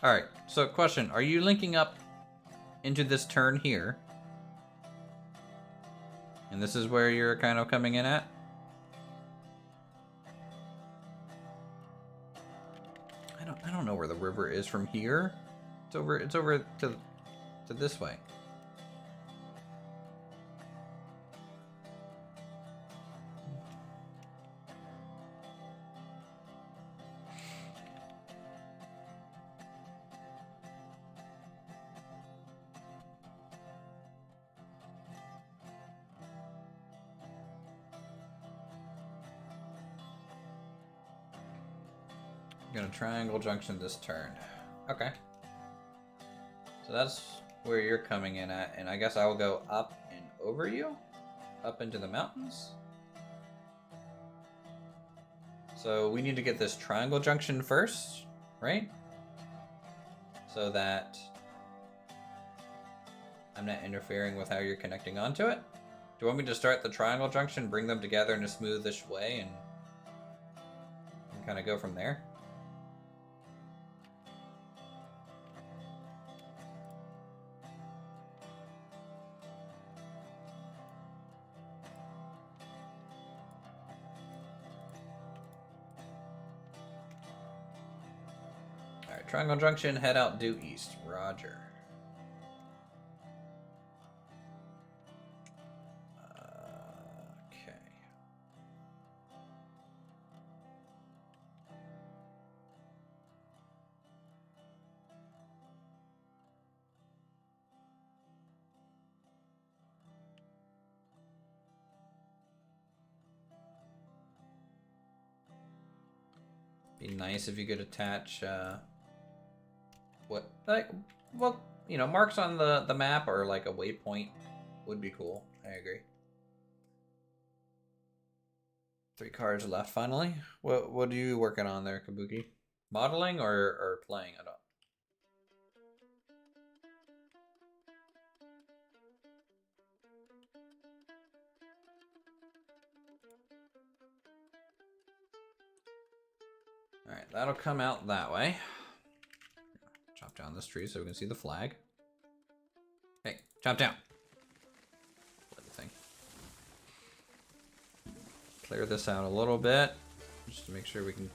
Alright, so question. Are you linking up into this turn here? And this is where you're kind of coming in at? I don't know where the river is from here. It's over to this way. I'm gonna triangle junction this turn. Okay. So that's where you're coming in at, and I guess I will go up and over you? Up into the mountains? So we need to get this triangle junction first, right? So that I'm not interfering with how you're connecting onto it. Do you want me to start the triangle junction, bring them together in a smoothish way, and kind of go from there? Alright, triangle junction, head out due east. Roger. Okay. Be nice if you could attach well, you know, marks on the map or like a waypoint would be cool. I agree. 3 cards left finally. What are you working on there, Kabuki? Modeling or playing? I don't. Alright, that'll come out that way. Chop down this tree so we can see the flag. Hey, chop down. Bloody thing. Clear this out a little bit, just to make sure we can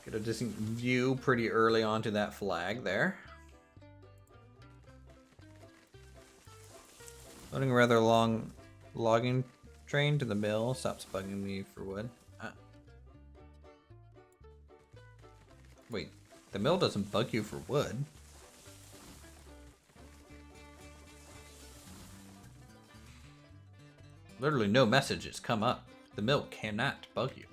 get a decent view pretty early onto that flag there. Loading a rather long logging train to the mill. Stops bugging me for wood. Wait, the mill doesn't bug you for wood. Literally no messages come up. The mill cannot bug you.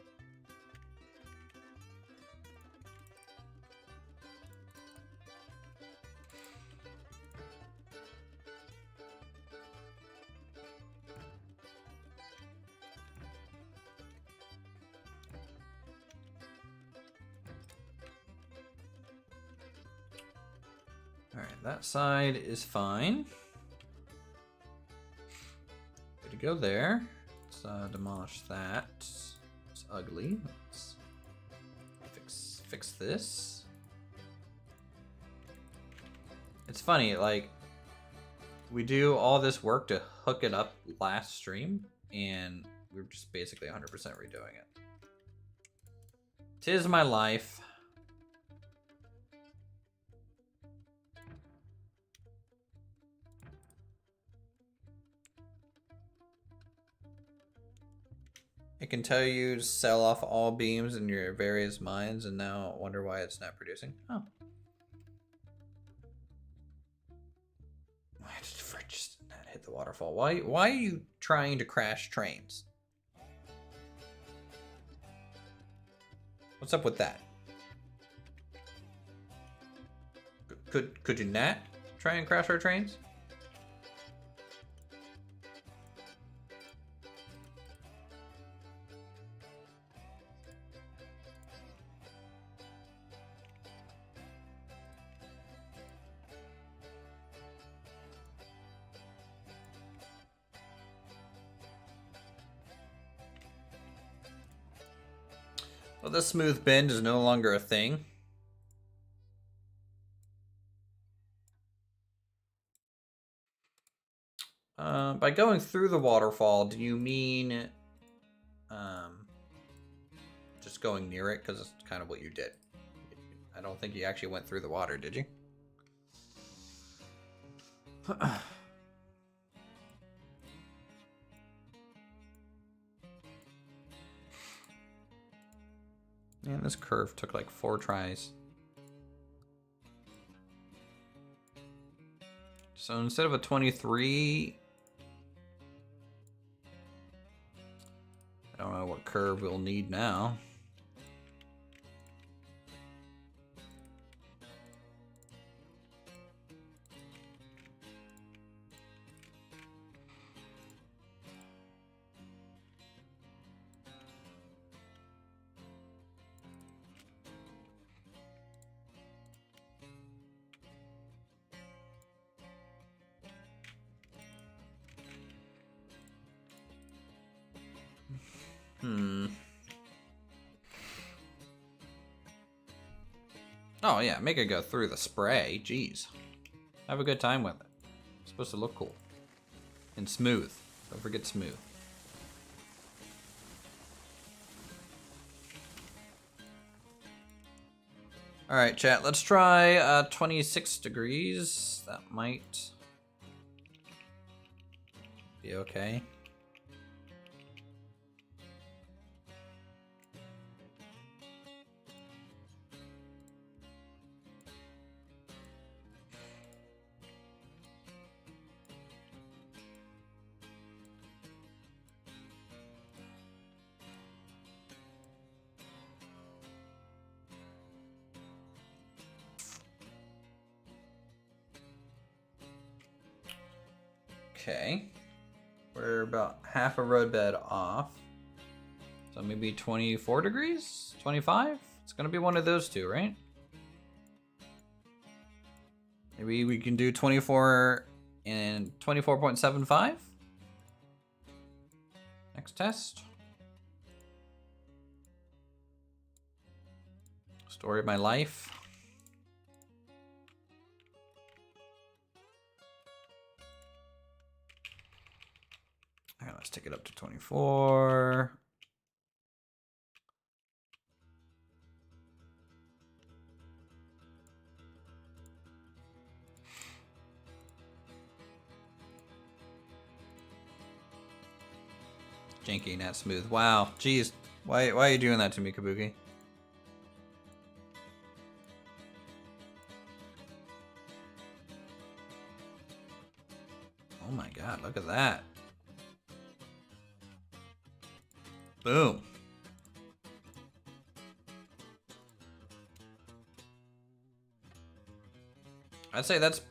Alright, that side is fine. Good to go there. Let's demolish that. It's ugly. Let's fix this. It's funny, like, we do all this work to hook it up last stream, and we're just basically 100% redoing it. 'Tis my life. It can tell you to sell off all beams in your various mines, and now wonder why it's not producing. Oh. Why did the fridge not hit the waterfall? Why are you trying to crash trains? What's up with that? Could you not try and crash our trains? Well, this smooth bend is no longer a thing. By going through the waterfall, do you mean just going near it? Because it's kind of what you did. I don't think you actually went through the water, did you? Man, this curve took like 4 tries. So instead of a 23, I don't know what curve we'll need now. Oh yeah, make it go through the spray. Jeez. Have a good time with it. It's supposed to look cool. And smooth. Don't forget smooth. Alright, chat, let's try 26 degrees. That might be okay. Okay, we're about half a roadbed off, so maybe 24 degrees, 25? It's gonna be one of those two, right? Maybe we can do 24 and 24.75. Next test. Story of my life. All right, let's take it up to 24. Janky, not smooth. Wow, jeez. Why are you doing that to me, Kabuki? Oh my god, look at that. Boom. I'd say that's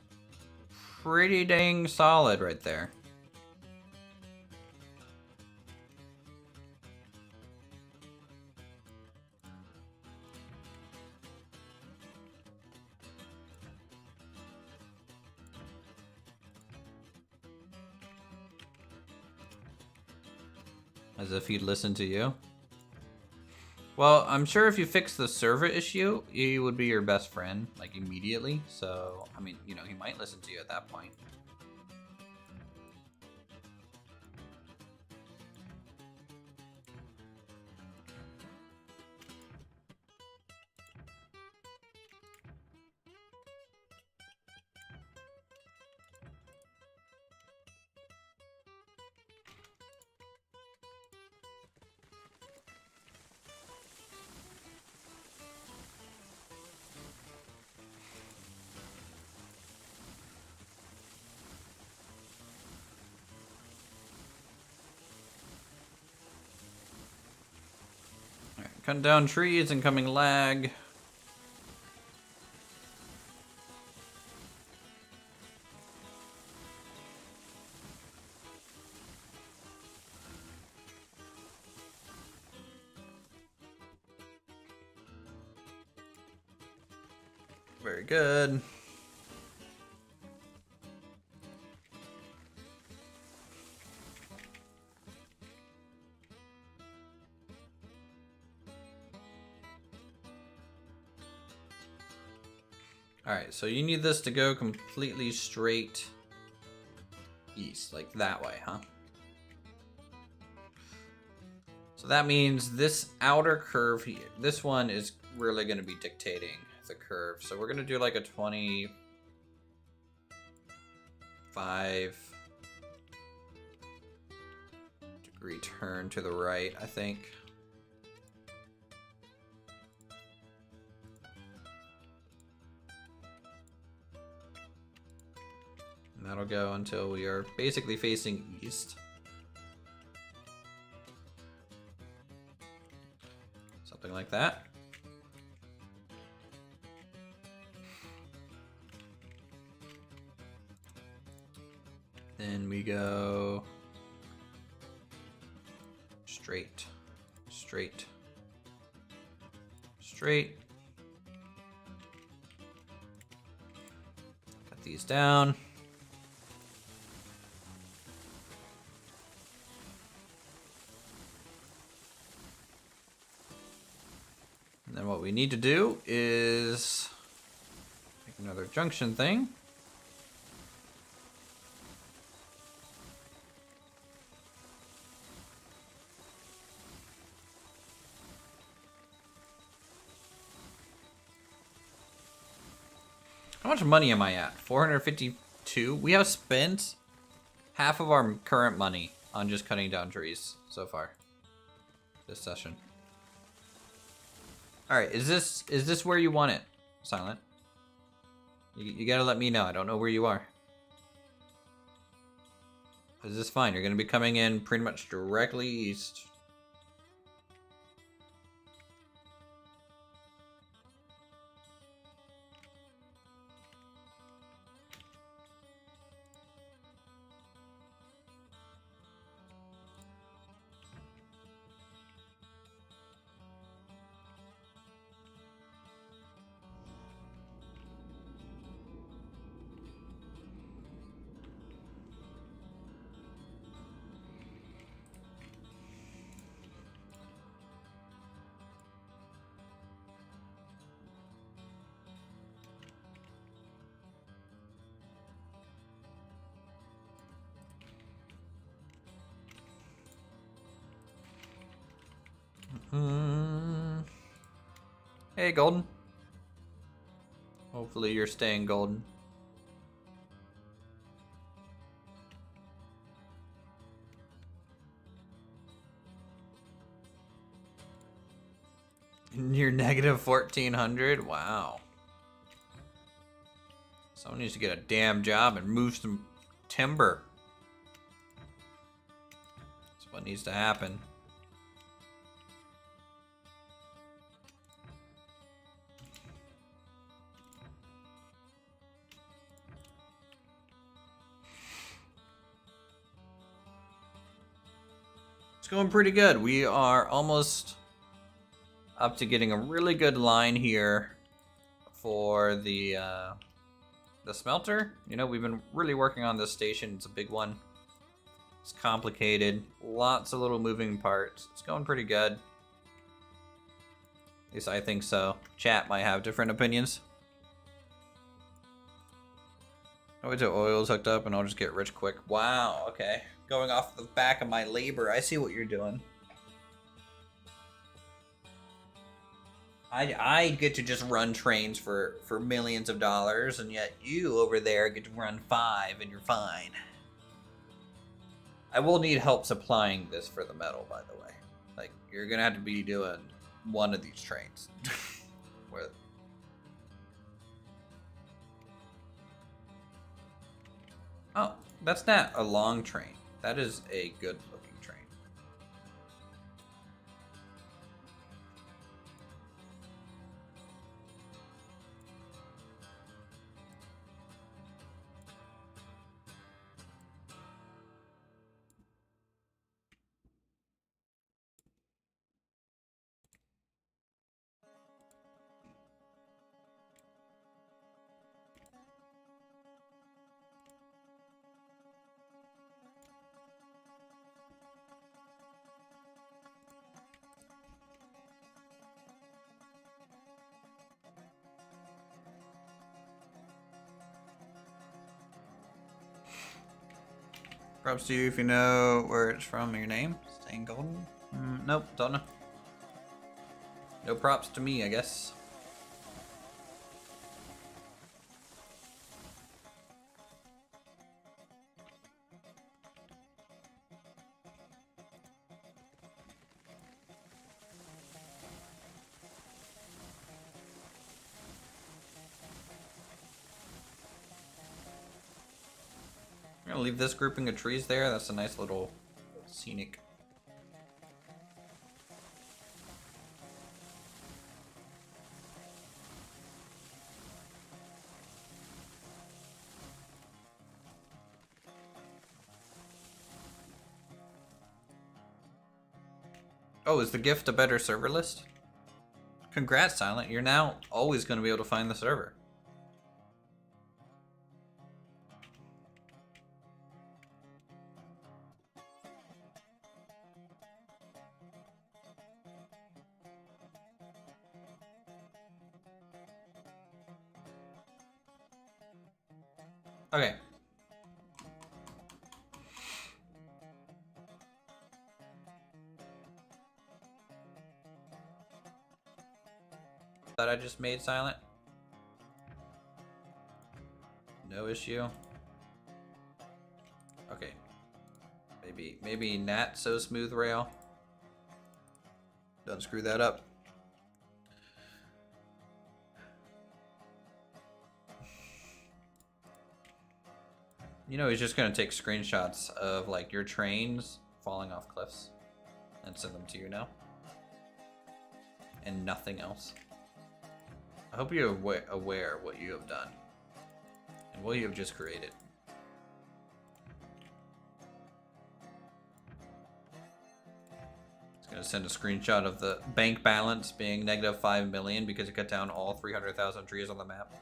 pretty dang solid right there. As if he'd listen to you. Well, I'm sure if you fix the server issue, he would be your best friend, like, immediately. So, I mean, you know, he might listen to you at that point. Cutting down trees, incoming lag. Very good. Alright, so you need this to go completely straight east, like that way, huh? So that means this outer curve here, this one is really going to be dictating the curve. So we're going to do like a 25-degree turn to the right, I think. And that'll go until we are basically facing east. Something like that. Then we go straight, straight, straight. Cut these down. And then what we need to do is make another junction thing. How much money am I at? 452? We have spent half of our current money on just cutting down trees so far this session. Alright, is this where you want it, Silent? You gotta let me know. I don't know where you are. Is this fine? You're gonna be coming in pretty much directly east. Hey, Golden. Hopefully you're staying golden. You're negative 1400? Wow. Someone needs to get a damn job and move some timber. That's what needs to happen. It's going pretty good. We are almost up to getting a really good line here for the smelter. You know, we've been really working on this station. It's a big one. It's complicated. Lots of little moving parts. It's going pretty good. At least I think so. Chat might have different opinions. I'll wait till oil's hooked up and I'll just get rich quick. Wow, okay. Going off the back of my labor. I see what you're doing. I get to just run trains for millions of dollars, and yet you over there get to run 5 and you're fine. I will need help supplying this for the metal, by the way. Like, you're gonna have to be doing one of these trains. Where... Oh, that's not a long train. That is a good looking train. Props to you if you know where it's from, your name. Staying golden? Nope, don't know. No props to me, I guess. I'm gonna leave this grouping of trees there. That's a nice little scenic. Oh, is the gift a better server list? Congrats, Silent. You're now always going to be able to find the server. Okay. That I just made, Silent. No issue. Okay. Maybe Nat so smooth rail. Don't screw that up. You know, he's just gonna take screenshots of like your trains falling off cliffs and send them to you now. And nothing else. I hope you're aware of what you have done and what you have just created. It's gonna send a screenshot of the bank balance being negative 5 million because it cut down all 300,000 trees on the map.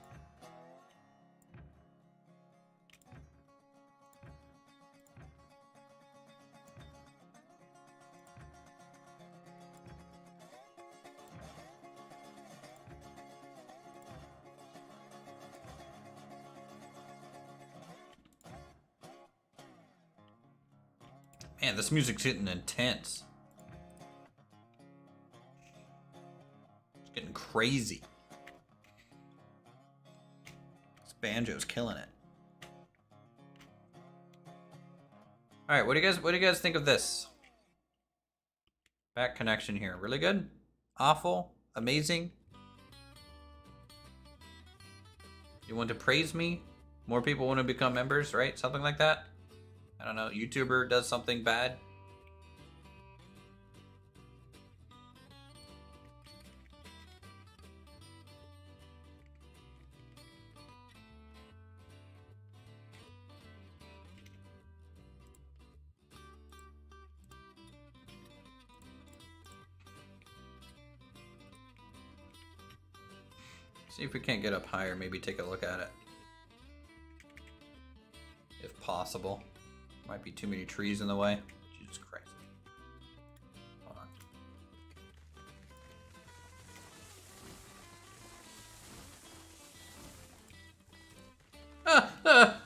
Man, this music's getting intense. It's getting crazy. This banjo's killing it. All right, what do you guys think of this? Back connection here, really good? Awful? Amazing? You want to praise me? More people want to become members, right? Something like that? I don't know, YouTuber does something bad. See if we can't get up higher, maybe take a look at it. If possible. Might be too many trees in the way. Jesus Christ. Hold on.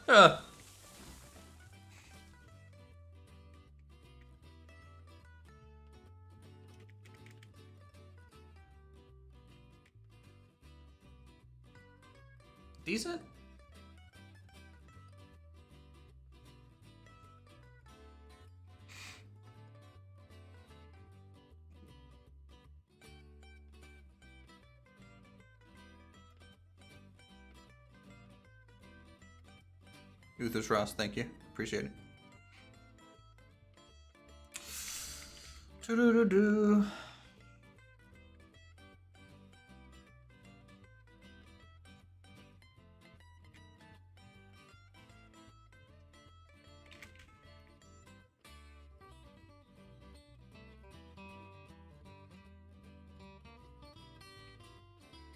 Ah! Decent? Uthris Ross, thank you. Appreciate it. Doo-doo-doo-doo.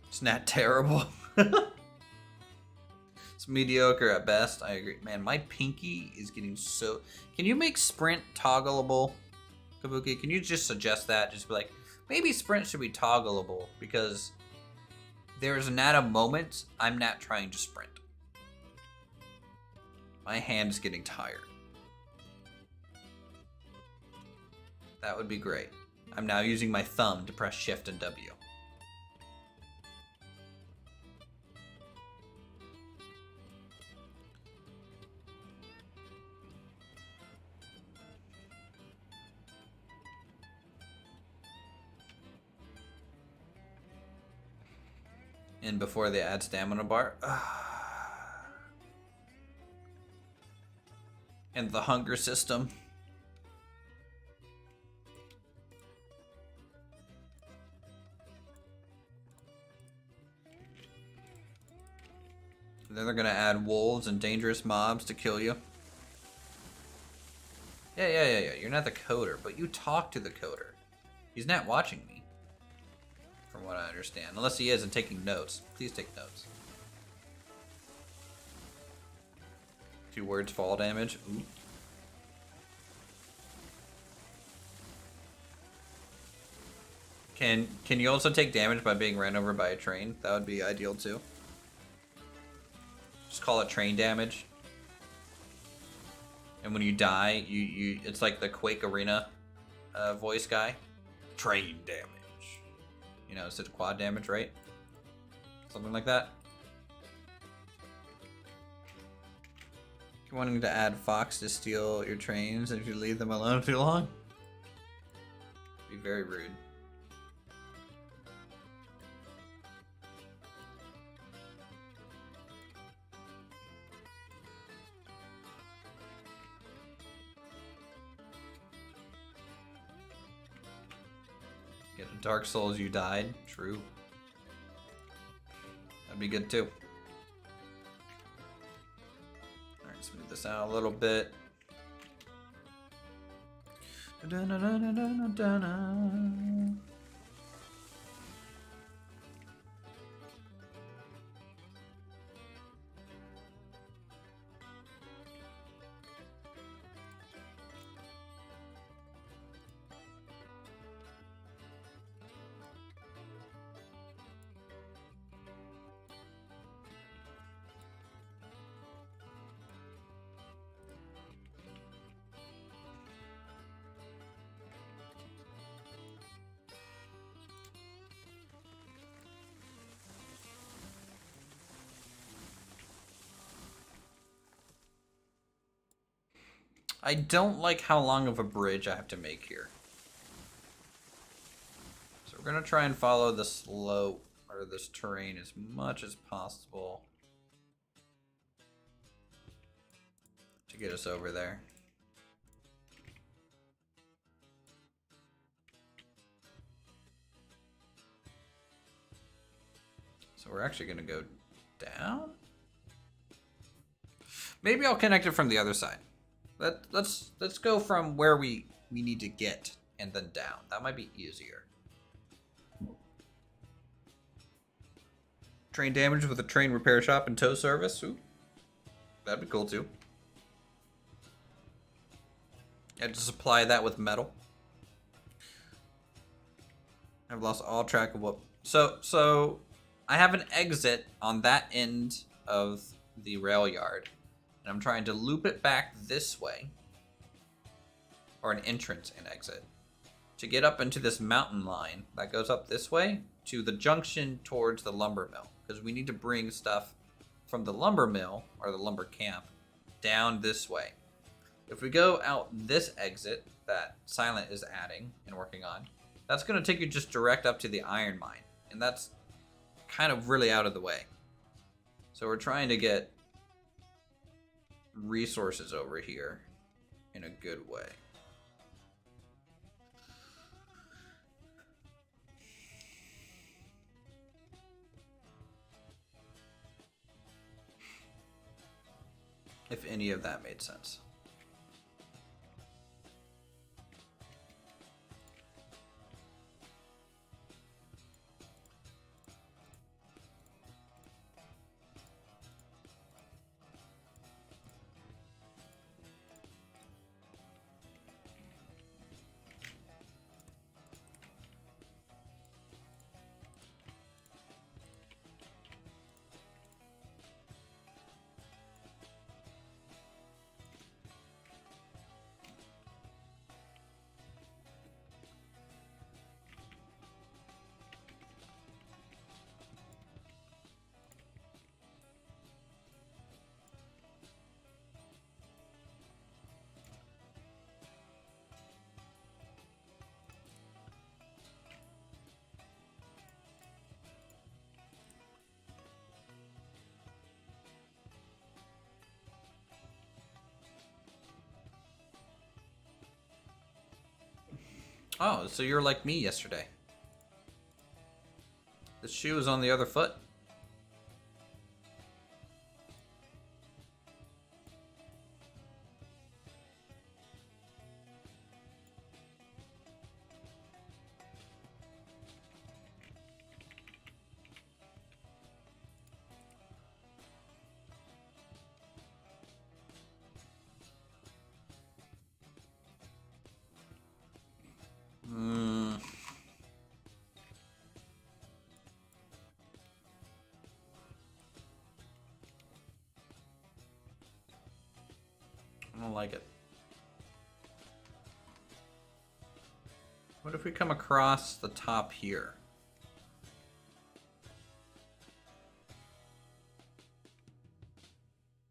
It's not terrible. It's mediocre at best. I agree. Man, my pinky is getting so... Can you make sprint toggleable? Kabuki, can you just suggest that? Just be like, maybe sprint should be toggleable because there's not a moment I'm not trying to sprint. My hand is getting tired. That would be great. I'm now using my thumb to press Shift and W. And before they add stamina bar. And the hunger system. Then they're gonna add wolves and dangerous mobs to kill you. Yeah. You're not the coder, but you talk to the coder. He's not watching me, from what I understand. Unless he is and taking notes. Please take notes. 2 words fall damage. Ooh. Can you also take damage by being ran over by a train? That would be ideal too. Just call it train damage. And when you die, you it's like the Quake Arena voice guy. Train damage. You know, it's quad damage, right? Something like that. You're wanting to add Fox to steal your trains, and if you leave them alone too long, be very rude. Get a Dark Souls, you died. True. That'd be good too. Alright, smooth this out a little bit. I don't like how long of a bridge I have to make here. So we're gonna try and follow the slope, or this terrain, as much as possible to get us over there. So we're actually gonna go down? Maybe I'll connect it from the other side. Let's go from where we need to get and then down. That might be easier. Train damage with a train repair shop and tow service. Ooh, that'd be cool too. I have to supply that with metal. I've lost all track of what. So I have an exit on that end of the rail yard. And I'm trying to loop it back this way, or an entrance and exit, to get up into this mountain line that goes up this way to the junction towards the lumber mill, because we need to bring stuff from the lumber mill, or the lumber camp, down this way. If we go out this exit that Silent is adding and working on, that's going to take you just direct up to the iron mine, and that's kind of really out of the way. So we're trying to get resources over here in a good way. If any of that made sense. Oh, so you're like me yesterday. The shoe is on the other foot. I don't like it. What if we come across the top here?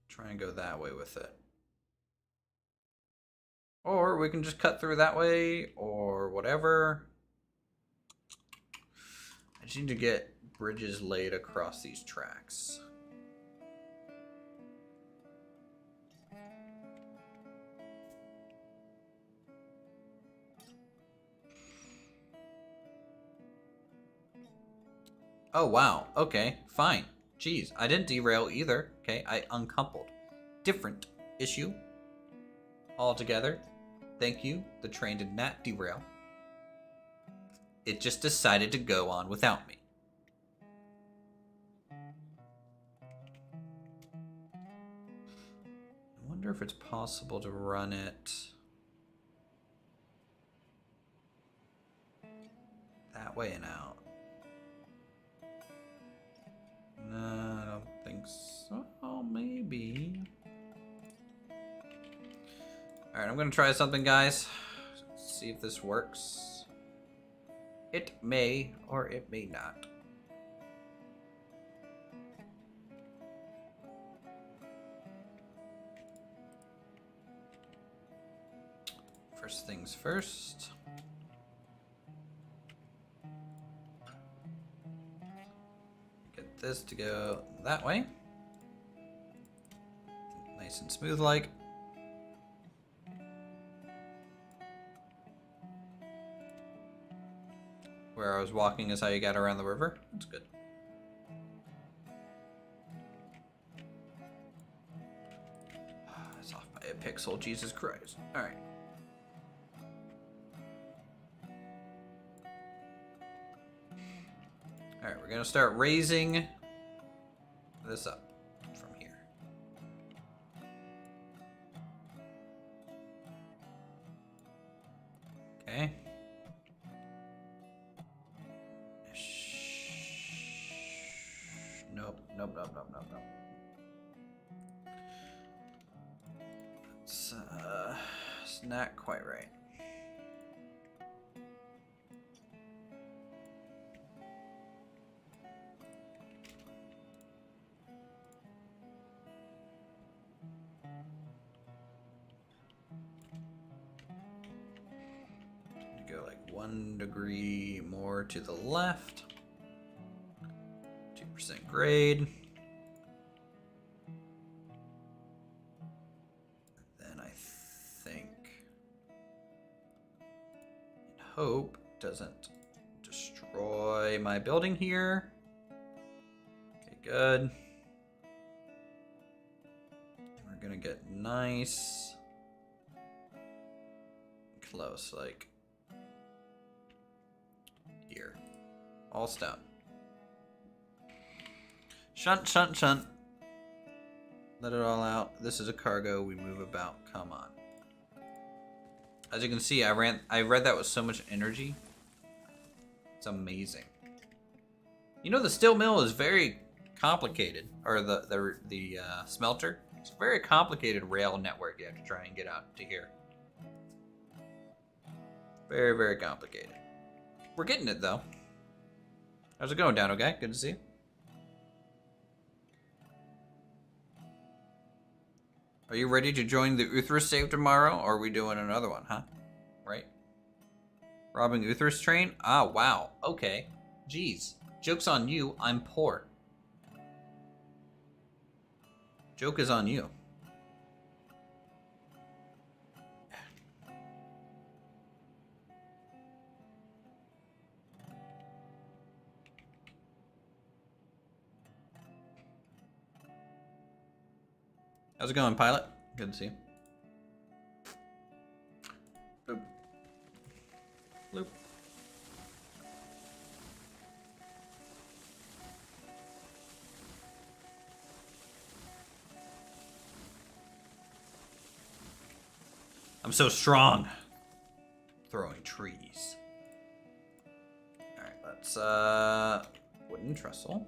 Try and go that way with it. Or we can just cut through that way, or whatever. I just need to get bridges laid across these tracks. Oh, wow. Okay, fine. Jeez, I didn't derail either. Okay, I uncoupled. Different issue altogether. Thank you. The train did not derail. It just decided to go on without me. I wonder if it's possible to run it that way and out. No, I don't think so. Oh, maybe. Alright, I'm gonna try something, guys. See if this works. It may, or it may not. First things first. Get this to go that way. Nice and smooth like. Where I was walking is how you got around the river. That's good. It's off by a pixel, Jesus Christ. Alright. Alright, we're gonna start raising this up from here. Okay. Nope. It's not quite right. Go like 1 degree more to the left. 2% grade. Then I think and hope it doesn't destroy my building here. Okay, good. We're gonna get nice close, like here. All stone. Shunt. Let it all out. This is a cargo. We move about. Come on. As you can see, I read that with so much energy. It's amazing. You know, the steel mill is very complicated, or the smelter. It's a very complicated rail network you have to try and get out to here. Very, very complicated. We're getting it though. How's it going, Down? Okay, good to see you. Are you ready to join the Uthris save tomorrow, or are we doing another one, huh? Right? Robbing Uthris train? Ah, wow. Okay. Jeez. Joke's on you. I'm poor. Joke is on you. How's it going, pilot? Good to see you. Bloop. Bloop. I'm so strong. Throwing trees. Alright, let's wooden trestle.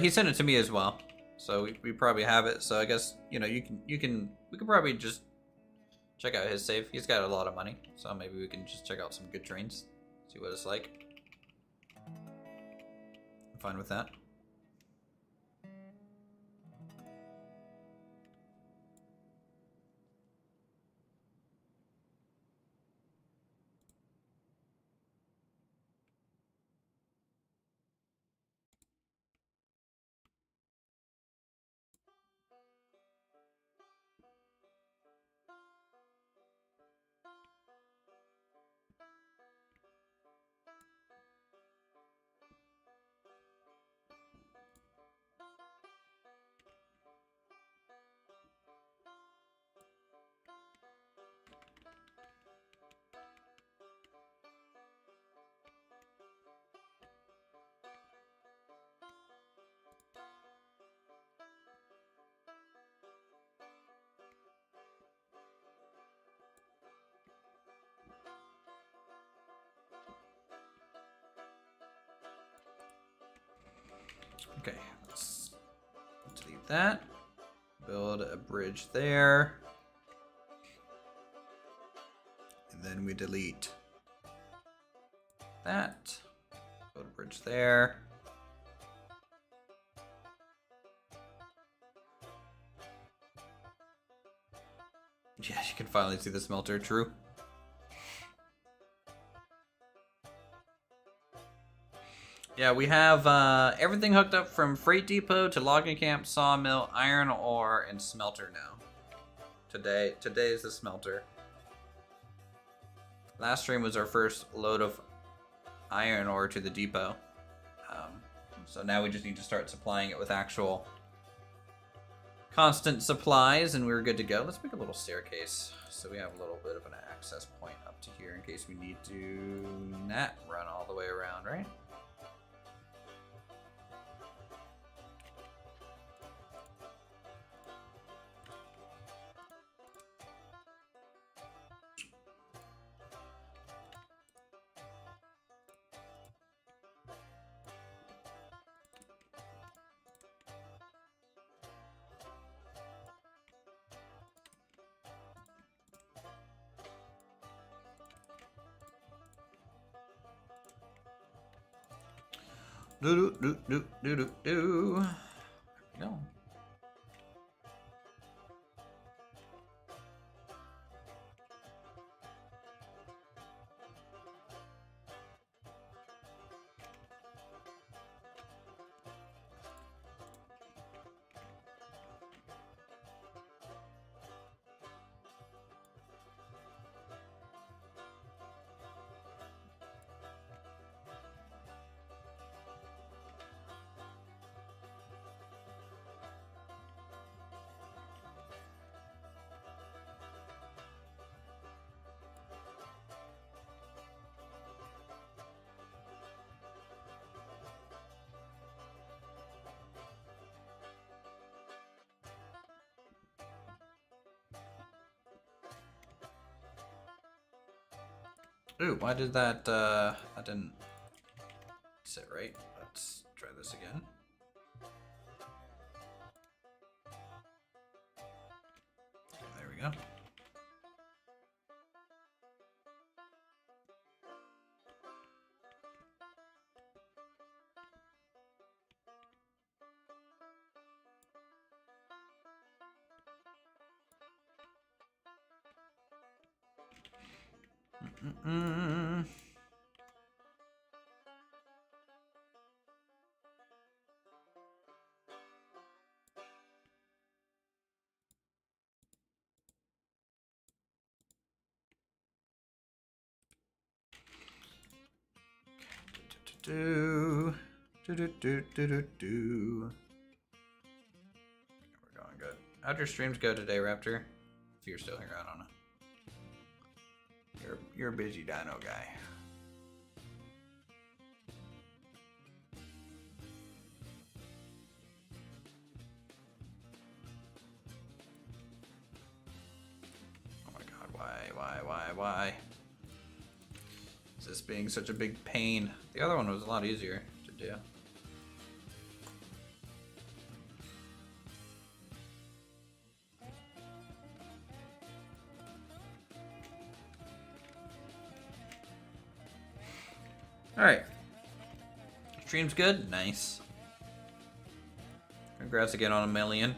He sent it to me as well. So we probably have it. So I guess, you know, we could probably just check out his save. He's got a lot of money. So maybe we can just check out some good trains. See what it's like. I'm fine with that. Okay, let's delete that. Build a bridge there. And then we delete that. Build a bridge there. Yeah, you can finally see the smelter, true. Yeah, we have everything hooked up from freight depot to logging camp, sawmill, iron ore, and smelter now. Today is the smelter. Last stream was our first load of iron ore to the depot. So now we just need to start supplying it with actual constant supplies, and we're good to go. Let's make a little staircase so we have a little bit of an access point up to here in case we need to not run all the way around, right? Do do do do do do. There we go. Ooh, why did that, that didn't sit right? Let's try this again. There we go. Mm-mm. Do. Do do do do do do. We're going good. How'd your streams go today, Raptor? If you're still here, I don't know. You're a busy dino guy. Oh my god, why? Is this being such a big pain? The other one was a lot easier to do. Alright. Stream's good? Nice. Congrats again on 1 million.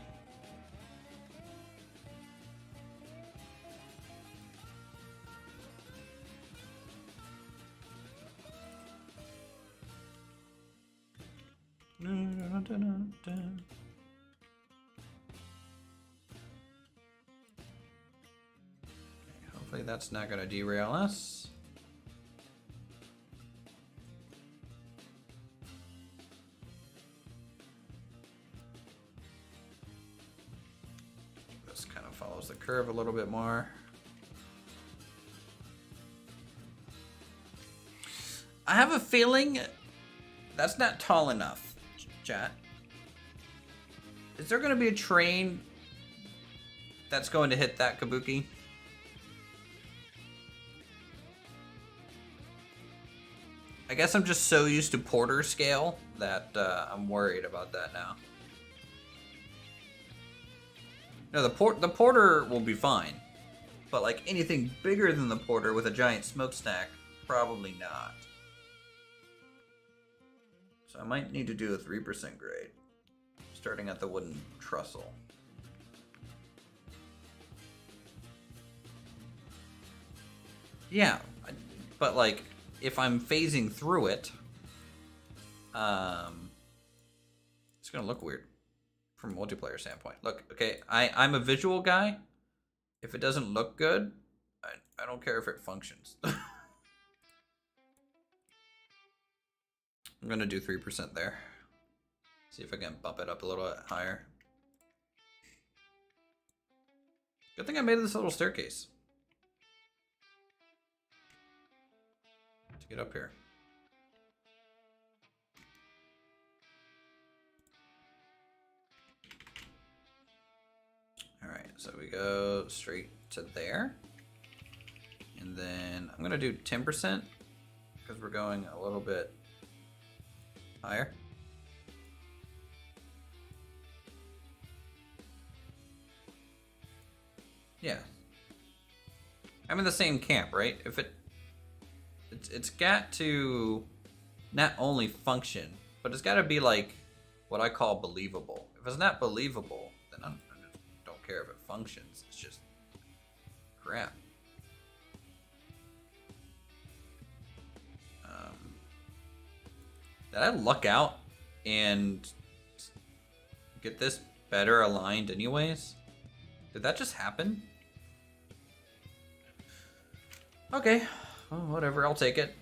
Hopefully that's not going to derail us. This kind of follows the curve a little bit more. I have a feeling that's not tall enough, chat. Is there going to be a train that's going to hit that kabuki? I guess I'm just so used to Porter scale that I'm worried about that now. No, the Porter will be fine. But like anything bigger than the Porter with a giant smokestack, probably not. So I might need to do a 3% grade, starting at the wooden trestle. Yeah, but like, if I'm phasing through it, it's gonna look weird from a multiplayer standpoint. Look, okay, I'm a visual guy. If it doesn't look good, I don't care if it functions. I'm gonna do 3% there. See if I can bump it up a little bit higher. Good thing I made this little staircase to get up here. Alright, so we go straight to there. And then I'm gonna do 10% because we're going a little bit higher. Yeah. I'm in the same camp, right? If it's got to not only function, but it's got to be like what I call believable. If it's not believable, then I just don't care if it functions. It's just crap. Did I luck out and get this better aligned anyways? Did that just happen? Okay, well, whatever, I'll take it.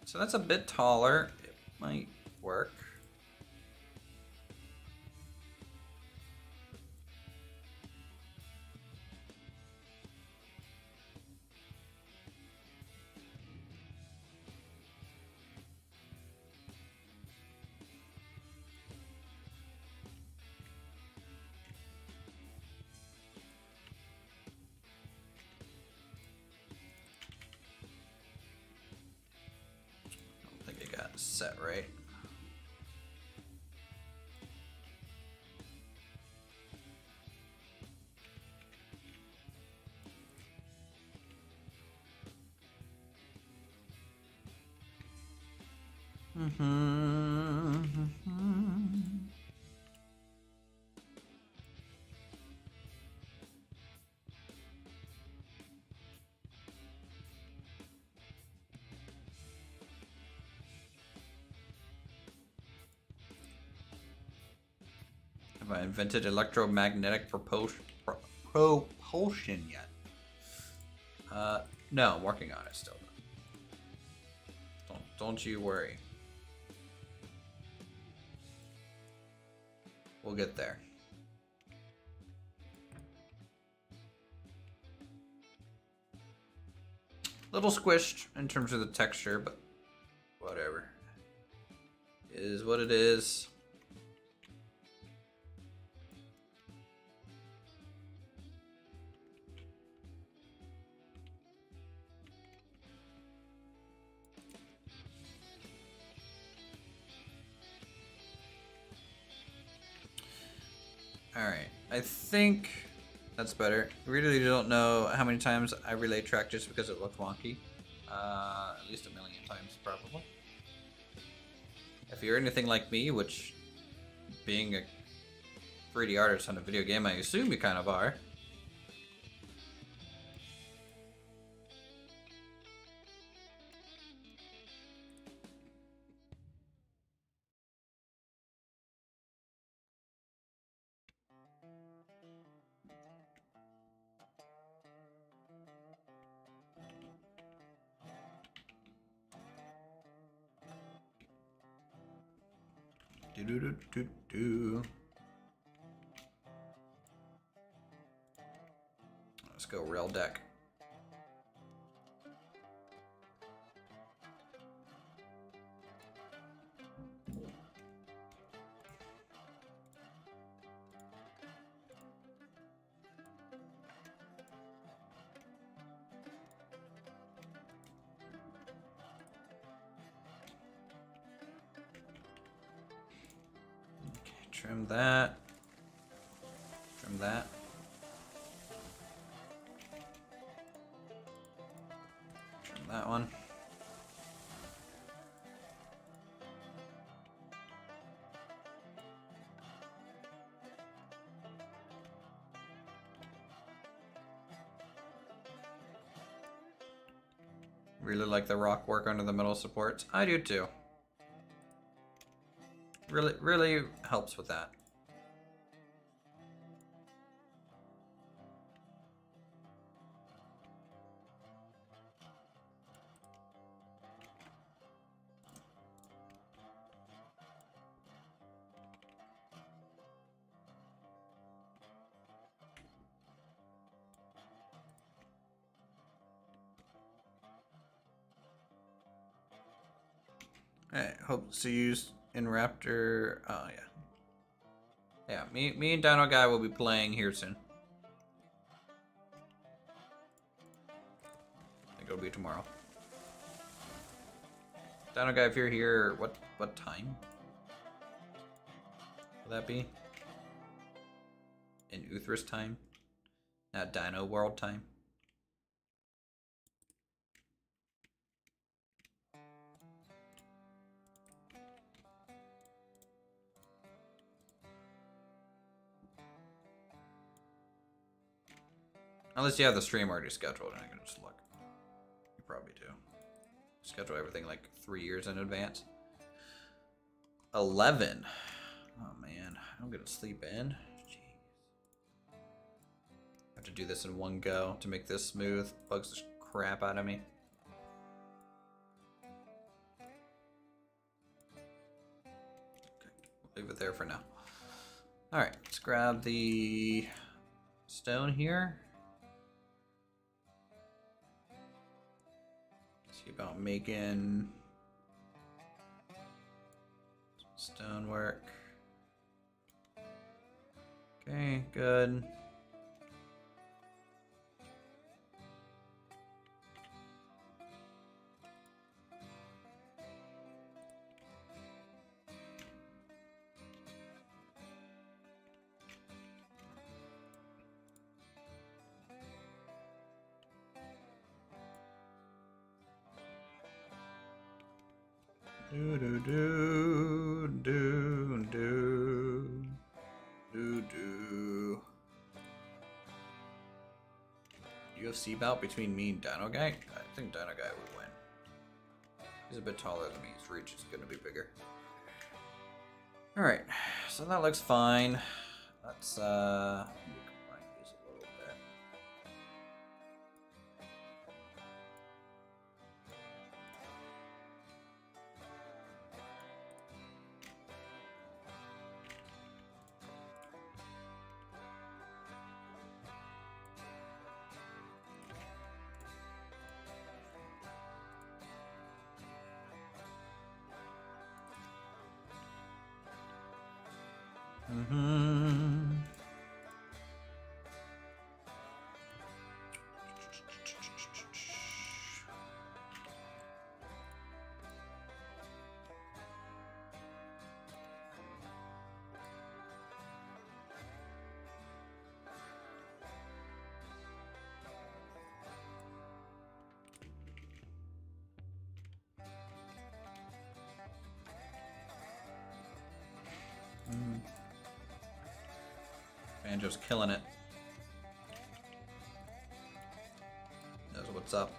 So that's a bit taller. It might work. Set right. Have I invented electromagnetic propulsion yet? No, I'm working on it still. Don't you worry. We'll get there. Little squished in terms of the texture, but whatever. It is what it is. Alright, I think that's better. I really don't know how many times I relay track just because it looked wonky. At least 1 million times, probably. If you're anything like me, which being a 3D artist on a video game, I assume you kind of are. Let's go rail deck. Trim that. Trim that. Trim that one. Really like the rock work under the middle supports. I do too. Really helps with that. Alright, hope to see you in Raptor. Oh yeah. Yeah, me and Dino Guy will be playing here soon. I think it'll be tomorrow. Dino Guy, if you're here, what time will that be? In Uthris time? Not Dino World time? Unless you have the stream already scheduled and I can just look. You probably do. Schedule everything like 3 years in advance. 11. Oh man, I'm gonna sleep in. Jeez. I have to do this in one go to make this smooth. Bugs the crap out of me. Okay, we'll leave it there for now. Alright, let's grab the stone here. See about making some stonework. Okay, good. Do do do do do do do. UFC bout between me and Dino Guy? I think Dino Guy would win. He's a bit taller than me. His reach is gonna be bigger. Alright, so that looks fine. Let's combine these a little bit. Mm-hmm. Banjo's killing it. Knows what's up.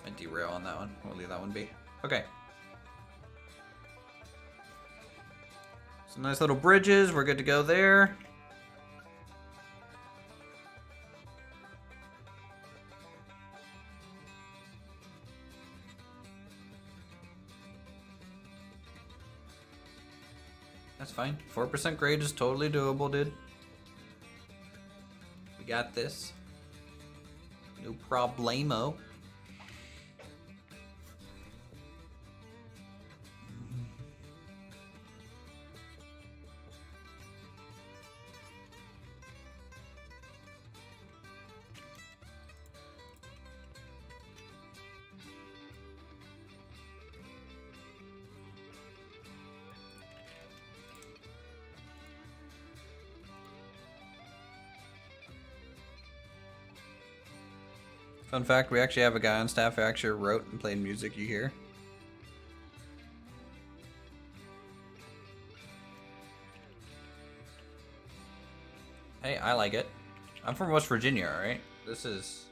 I derail on that one. We'll leave that one be. Okay. Some nice little bridges. We're good to go there. That's fine. 4% grade is totally doable, dude. We got this. No problemo. Fun fact, we actually have a guy on staff who actually wrote and played music you hear. Hey, I like it. I'm from West Virginia, alright? This is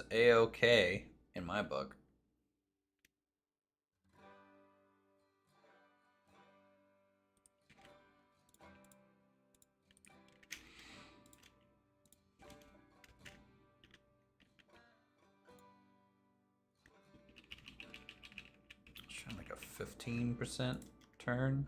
A-OK in my book. Trying like a 15% turn.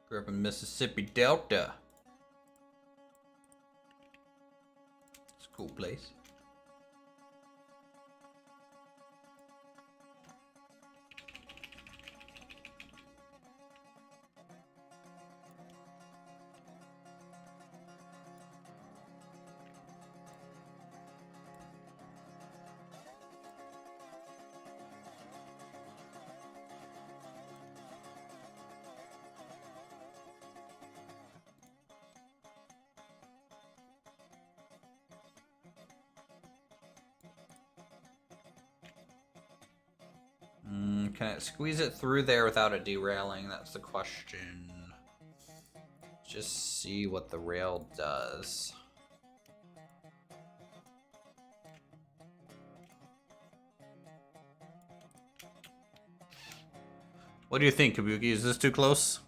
Grew up in Mississippi Delta. It's a cool place. Can it squeeze it through there without it derailing? That's the question. Just see what the rail does. What do you think, Kabuki? Is this too close?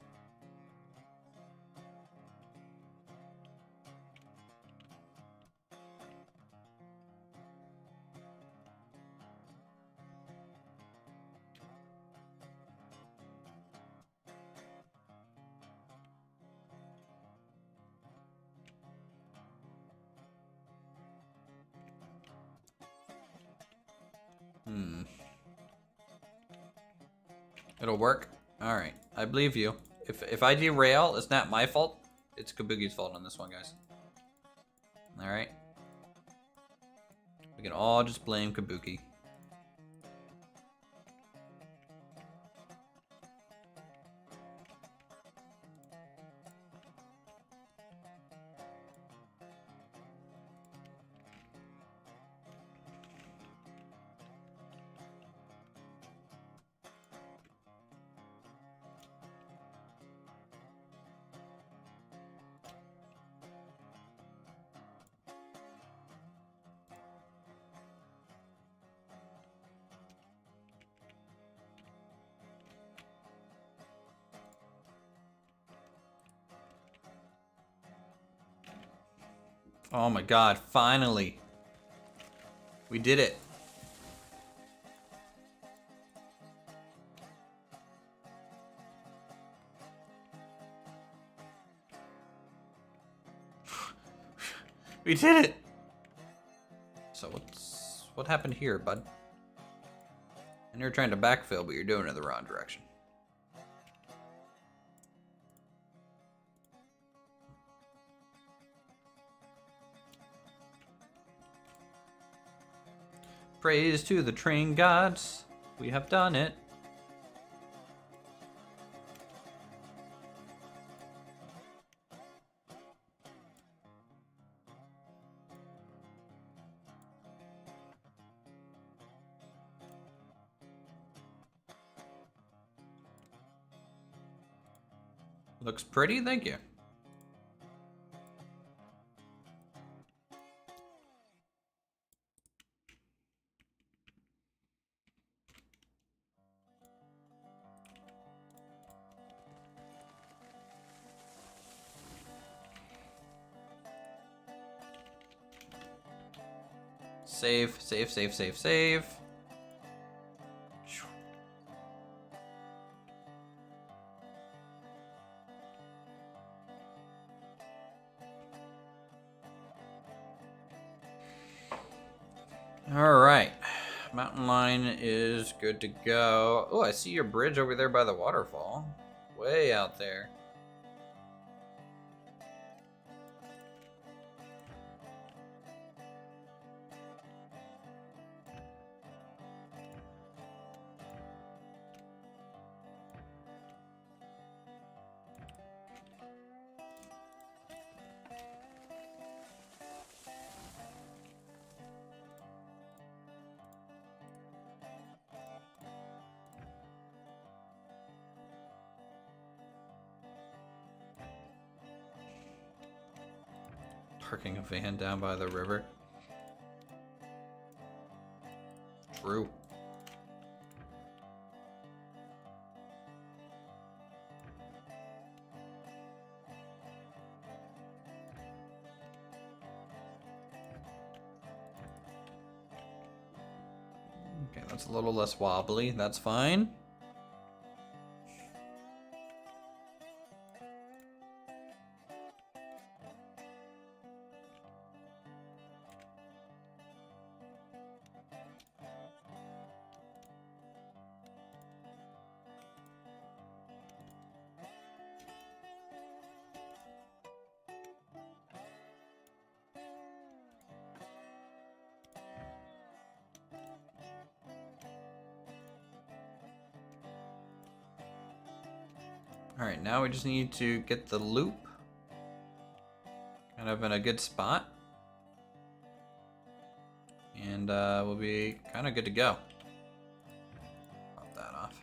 It'll work? Alright, I believe you. If I derail, it's not my fault. It's Kabuki's fault on this one, guys. Alright. We can all just blame Kabuki. Oh my god, finally. We did it. We did it! So what happened here, bud? And you're trying to backfill, but you're doing it in the wrong direction. Praise to the train gods. We have done it. Looks pretty, thank you. Save, save, save, save, save. All right, mountain line is good to go. Oh, I see your bridge over there by the waterfall. Way out there. Parking a van down by the river. True. Okay, that's a little less wobbly. That's fine. Alright, now we just need to get the loop kind of in a good spot. And we'll be kind of good to go. Pop that off.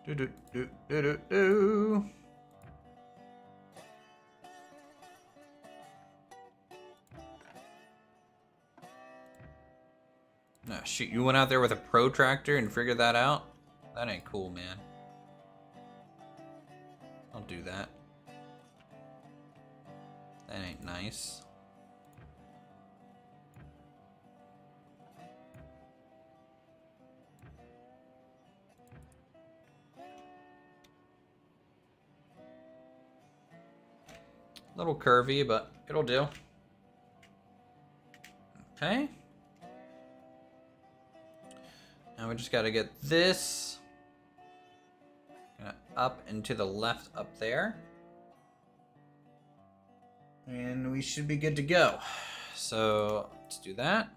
Do do do do do do. Oh, shoot, you went out there with a protractor and figured that out? That ain't cool, man. Don't do that. That ain't nice. A little curvy, but it'll do. Okay. Now we just gotta get this up and to the left up there. And we should be good to go. So let's do that.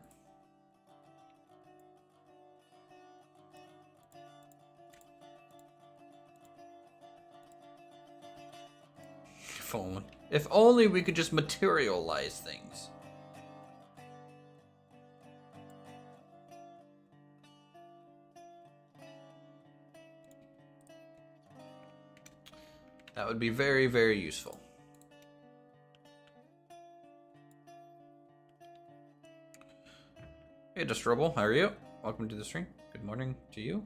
If only we could just materialize things. That would be very, very useful. Hey, Destrubble, how are you? Welcome to the stream. Good morning to you.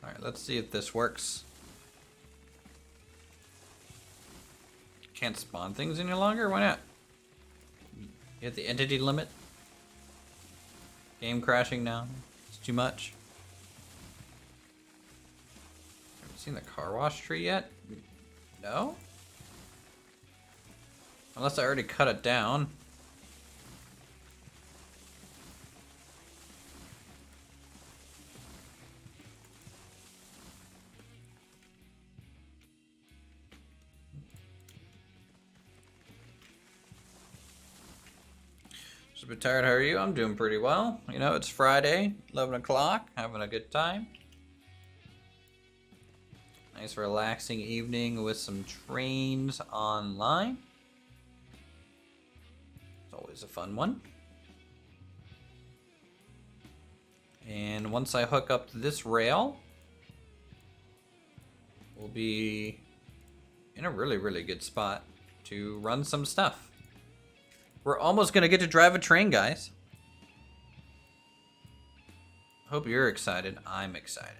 Alright, let's see if this works. Can't spawn things any longer? Why not? You hit the entity limit? Game crashing now? It's too much? Haven't seen the car wash tree yet? No? Unless I already cut it down. Just a bit tired, how are you? I'm doing pretty well. You know, it's Friday, 11 o'clock, having a good time. Nice relaxing evening with some trains online. It's always a fun one. And once I hook up to this rail, we'll be in a really, really good spot to run some stuff. We're almost gonna get to drive a train, guys. Hope you're excited. I'm excited.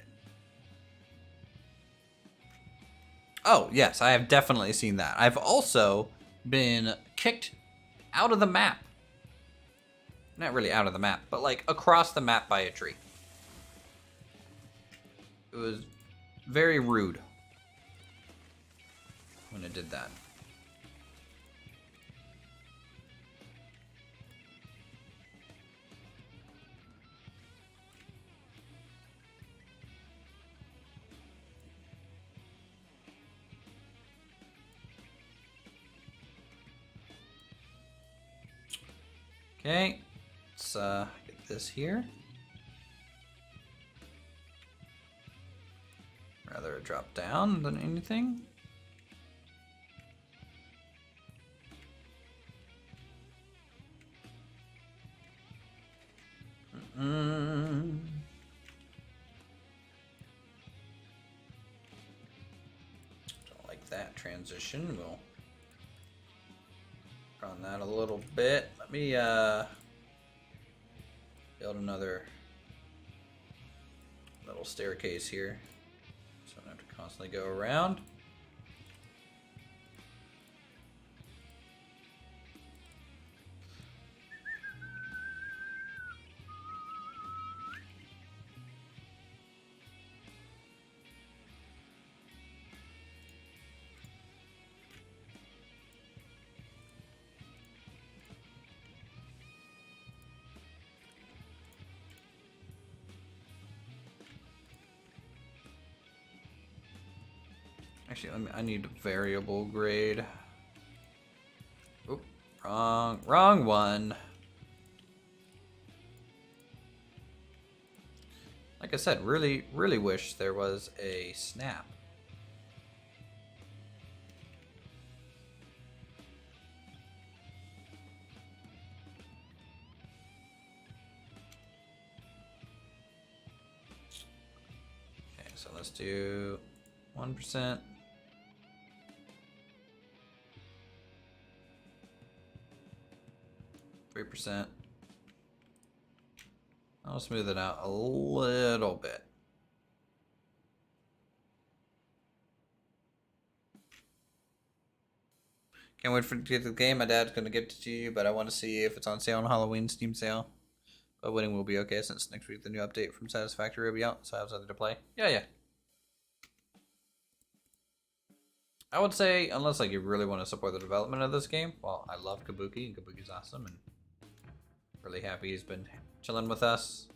Oh, yes, I have definitely seen that. I've also been kicked out of the map. Not really out of the map, but like across the map by a tree. It was very rude when it did that. Okay, let's get this here. Rather drop down than anything. Don't like that transition. We'll on that a little bit. Let me build another little staircase here, so I don't have to constantly go around. Actually, I need variable grade. Oop, wrong one. Like I said, really wish there was a snap. Okay, so let's do 1%. 3%. I'll smooth it out a little bit. Can't wait for to get the game. My dad's gonna give it to you, but I want to see if it's on sale on Halloween Steam sale. But winning will be okay since next week the new update from Satisfactory will be out, so I have something to play. Yeah. I would say, unless like you really want to support the development of this game, well, I love Kabuki, and Kabuki's awesome, and really happy he's been chilling with us.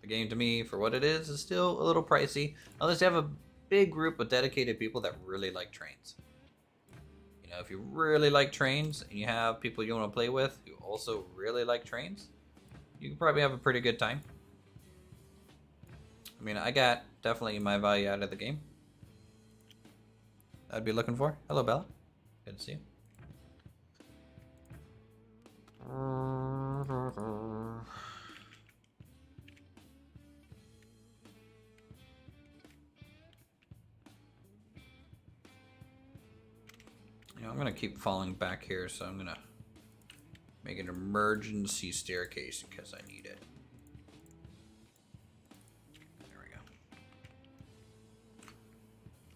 The game to me, for what it is still a little pricey, unless you have a big group of dedicated people that really like trains. You know, if you really like trains and you have people you want to play with who also really like trains, you can probably have a pretty good time. I mean, I got definitely my value out of the game. I'd be looking for. Hello, Bella. Good to see you. You know, I'm gonna keep falling back here, so I'm gonna make an emergency staircase because I need it. There we go.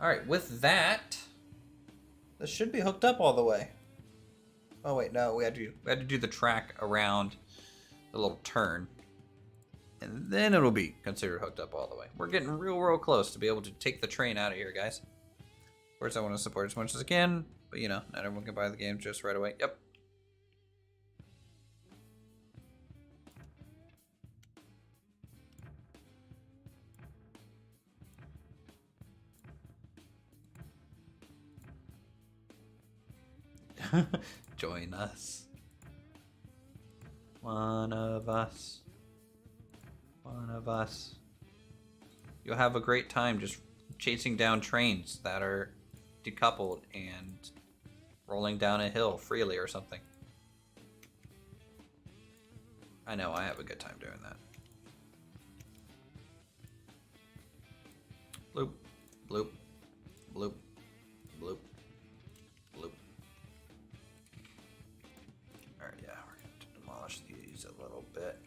Alright, with that, this should be hooked up all the way. Oh wait, no, we had to do the track around the little turn. And then it'll be considered hooked up all the way. We're getting real close to be able to take the train out of here, guys. Of course, I want to support as much as I can, but you know, not everyone can buy the game just right away. Yep. Join us. One of us. One of us. You'll have a great time just chasing down trains that are decoupled and rolling down a hill freely or something. I know, I have a good time doing that. Bloop, bloop, bloop, bloop, bloop. Alright, yeah, we're going to demolish these a little bit.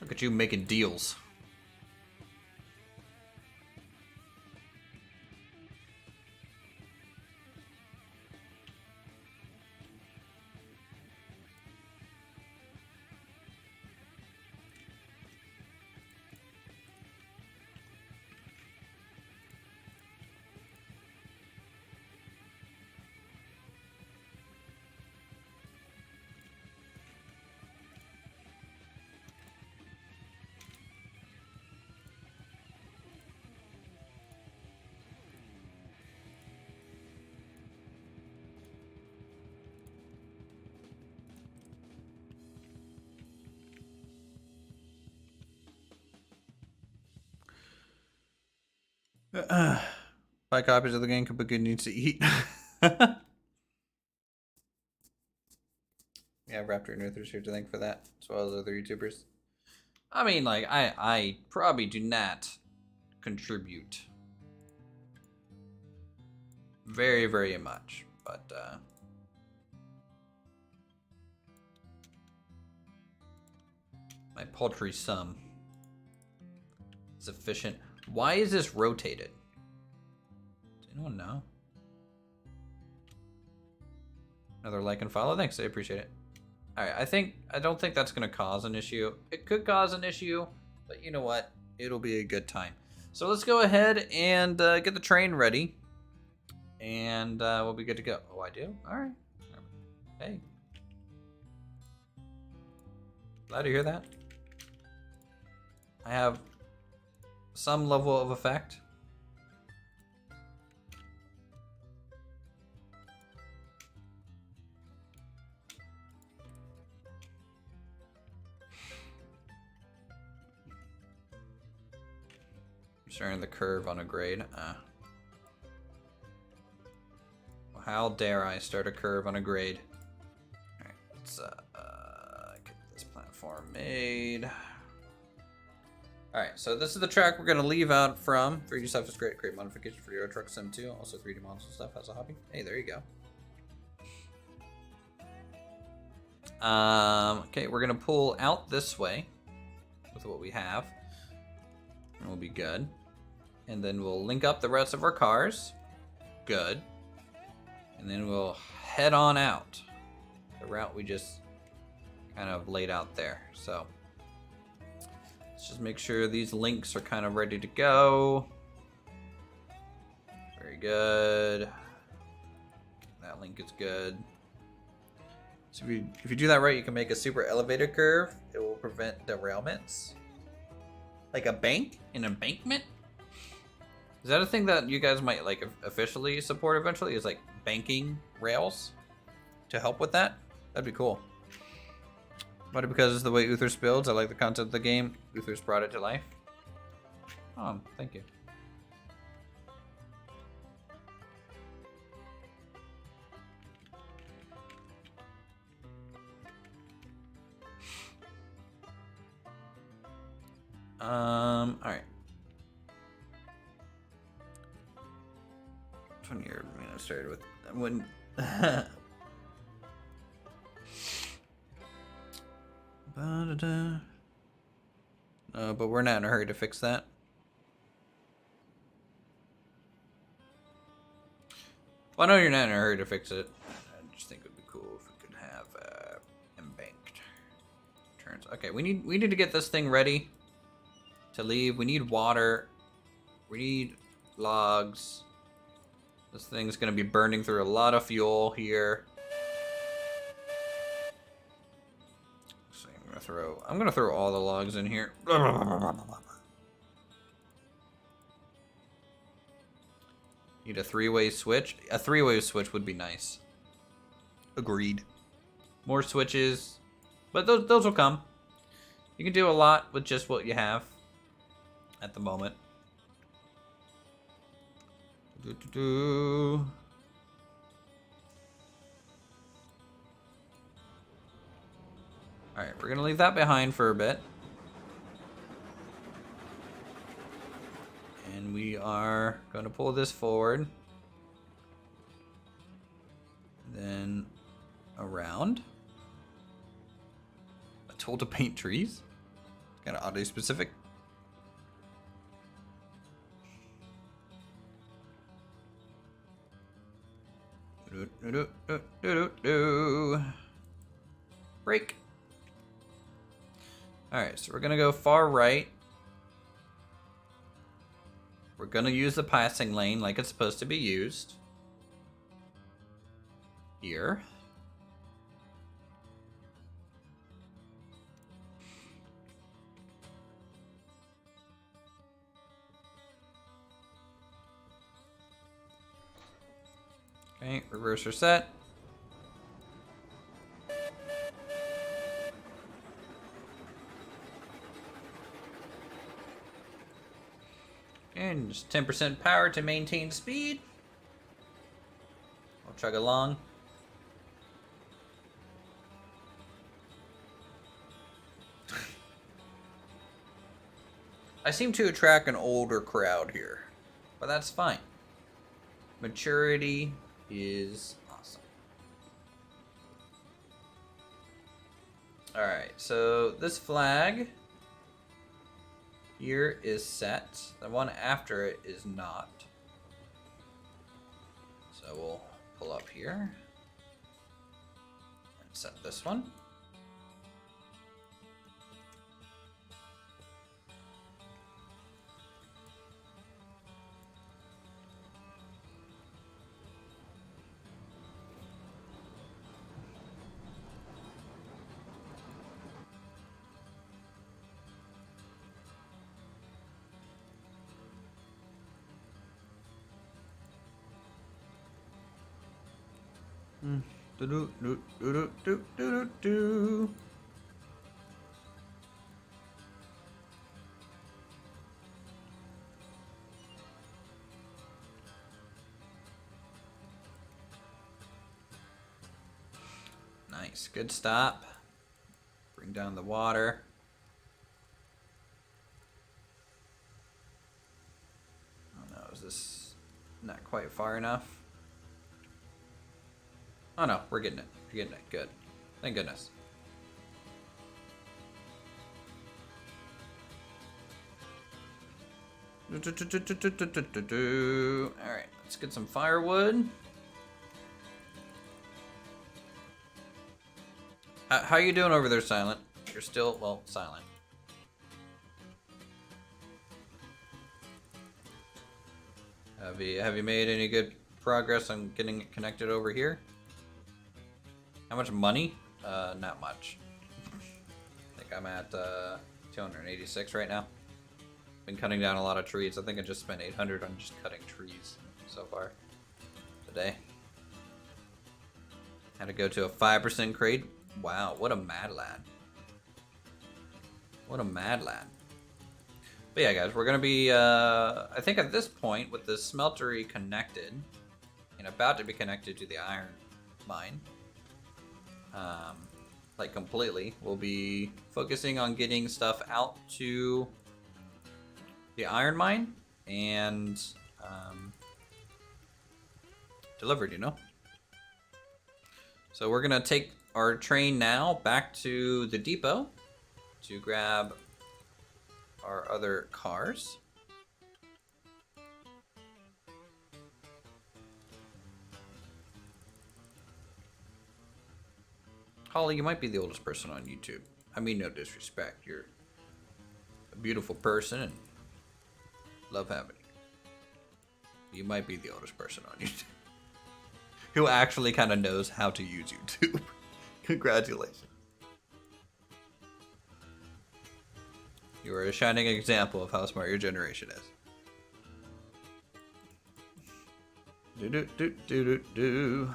Look at you making deals. Buy copies of the game Kabuki needs to eat. Yeah, Raptor and Uthris here to thank for that, as well as other YouTubers. I mean, like, I probably do not contribute very much, but my paltry sum is sufficient. Why is this rotated? Does anyone know? Another like and follow. Thanks, I appreciate it. Alright, I don't think that's gonna cause an issue. It could cause an issue, but you know what? It'll be a good time. So let's go ahead and get the train ready. And we'll be good to go. Oh, I do? Alright. Hey. Glad to hear that. I have some level of effect. Starting the curve on a grade. Well, how dare I start a curve on a grade? Alright, let's get this platform made. Alright, so this is the track we're going to leave out from 3D stuff is great. Great modification for Euro Truck Sim 2. Also 3D models and stuff as a hobby. Hey, there you go. Okay, we're going to pull out this way with what we have. And we'll be good. And then we'll link up the rest of our cars. Good. And then we'll head on out the route we just kind of laid out there. So let's just make sure these links are kind of ready to go. Very good. That link is good. So if you do that right, you can make a super elevator curve. It will prevent derailments. Like an embankment? Is that a thing that you guys might like officially support eventually? Is like banking rails to help with that? That'd be cool. But because it's the way Uthris builds, I like the concept of the game. Uthris brought it to life. Oh, thank you. All right. 20 year I started with when. But we're not in a hurry to fix that. Well, I know you're not in a hurry to fix it. I just think it would be cool if we could have embanked turns. Okay, we need to get this thing ready to leave. We need water. We need logs. This thing's gonna be burning through a lot of fuel here. So I'm gonna throw all the logs in here. Need a three-way switch. A three-way switch would be nice. Agreed. More switches, but those will come. You can do a lot with just what you have at the moment. Alright, we're gonna leave that behind for a bit. And we are gonna pull this forward. Then around. A tool to paint trees. Kind of oddly specific. Break. Alright, so we're gonna go far right. We're gonna use the passing lane like it's supposed to be used. Here. Okay, reverse reset. And just 10% power to maintain speed. I'll chug along. I seem to attract an older crowd here, but that's fine. Maturity is awesome. Alright, so this flag here is set. The one after it is not. So we'll pull up here and set this one. Nice, good stop. Bring down the water. this not quite far enough? Oh no, we're getting it. We're getting it. Good. Thank goodness. Alright, let's get some firewood. How you doing over there, Silent? You're still, well, silent. Have you made any good progress on getting it connected over here? How much money? Not much. I think I'm at 286 right now. Been cutting down a lot of trees. I think I just spent 800 on just cutting trees so far today. Had to go to a 5% crate. Wow, what a mad lad. What a mad lad. But yeah, guys, we're going to be, I think at this point, with the smeltery connected, and about to be connected to the iron mine, like completely, we'll be focusing on getting stuff out to the iron mine and delivered, you know? So we're going to take our train now back to the depot to grab our other cars. Holly, you might be the oldest person on YouTube. I mean, no disrespect. You're a beautiful person and love having you. You might be the oldest person on YouTube who actually kind of knows how to use YouTube. Congratulations. You are a shining example of how smart your generation is. Do do do do do do.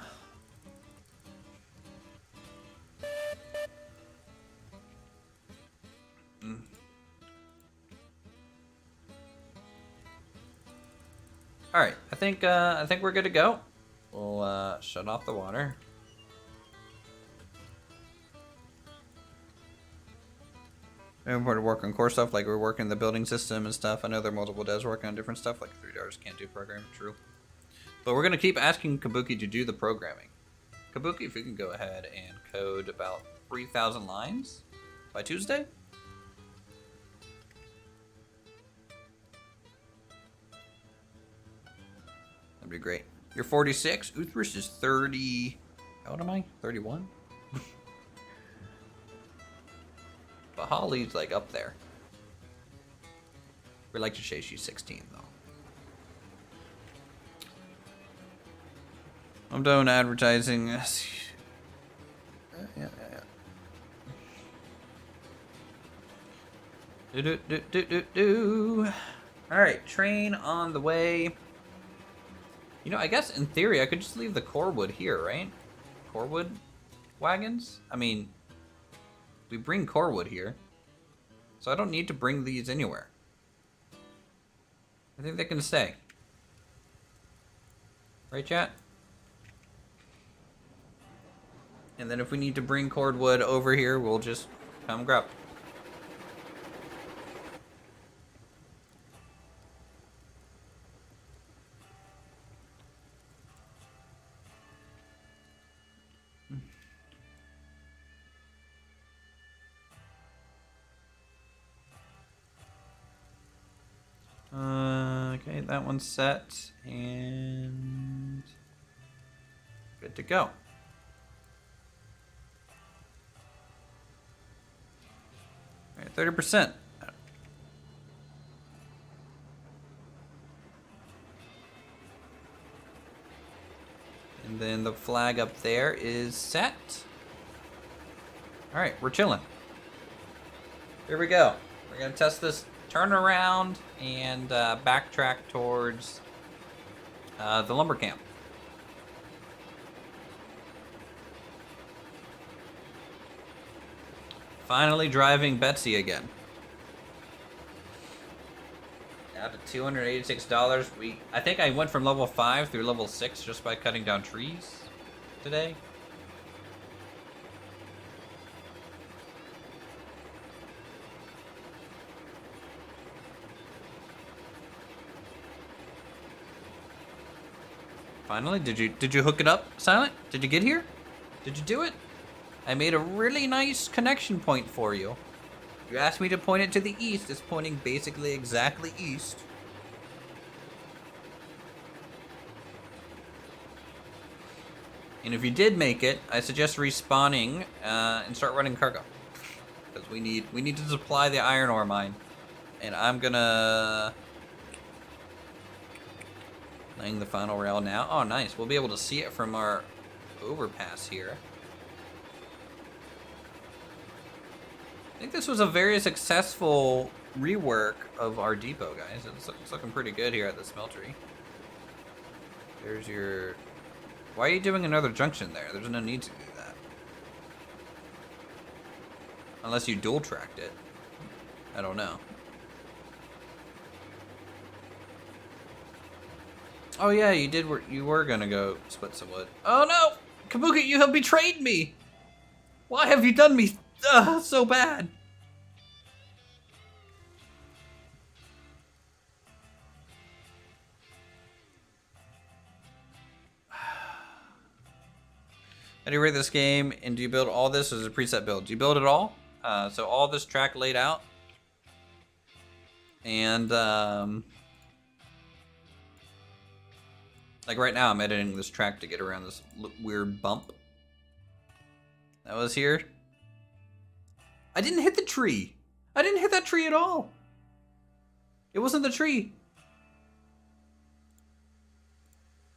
All right, I think we're good to go. We'll shut off the water. And we're to work on core stuff, like we're working the building system and stuff. I know there are multiple devs working on different stuff, like 3Rs can't do programming, true. But we're gonna keep asking Kabuki to do the programming. Kabuki, if you can go ahead and code about 3,000 lines by Tuesday. That'd be great. You're 46. Uthris is 30. How old am I? 31? But Holly's like up there. We like to say she's 16 though. I'm done advertising. Yeah. All right, train on the way. You know, I guess in theory I could just leave the core wood here, right? Core wood wagons? I mean, we bring core wood here, so I don't need to bring these anywhere. I think they can stay. Right, chat? And then if we need to bring cordwood over here, we'll just come grab. Okay, that one's set and good to go. All right, 30%. And then the flag up there is set. All right, we're chilling. Here we go. We're gonna test this. Turn around and backtrack towards the lumber camp. Finally driving Betsy again. Now to $286. I think I went from level 5 through level 6 just by cutting down trees today. Finally, did you hook it up, Silent? Did you get here? Did you do it? I made a really nice connection point for you. You asked me to point it to the east. It's pointing basically exactly east. And if you did make it, I suggest respawning and start running cargo. Because we need to supply the iron ore mine. And I'm gonna laying the final rail now. Oh, nice. We'll be able to see it from our overpass here. I think this was a very successful rework of our depot, guys. It's looking pretty good here at the smeltery. There's your... Why are you doing another junction there? There's no need to do that. Unless you dual tracked it. I don't know. Oh yeah, you did. You were gonna go split some wood. Oh no! Kabuki, you have betrayed me! Why have you done me so bad? How do you rate this game, and do you build all this as a preset build? Do you build it all? So all this track laid out. And, like right now I'm editing this track to get around this weird bump that was here. I didn't hit the tree. I didn't hit that tree at all. It wasn't the tree.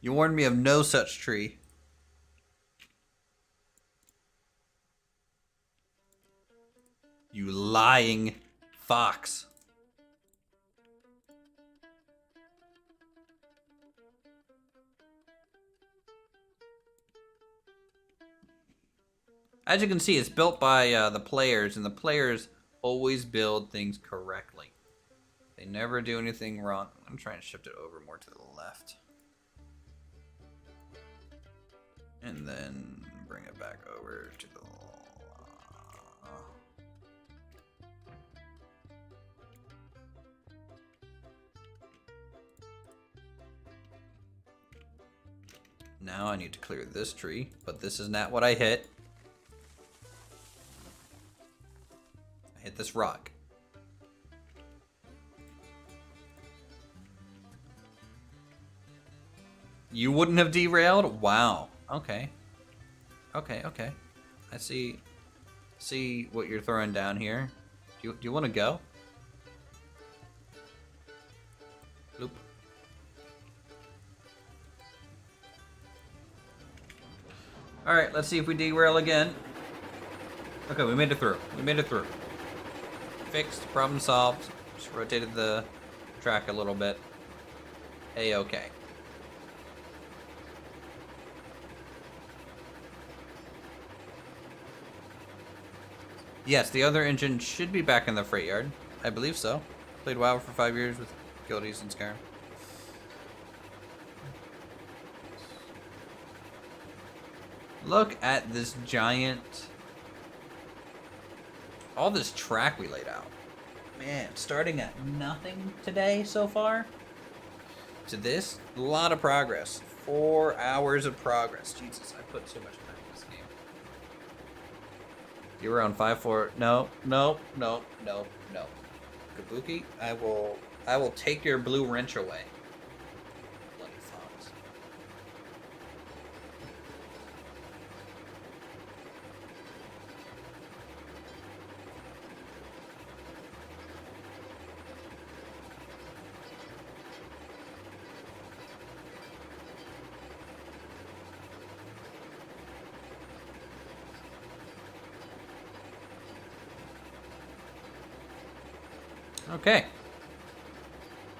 You warned me of no such tree. You lying fox. As you can see, it's built by the players, and the players always build things correctly. They never do anything wrong. I'm trying to shift it over more to the left. And then bring it back over to the... Now I need to clear this tree, but this is not what I hit. I hit this rock. You wouldn't have derailed? Wow. Okay. Okay, okay. I see what you're throwing down here. Do you want to go? Bloop. Alright, let's see if we derail again. Okay, we made it through. We made it through. Fixed, problem solved. Just rotated the track a little bit. A-okay. Yes, the other engine should be back in the freight yard. I believe so. Played WoW for 5 years with Guildies and Skyrim. Look at this giant... all this track we laid out. Man, starting at nothing today so far to this, a lot of progress. 4 hours of progress. Jesus, I put so much time in this game. You were on 5-4. No, no, no, no, no. Kabuki, I will take your blue wrench away. Bloody fox. Okay.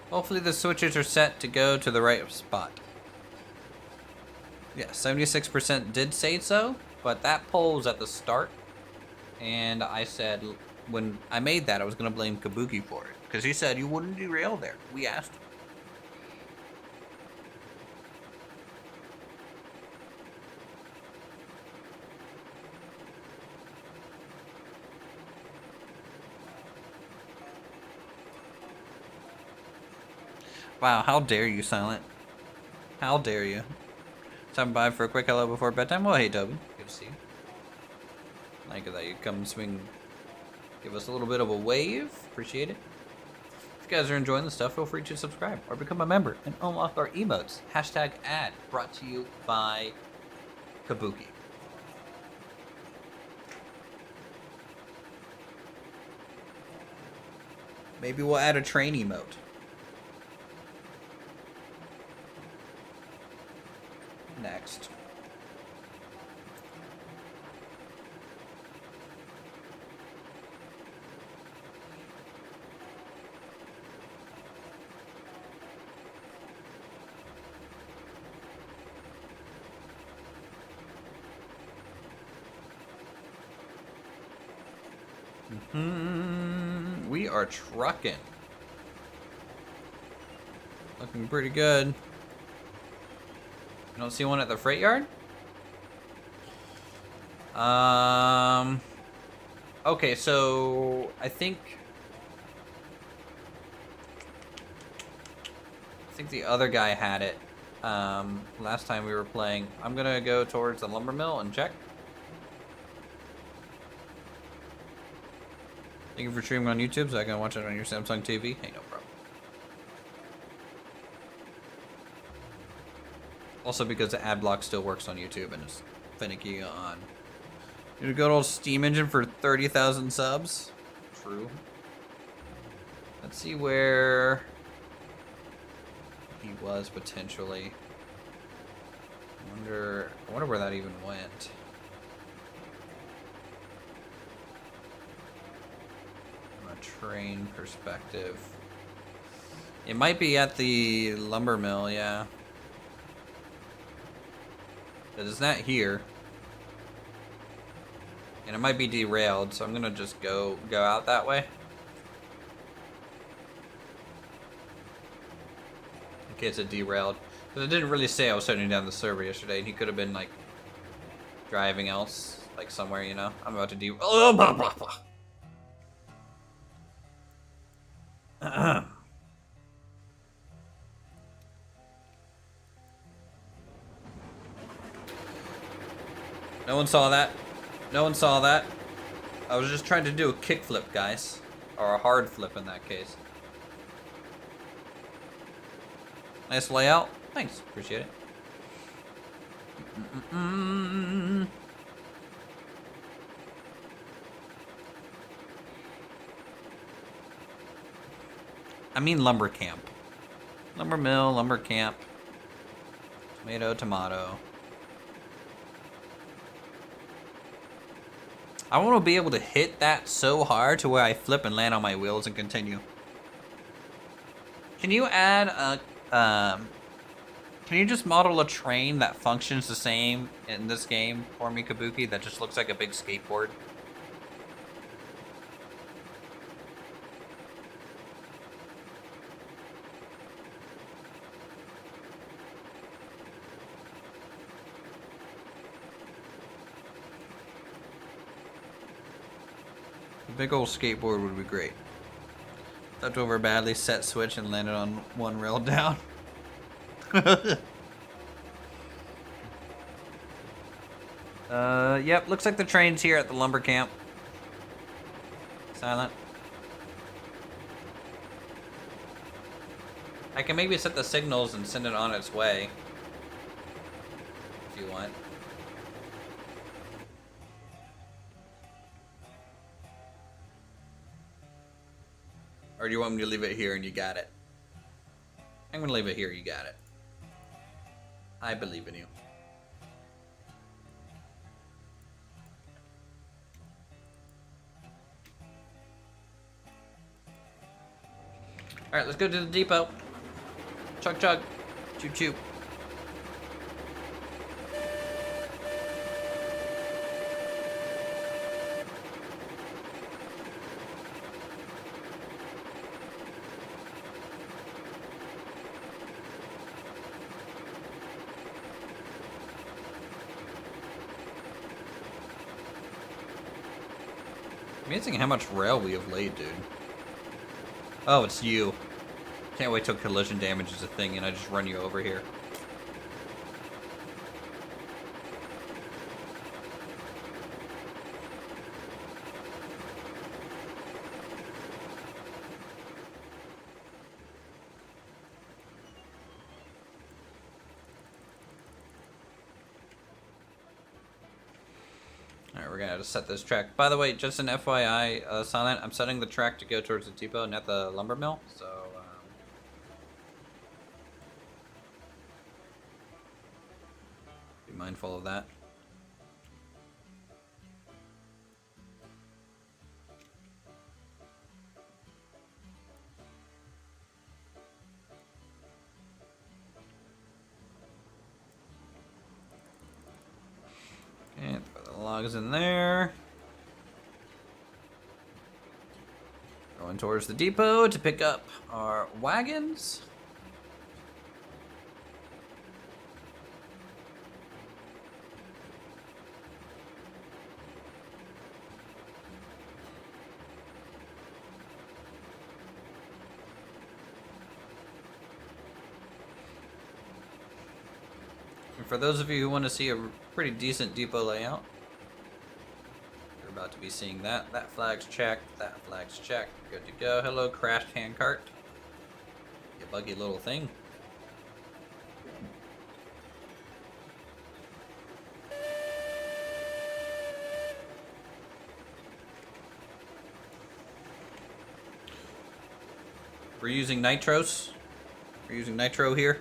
Hopefully the switches are set to go to the right spot. Yeah, 76% did say so, but that poll was at the start. And I said, when I made that, I was going to blame Kabuki for it. Because he said you wouldn't derail there. We asked him. Wow, how dare you, Silent? How dare you? Stopping by for a quick hello before bedtime. Well, hey, Toby. Good to see you. Like that you come swing, give us a little bit of a wave. Appreciate it. If you guys are enjoying the stuff, feel free to subscribe or become a member and unlock our emotes. Hashtag ad brought to you by Kabuki. Maybe we'll add a train emote. Next. We are trucking. Looking pretty good. You don't see one at the freight yard? Okay, so I think the other guy had it last time we were playing. I'm gonna go towards the lumber mill and check. Thank you for streaming on YouTube so I can watch it on your Samsung TV. Hey, no problem. Also because the ad block still works on YouTube and is finicky on... Need a good old Steam engine for 30,000 subs. True. Let's see where he was potentially. I wonder where that even went. From a train perspective. It might be at the lumber mill, yeah. But it's not here. And it might be derailed, so I'm gonna just go out that way. In case it derailed. Because it didn't really say I was shutting down the server yesterday, and he could have been like driving else, like somewhere, you know. I'm about to No one saw that. No one saw that. I was just trying to do a kickflip, guys. Or a hard flip in that case. Nice layout. Thanks. Appreciate it. I mean lumber camp. Lumber mill, lumber camp. Tomato, tomato. I want to be able to hit that so hard to where I flip and land on my wheels and continue. Can you add a, can you just model a train that functions the same in this game for me, Kabuki, that just looks like a big skateboard? Big old skateboard would be great. Stepped over badly, set switch, and landed on one rail down. Yep, looks like the train's here at the lumber camp. Silent. I can maybe set the signals and send it on its way. If you want. Or do you want me to leave it here and you got it? I'm gonna leave it here, you got it. I believe in you. Alright, let's go to the depot. Chug chug. Choo choo. Amazing how much rail we have laid, dude. Oh, it's you. Can't wait till collision damage is a thing and I just run you over here. Alright, we're gonna have to set this track. By the way, just an FYI, Silent, I'm setting the track to go towards the depot, not the lumber mill, so be mindful of that. Okay, throw the logs in there. Going towards the depot to pick up our wagons. And for those of you who want to see a pretty decent depot layout, you're about to be seeing that. That flag's checked. That flag's checked. Good to go. Hello, crashed handcart. You buggy little thing. We're using nitros. We're using nitro here.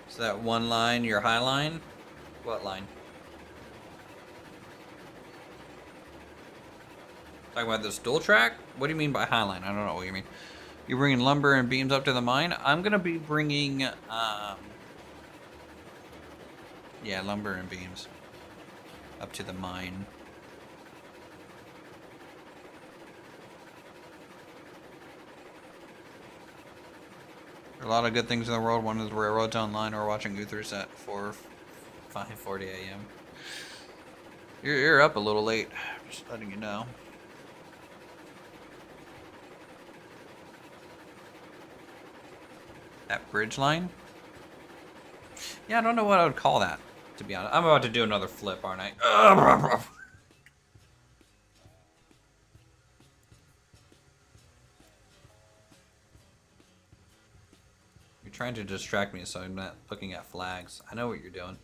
So that one line, your high line? What line? Talking about this dual track? What do you mean by high line? I don't know what you mean. You're bringing lumber and beams up to the mine? I'm going to be bringing, yeah, lumber and beams up to the mine. There are a lot of good things in the world. One is the railroads online or watching Uthris at 5:40 a.m. You're up a little late. Just letting you know. That bridge line? Yeah, I don't know what I would call that, to be honest. I'm about to do another flip, aren't I? You're trying to distract me so I'm not looking at flags. I know what you're doing.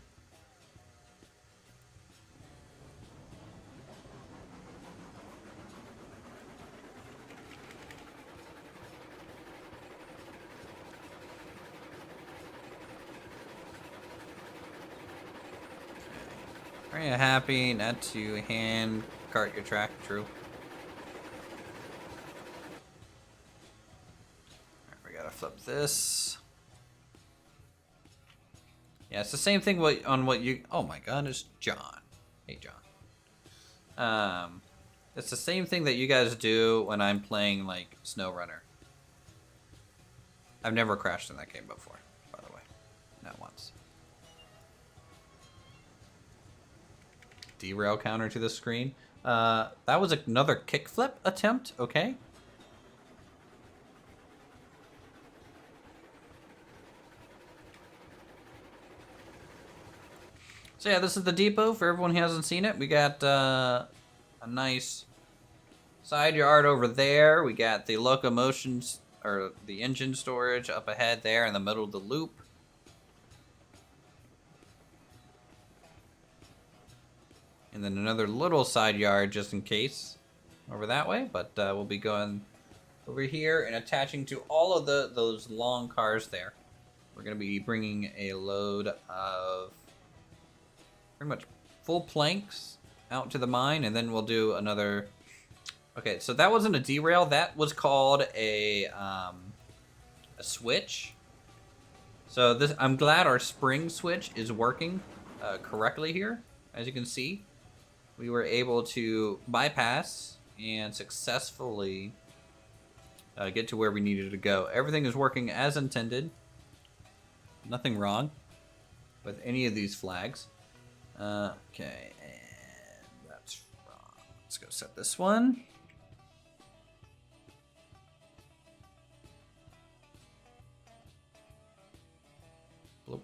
Are you happy not to hand cart your track? True. Alright, we gotta flip this. Yeah, it's the same thing on what you... Oh my god, it's John. Hey, John. It's the same thing that you guys do when I'm playing, like, SnowRunner. I've never crashed in that game before, by the way. Not once. Derail counter to the screen. That was another kickflip attempt, okay? So yeah, this is the depot for everyone who hasn't seen it. We got a nice side yard over there. We got the locomotions, or the engine storage up ahead there in the middle of the loop. And then another little side yard just in case over that way. But we'll be going over here and attaching to all of those long cars there. We're going to be bringing a load of pretty much full planks out to the mine. And then we'll do another... Okay, so that wasn't a derail. That was called a switch. So this, I'm glad our spring switch is working correctly here. As you can see, we were able to bypass and successfully get to where we needed to go. Everything is working as intended. Nothing wrong with any of these flags. Okay, and that's wrong. Let's go set this one. Bloop.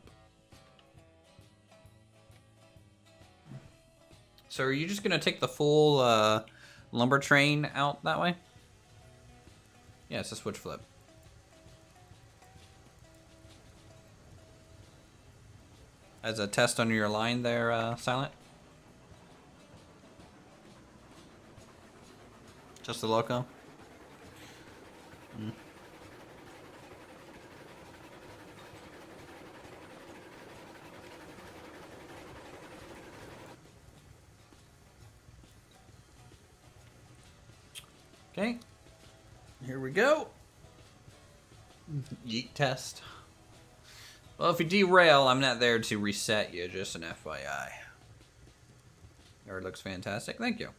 So are you just gonna take the full lumber train out that way? Yeah, it's a switch flip. As a test on your line there, Silent? Just the loco? Mm. Okay. Here we go. Yeet test. Well, if you derail, I'm not there to reset you, just an FYI. It looks fantastic. Thank you.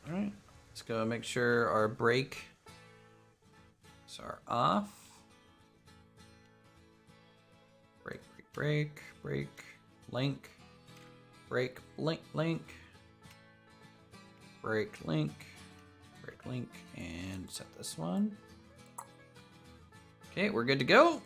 Alright. Let's go make sure our brakes are off. Brake, link, brake, link, brake, link, and set this one. Okay, we're good to go.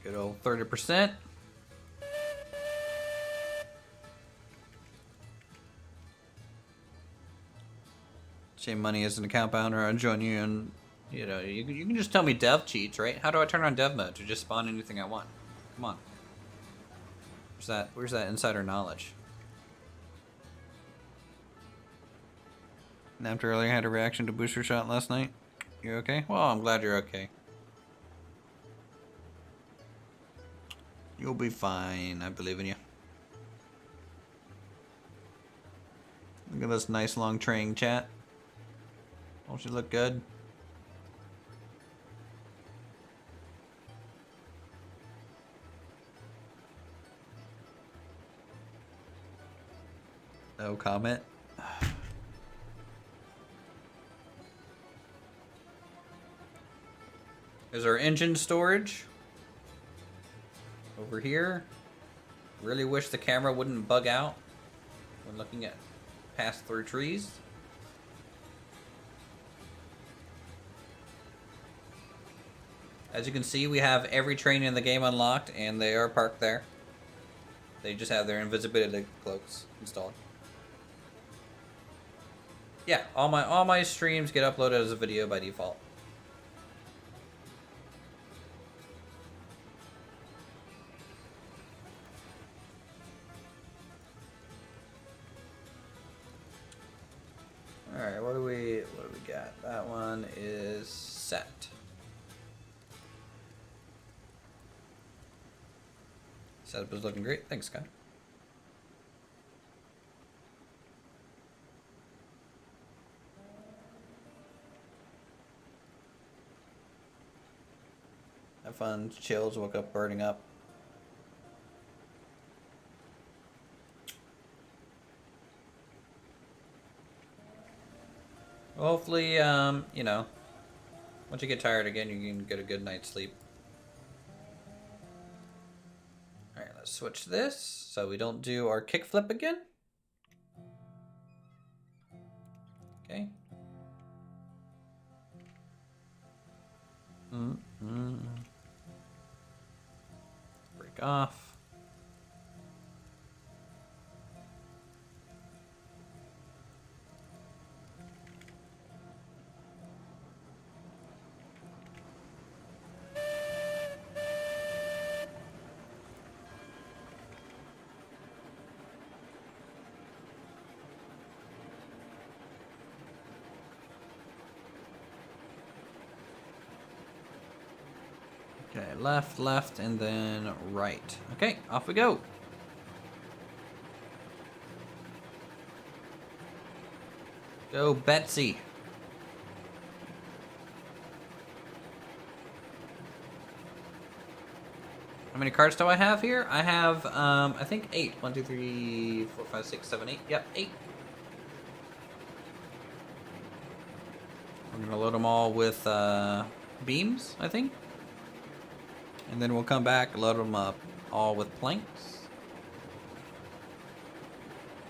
Good old 30%. Shame Money is an account founder. I'll join you, and you know you can just tell me dev cheats, right? How do I turn on dev mode to just spawn anything I want? Come on. Where's that insider knowledge? And after earlier had a reaction to booster shot last night. You okay? Well, I'm glad you're okay. You'll be fine. I believe in you. Look at this nice long train chat. Don't you look good? No comment. There's our engine storage. Over here. Really wish the camera wouldn't bug out when looking at past through trees. As you can see, we have every train in the game unlocked, and they are parked there. They just have their invisibility cloaks installed. Yeah, all my streams get uploaded as a video by default. All right, what do we got? That one is set. Setup is looking great. Thanks, Scott. Have fun. Chills. Woke up burning up. Hopefully, you know, once you get tired again, you can get a good night's sleep. Alright, let's switch this so we don't do our kickflip again. Okay. Break off. Okay, left, and then right. Okay, off we go. Go, Betsy. How many cards do I have here? I have, I think 8. 1, 2, 3, 4, 5, 6, 7, 8. Yep, 8. I'm gonna load them all with, beams, I think. And then we'll come back, load them up all with planks.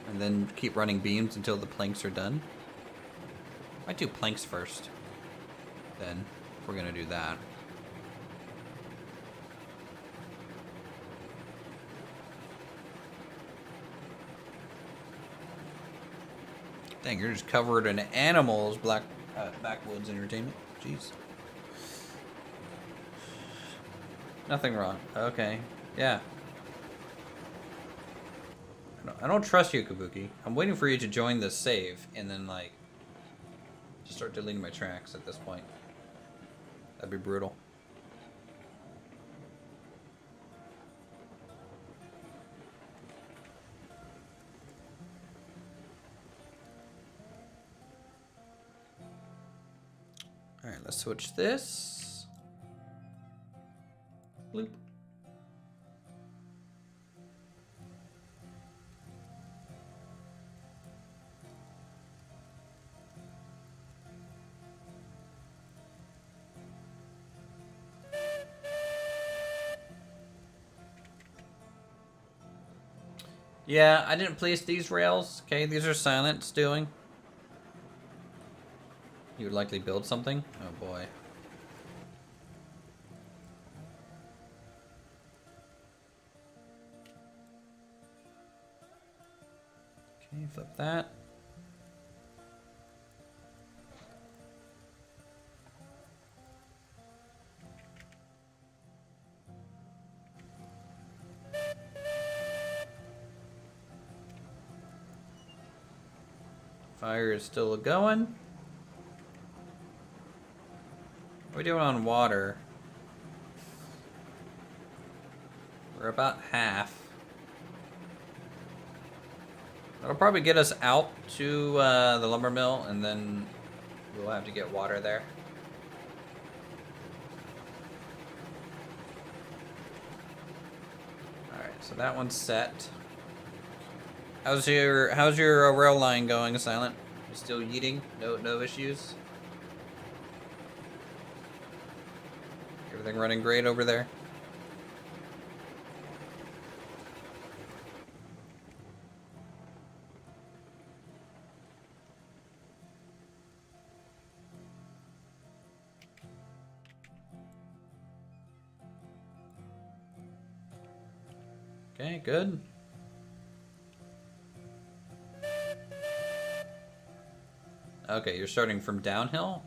And then keep running beams until the planks are done. Might do planks first. Then, if we're gonna do that. Dang, you're just covered in animals, Backwoods Entertainment. Jeez. Nothing wrong. Okay. Yeah. I don't trust you, Kabuki. I'm waiting for you to join this save, and then, like, just start deleting my tracks at this point. That'd be brutal. Alright, let's switch this. Bloop. Yeah, I didn't place these rails. Okay, these are Silent's doing. You would likely build something? Oh boy. Okay, flip that. Fire is still going. What are we doing on water? We're about half. That'll probably get us out to the lumber mill, and then we'll have to get water there. Alright, so that one's set. How's your rail line going, Silent? You still yeeting? No issues? Everything running great over there? Okay, good. Okay, you're starting from downhill?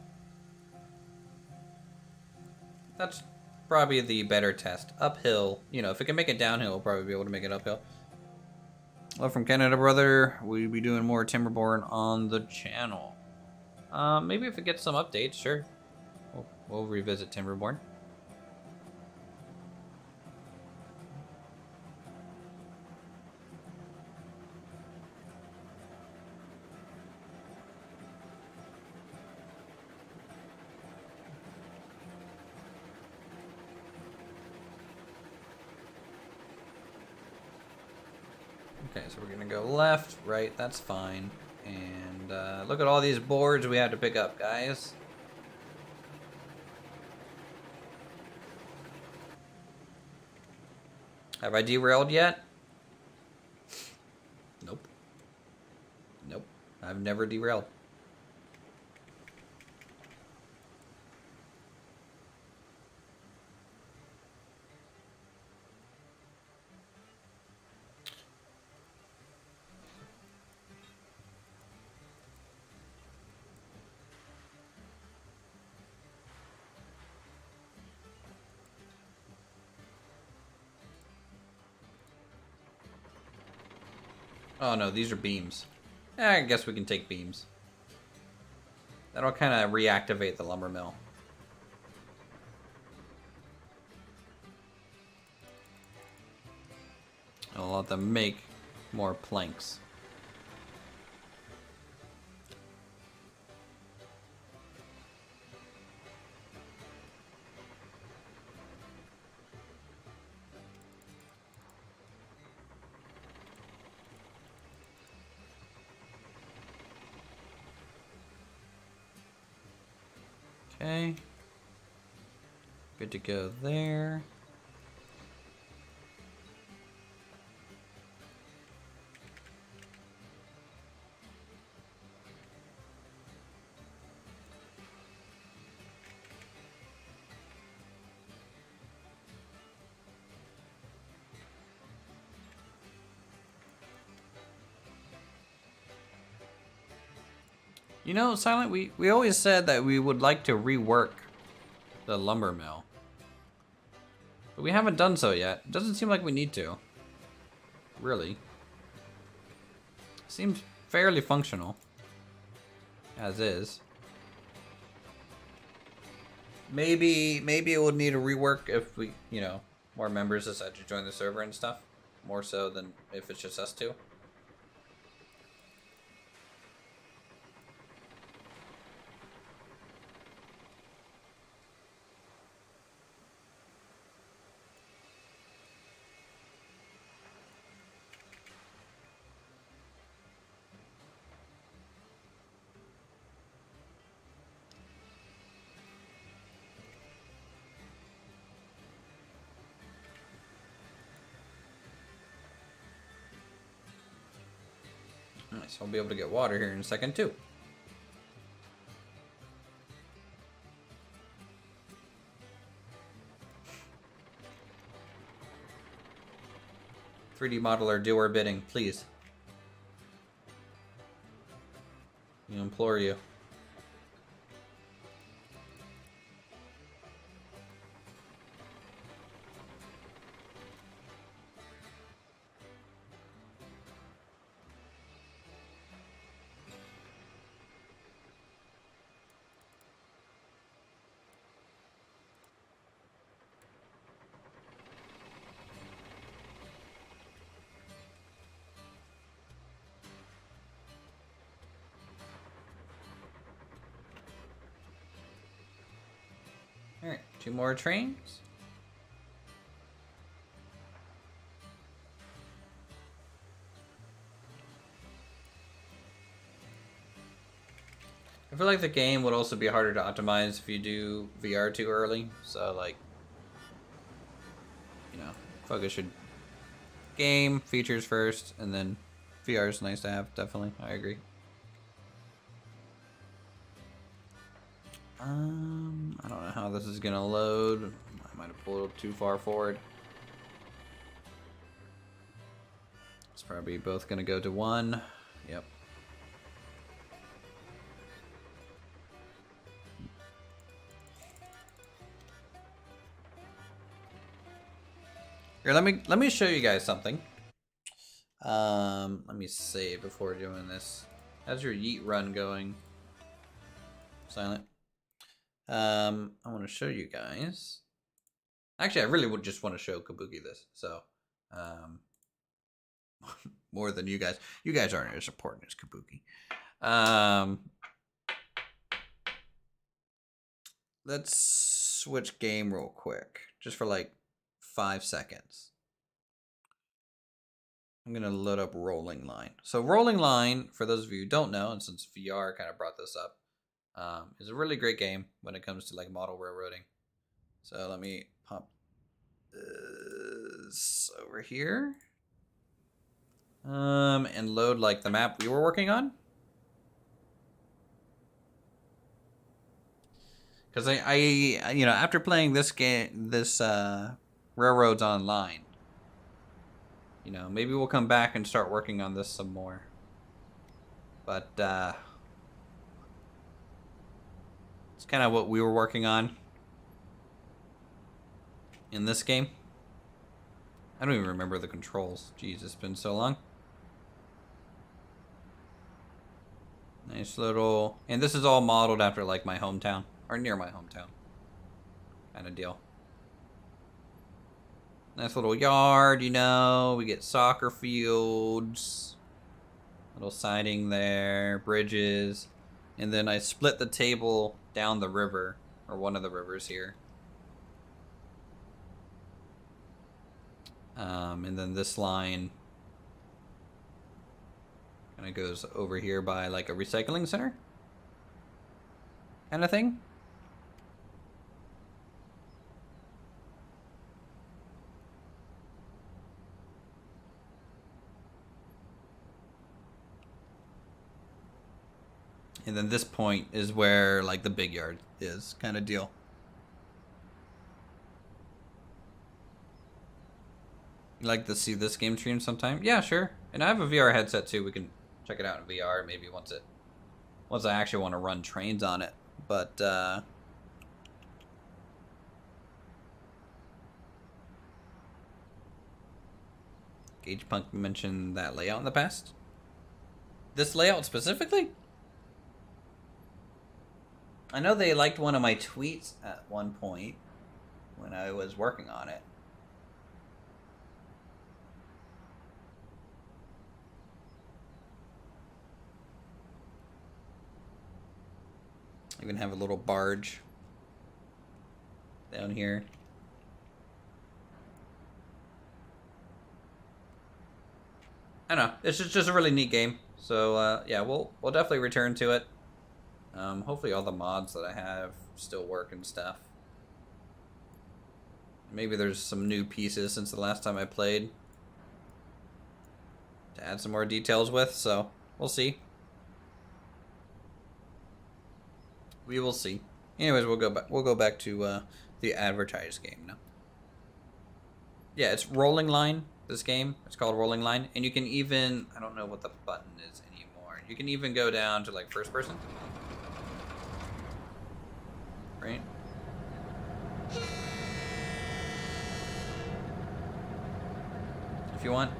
That's probably the better test. Uphill, you know, if it can make it downhill, we'll probably be able to make it uphill. Hello from Canada, brother. We'll be doing more Timberborn on the channel. Maybe if it gets some updates, sure. We'll revisit Timberborn. Okay, so we're gonna go left, right, that's fine. And look at all these boards we have to pick up, guys. Have I derailed yet? Nope. Nope. I've never derailed. Oh no, these are beams. I guess we can take beams. That'll kind of reactivate the lumber mill. I'll let them make more planks. Okay. Good to go there. You know, Silent, we always said that we would like to rework the lumber mill. But we haven't done so yet. It doesn't seem like we need to. Really. Seems fairly functional. As is. Maybe it would need a rework if we, you know, more members decide to join the server and stuff. More so than if it's just us two. Nice, I'll be able to get water here in a second too. "3D modeler, do our bidding, please. We implore you." Alright, 2 more trains. I feel like the game would also be harder to optimize if you do VR too early. So, like, you know, focus should game features first, and then VR is nice to have. Definitely, I agree. I don't know how this is gonna load. I might have pulled too far forward. It's probably both gonna go to 1. Yep. Here, let me show you guys something. Let me save before doing this. How's your yeet run going? Silent. I want to show you guys. Actually, I really would just want to show Kabuki this. So, more than you guys. You guys aren't as important as Kabuki. Let's switch game real quick, just for like 5 seconds. I'm gonna load up Rolling Line. So Rolling Line, for those of you who don't know, and since VR kind of brought this up, is a really great game when it comes to like model railroading. So let me pop this over here, and load like the map we were working on. Because I you know, after playing this game, this Railroads Online, you know, maybe we'll come back and start working on this some more. But it's kind of what we were working on in this game. I don't even remember the controls. Jeez, it's been so long. Nice little, and this is all modeled after like my hometown, or near my hometown kind of deal. Nice little yard, you know, we get soccer fields, little siding there, bridges, and then I split the table down the river, or one of the rivers here. And then this line kind of goes over here by like a recycling center kind of thing. And then this point is where like the big yard is, kind of deal. You like to see this game stream sometime? Yeah, sure. And I have a VR headset too. We can check it out in VR maybe once once I actually want to run trains on it. But Gage Punk mentioned that layout in the past. This layout specifically? I know they liked one of my tweets at one point when I was working on it. Even have a little barge down here. I don't know. It's just a really neat game. So yeah, we'll definitely return to it. Hopefully all the mods that I have still work and stuff. Maybe there's some new pieces since the last time I played to add some more details with. So we'll see. We will see. Anyways, we'll go back to the advertised game now. Yeah, it's Rolling Line. This game, it's called Rolling Line, and you can even, I don't know what the button is anymore. You can even go down to like first person, right? If you want.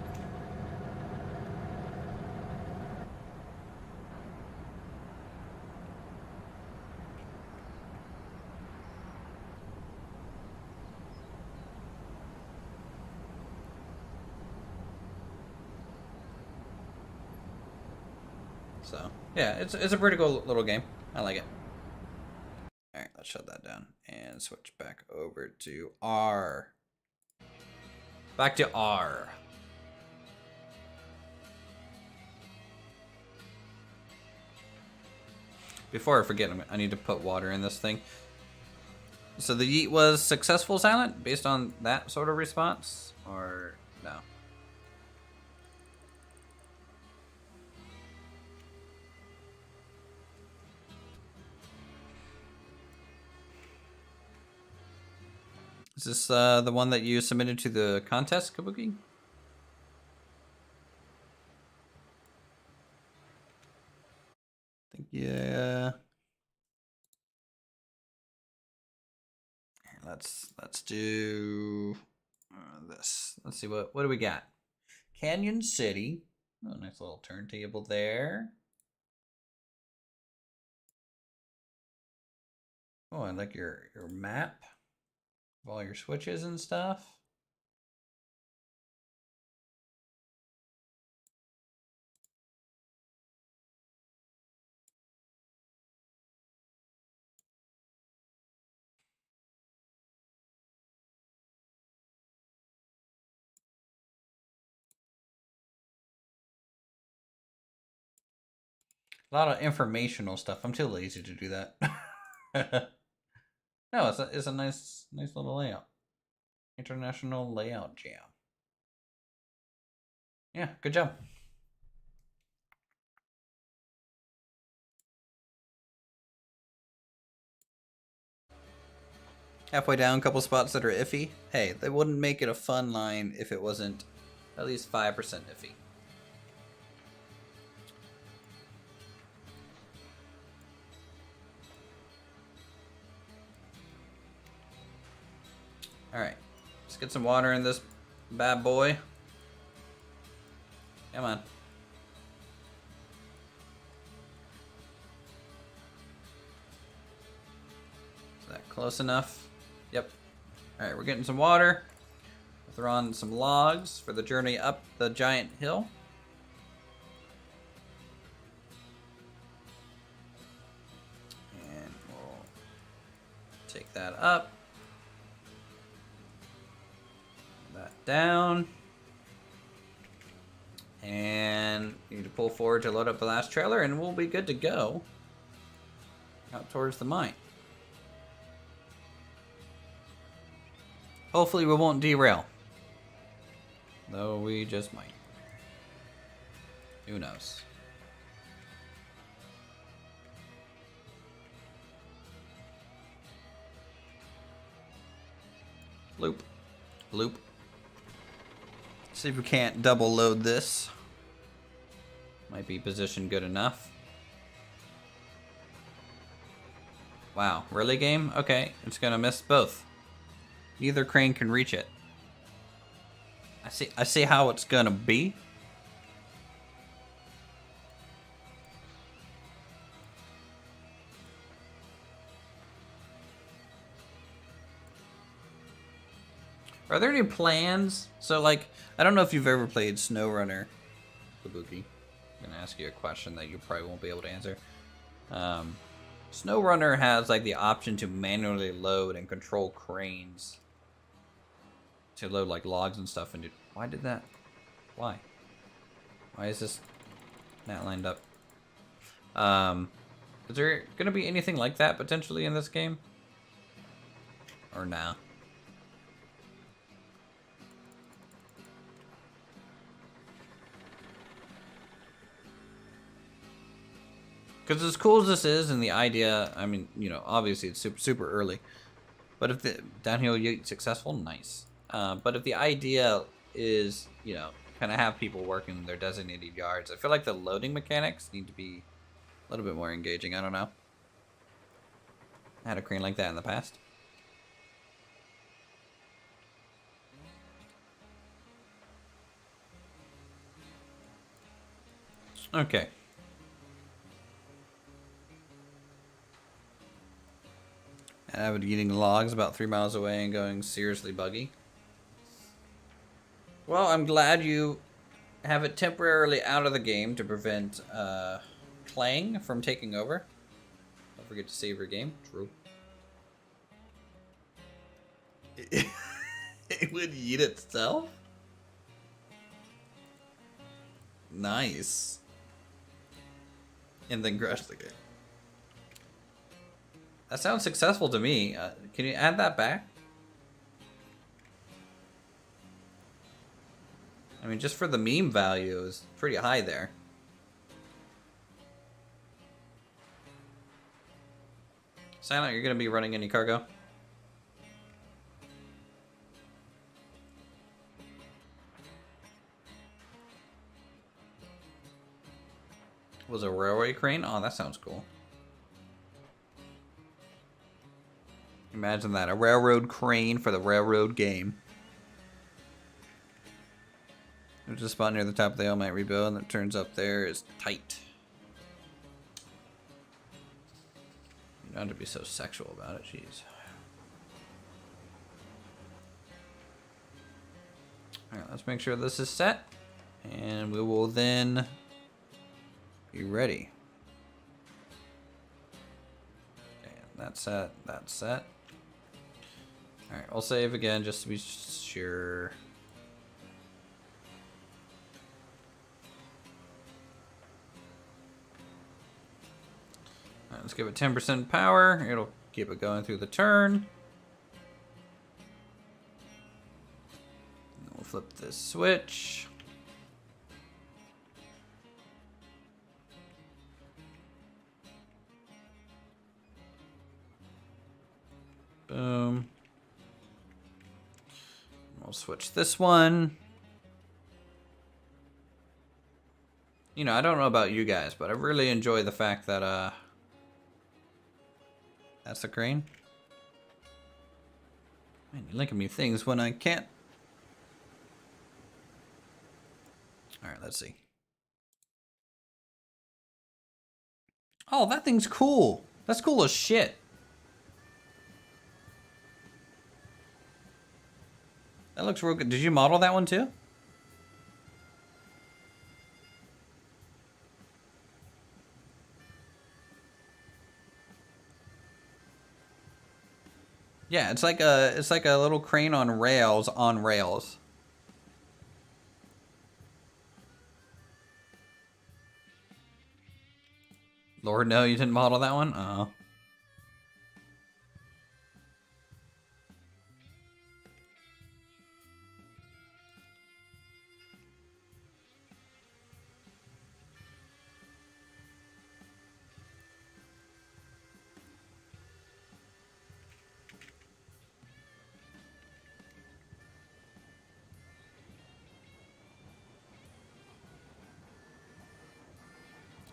So, yeah, it's a pretty cool little game. I like it. Alright, let's shut that down and switch back over to R. Back to R. Before I forget, I need to put water in this thing. So the yeet was successful silent based on that sort of response? Or no? Is this the one that you submitted to the contest, Kabuki? I think, yeah. Let's do this. Let's see, what do we got? Canyon City. Oh, nice little turntable there. Oh, I like your map. All your switches and stuff. A lot of informational stuff. I'm too lazy to do that. No, it's a nice little layout. International Layout Jam. Yeah, good job. Halfway down, a couple spots that are iffy. Hey, they wouldn't make it a fun line if it wasn't at least 5% iffy. Alright, let's get some water in this bad boy. Come on. Is that close enough? Yep. Alright, we're getting some water. We'll throw on some logs for the journey up the giant hill. And we'll take that up. That down. And you need to pull forward to load up the last trailer, and we'll be good to go out towards the mine. Hopefully we won't derail. Though we just might. Who knows? Loop. Loop. See if we can't double load this. Might be positioned good enough. Wow, really, game? Okay, it's gonna miss both. Neither crane can reach it. I see how it's gonna be. Are there any plans? So, like, I don't know if you've ever played SnowRunner, Kabuki. I'm gonna ask you a question that you probably won't be able to answer. SnowRunner has, like, the option to manually load and control cranes. To load, like, logs and stuff. And why did that? Why? Why is this not lined up? Is there gonna be anything like that potentially in this game? Or nah? Because as cool as this is, and the idea, I mean, you know, obviously it's super early. But if the downhill yeet successful, nice. But if the idea is, you know, kind of have people working in their designated yards, I feel like the loading mechanics need to be a little bit more engaging. I don't know. I had a crane like that in the past. Okay. Avid eating logs about 3 miles away and going seriously buggy. Well, I'm glad you have it temporarily out of the game to prevent Clang from taking over. Don't forget to save your game. True. It would eat itself? Nice. And then crush the game. That sounds successful to me. Can you add that back? I mean, just for the meme value, is pretty high there. Silent, you're gonna be running any cargo? Was a railway crane? Oh, that sounds cool. Imagine that, a railroad crane for the railroad game. There's a spot near the top of the hill, might rebuild, and it turns up there is tight. You don't have to be so sexual about it, jeez. Alright, let's make sure this is set. And we will then be ready. Okay, that's set, that's set. Alright, I'll save again just to be sure. Alright, let's give it 10% power. It'll keep it going through the turn. We'll flip this switch. Boom. We'll switch this one. You know, I don't know about you guys, but I really enjoy the fact that, that's the crane. Man, you're linking me things when I can't. Alright, let's see. Oh, that thing's cool. That's cool as shit. That looks real good. Did you model that one too? Yeah, it's like a little crane on rails on rails. Lord, no, you didn't model that one? Oh.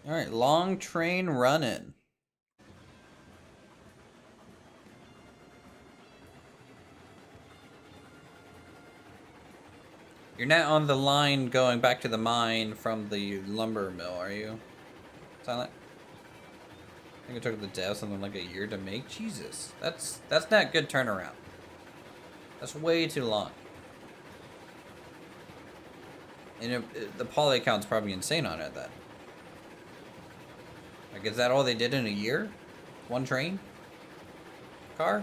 All right, long train running. You're not on the line going back to the mine from the lumber mill, are you? Silent? I think it took the dev something like a year to make. Jesus, that's not good turnaround. That's way too long. And the poly count's probably insane on it then. Like, is that all they did in a year? One train? Car?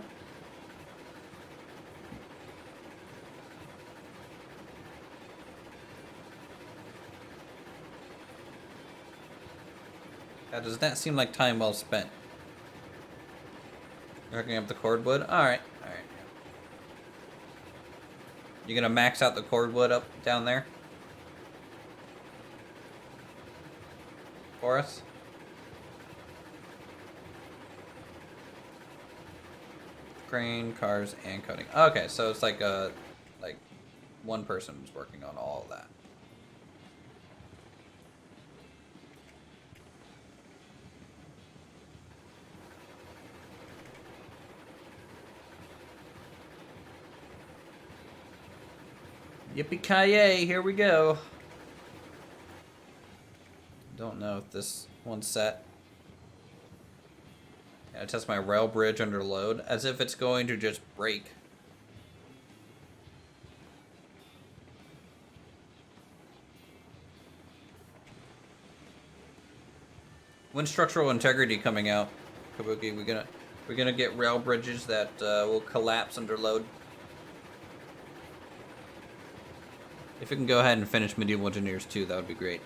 That does not seem like time well spent. Hooking up the cordwood? Alright, alright. You gonna max out the cordwood up down there? For us? Crane, cars, and coding. Okay, so it's like one person's working on all of that. Yippee-ki-yay, here we go. Don't know if this one's set. I test my rail bridge under load, as if it's going to just break. When structural integrity coming out, Kabuki? We're gonna get rail bridges that will collapse under load. If you can go ahead and finish Medieval Engineers 2, that would be great.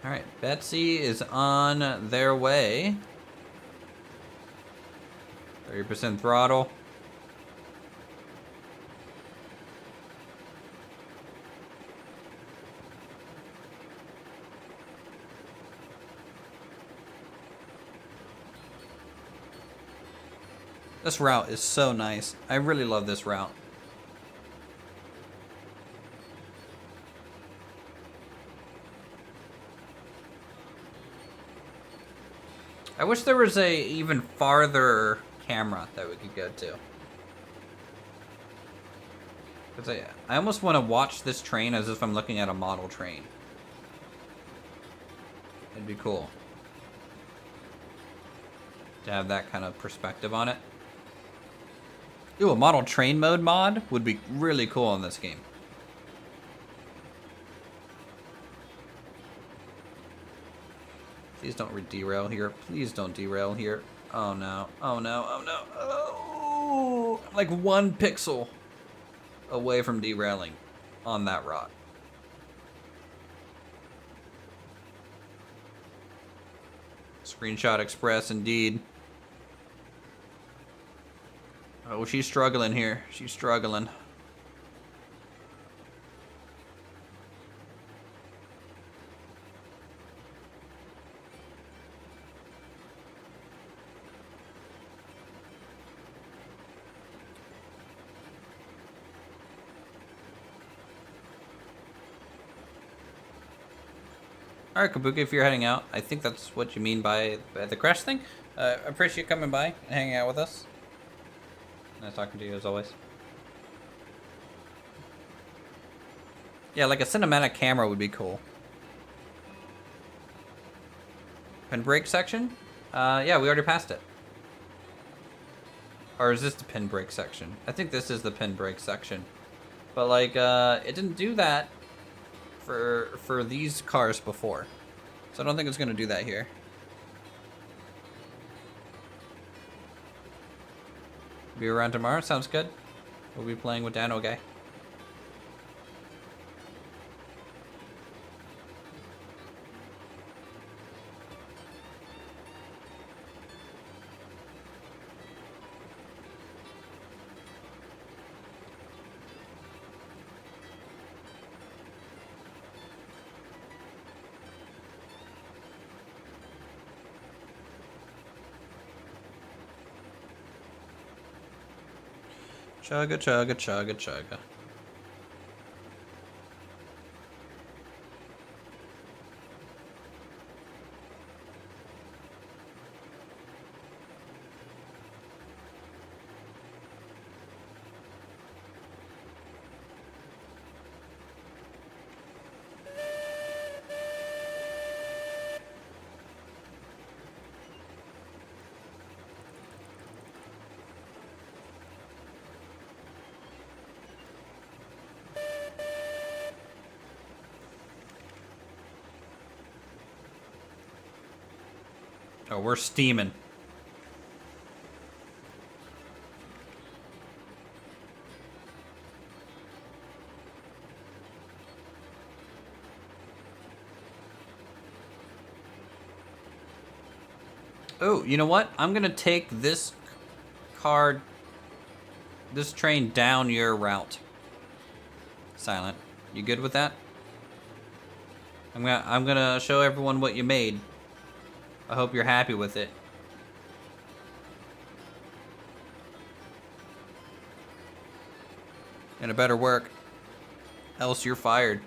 Alright, Betsy is on their way. 30% throttle. This route is so nice. I really love this route. I wish there was a even farther camera that we could go to. Because I almost want to watch this train as if I'm looking at a model train. It'd be cool to have that kind of perspective on it. Ooh, a model train mode mod would be really cool in this game. Please don't derail here. Please don't derail here. Oh no. Oh no. Oh no. Oh! I'm like 1 pixel away from derailing on that rock. Screenshot Express indeed. Oh, she's struggling here. She's struggling. Alright, Kabuki, if you're heading out, I think that's what you mean by the crash thing. I appreciate you coming by and hanging out with us. Nice talking to you as always. Yeah, like a cinematic camera would be cool. Pin brake section? Yeah, we already passed it. Or is this the pin brake section? I think this is the pin brake section. But like, it didn't do that for these cars before. So I don't think it's gonna do that here. Be around tomorrow, sounds good. We'll be playing with Dan, okay? Chugga, chugga, chugga, chugga. Oh, we're steaming. Oh, you know what? I'm gonna take this train down your route. Silent. You good with that? I'm gonna show everyone what you made. I hope you're happy with it. And it better work. Else you're fired.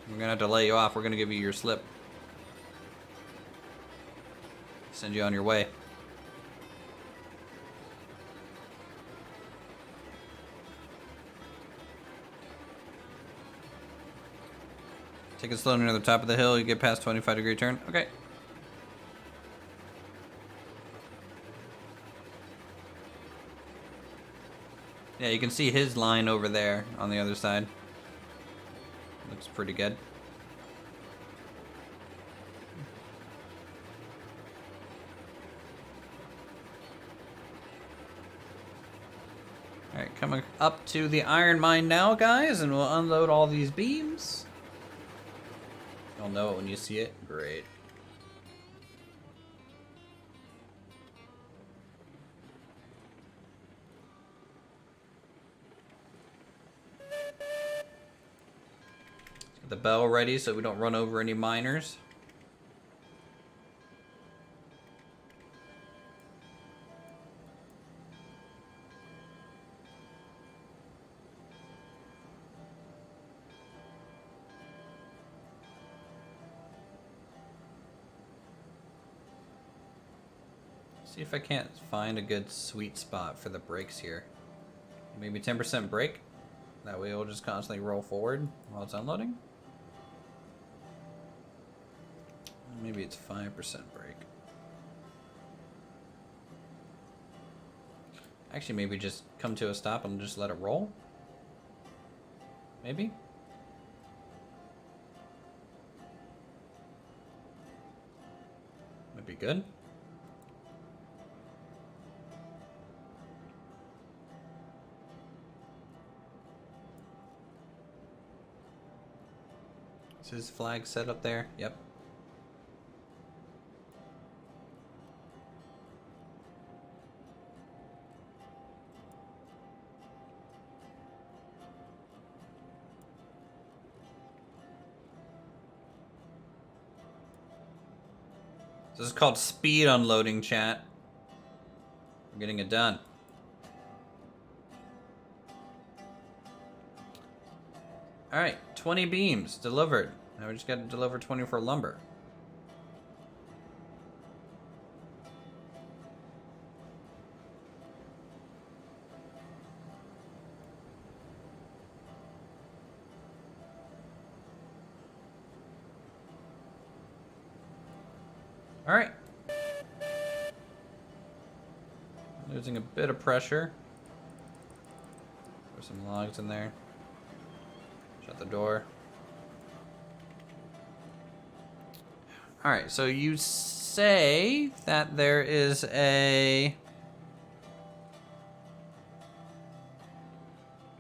We're gonna have to lay you off. We're gonna give you your slip. Send you on your way. Take it slow near the top of the hill. You get past 25-degree turn. Okay. Yeah, you can see his line over there on the other side. Looks pretty good. Alright, coming up to the iron mine now, guys, and we'll unload all these beams. You'll know it when you see it. Great. Get the bell ready so we don't run over any miners. See if I can't find a good sweet spot for the brakes here. Maybe 10% brake. That way it'll just constantly roll forward while it's unloading. Maybe it's 5% brake. Actually, maybe just come to a stop and just let it roll. Maybe. Might be good. Is his flag set up there? Yep. This is called speed unloading, chat. We're getting it done. Alright, 20 beams delivered. Now we just got to deliver 24 lumber. Alright. Losing a bit of pressure. There's some logs in there. Shut the door. Alright, so you say that there is a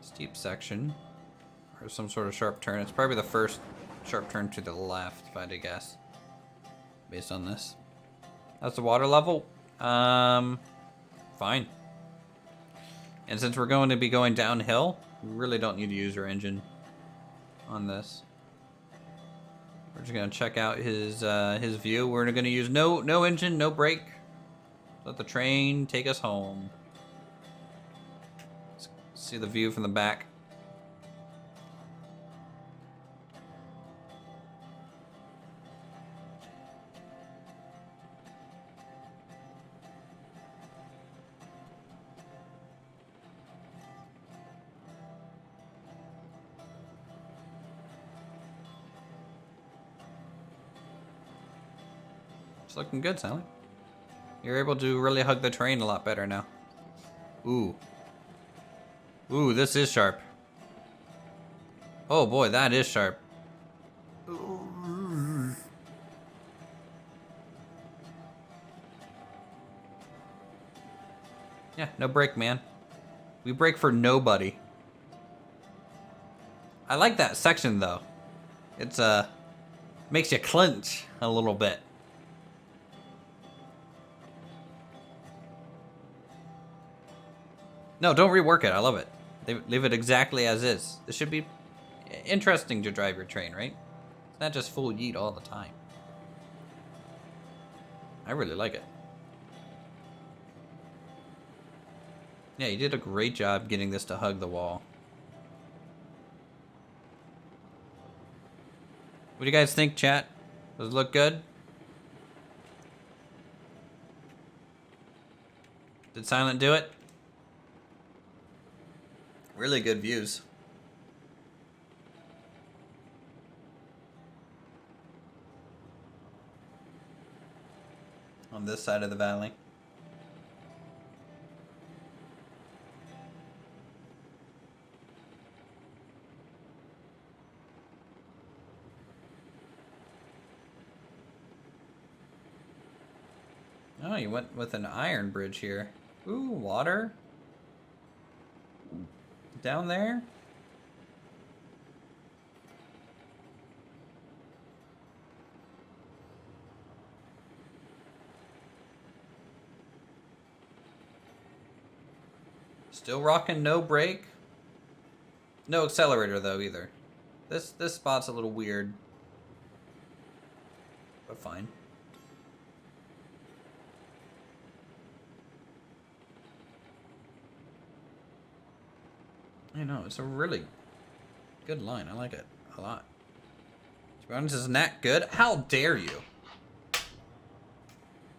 steep section or some sort of sharp turn. It's probably the first sharp turn to the left, if I had to guess, based on this. That's the water level. Fine. And since we're going to be going downhill, we really don't need to use our engine on this. We're just gonna check out his view. We're gonna use no engine, no brake. Let the train take us home. Let's see the view from the back. It's looking good, Sally. You're able to really hug the train a lot better now. Ooh. Ooh, this is sharp. Oh boy, that is sharp. Yeah, no break, man. We break for nobody. I like that section though. It's makes you clench a little bit. No, don't rework it. I love it. Leave it exactly as is. This should be interesting to drive your train, right? It's not just full yeet all the time. I really like it. Yeah, you did a great job getting this to hug the wall. What do you guys think, chat? Does it look good? Did Silent do it? Really good views. On this side of the valley. Oh, you went with an iron bridge here. Ooh, water. Down there? Still rocking no brake. No accelerator though either. This spot's a little weird. But fine. I know, it's a really good line. I like it a lot. To be honest, isn't that good? How dare you?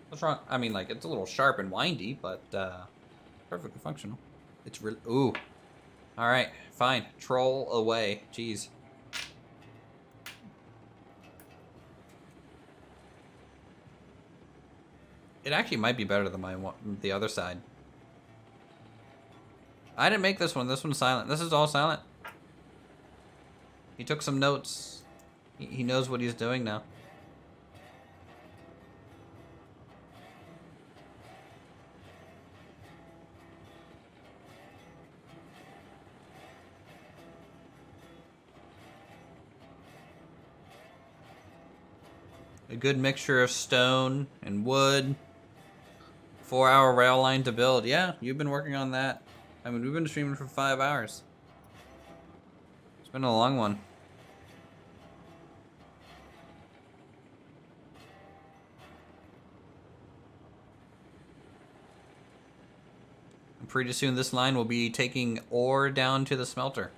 What's wrong? I mean, like, it's a little sharp and windy, but perfectly functional. It's really... Ooh. Alright, fine. Troll away. Jeez. It actually might be better than the other side. I didn't make this one. This one's silent. This is all silent. He took some notes. He knows what he's doing now. A good mixture of stone and wood. 4-hour rail line to build. Yeah, you've been working on that. I mean, we've been streaming for 5 hours. It's been a long one. And pretty soon this line will be taking ore down to the smelter.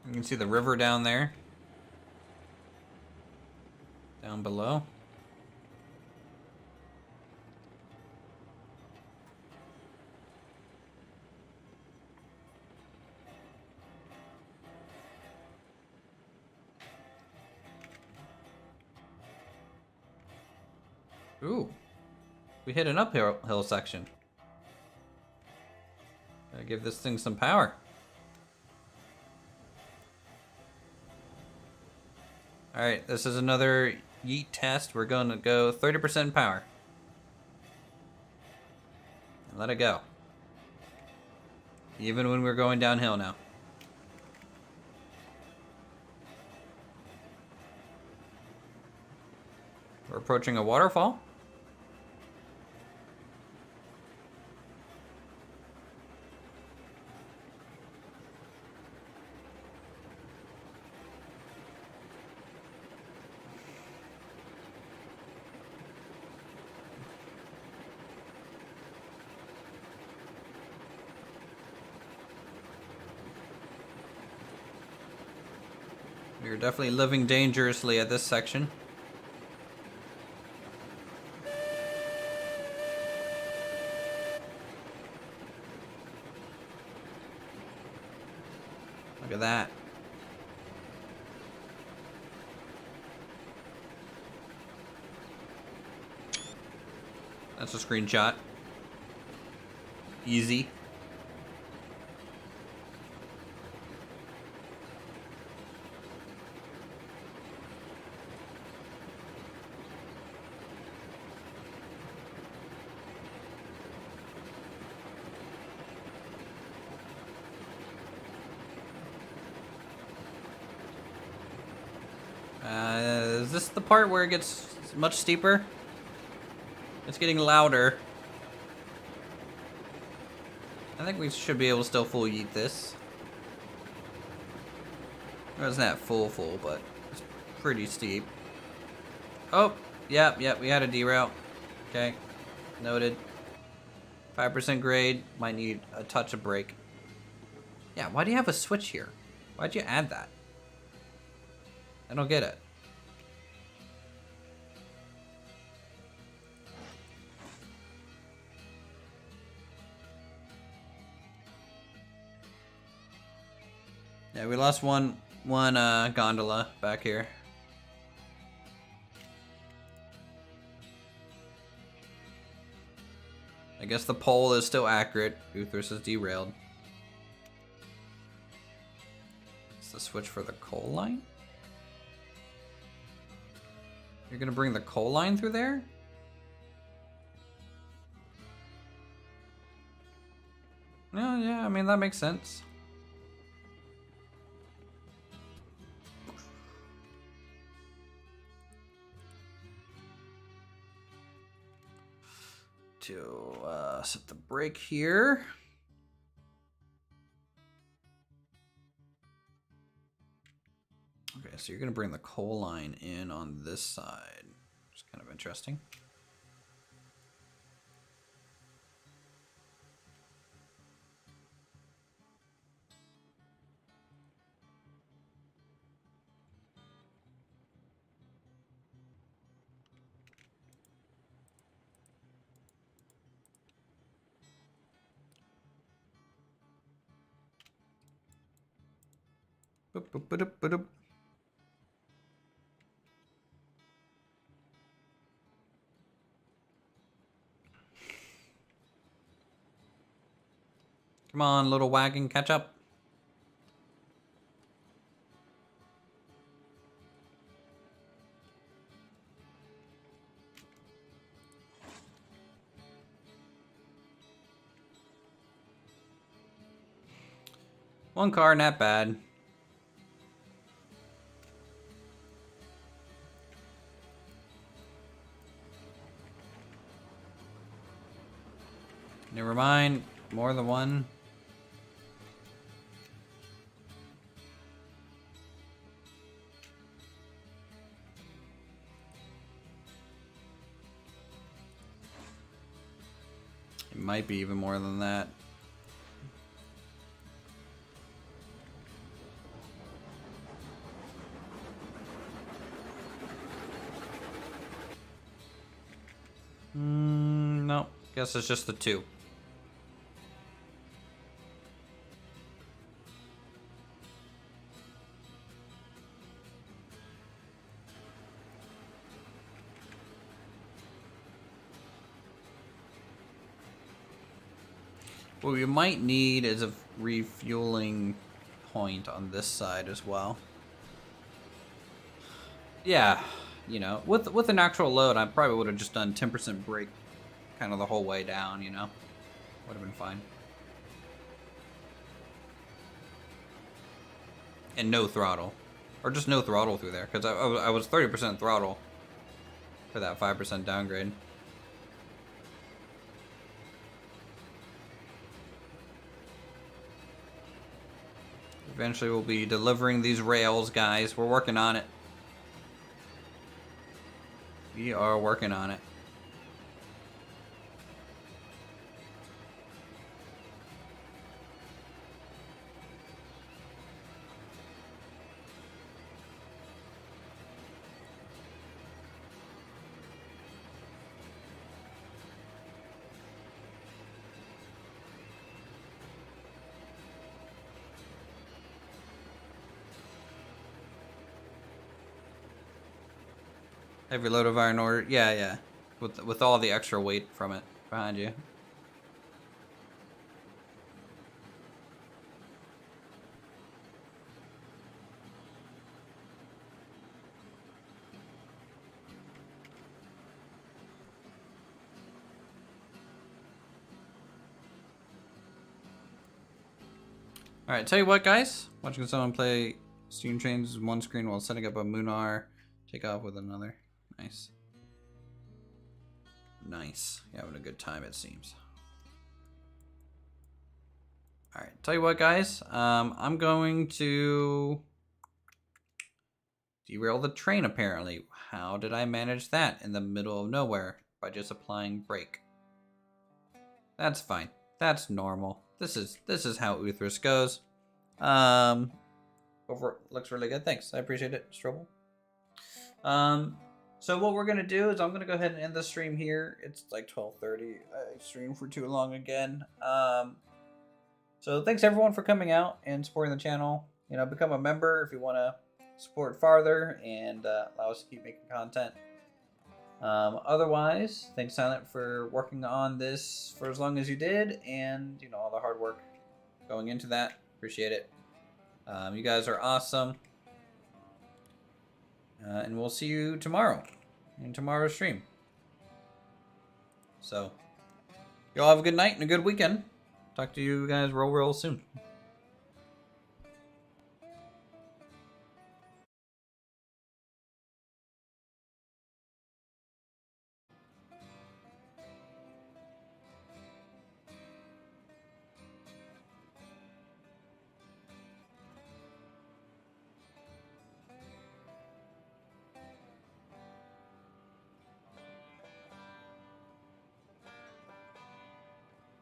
You can see the river down there. Down below. Ooh. We hit an uphill section. Gotta give this thing some power. Alright, this is another yeet test. We're going to go 30% power. And let it go. Even when we're going downhill now. We're approaching a waterfall. We're definitely living dangerously at this section. Look at that. That's a screenshot. Easy. Is this the part where it gets much steeper? It's getting louder. I think we should be able to still full yeet this. It wasn't that full, but it's pretty steep. Oh, yep, we had a derail. Okay, noted. 5% grade, might need a touch of brake. Yeah, why do you have a switch here? Why'd you add that? I don't get it. Yeah, we lost one gondola back here. I guess the pole is still accurate. Uthris is derailed. It's the switch for the coal line? You're gonna bring the coal line through there? No, yeah, I mean, that makes sense. To set the brake here. Okay, so you're gonna bring the coal line in on this side. It's kind of interesting. Boop, boop, boop, boop, boop. Come on, little wagon, catch up. One car, not bad. Never mind, more than one. It might be even more than that. No, guess it's just the two. What we might need is a refueling point on this side as well. Yeah, you know, with an actual load, I probably would have just done 10% brake kind of the whole way down, you know? Would have been fine. And no throttle. Or just no throttle through there, because I was 30% throttle for that 5% downgrade. Eventually we'll be delivering these rails, guys. We're working on it. We are working on it. Heavy load of iron ore. Yeah. With all the extra weight from it behind you. Alright, tell you what, guys. Watching someone play Steam Trains one screen while setting up a Munar Take off with another. Nice. Nice. You're having a good time, it seems. Alright, tell you what, guys. I'm going to derail the train, apparently. How did I manage that in the middle of nowhere? By just applying brake. That's fine. That's normal. This is how Uthris goes. Looks really good. Thanks. I appreciate it, Strobel. So what we're gonna do is I'm gonna go ahead and end the stream here. It's like 12:30. I streamed for too long again. So thanks everyone for coming out and supporting the channel. You know, become a member if you want to support farther and allow us to keep making content. Otherwise, thanks Silent for working on this for as long as you did, and you know, all the hard work going into that. Appreciate it. You guys are awesome. And we'll see you tomorrow in tomorrow's stream. So, y'all have a good night and a good weekend. Talk to you guys real soon.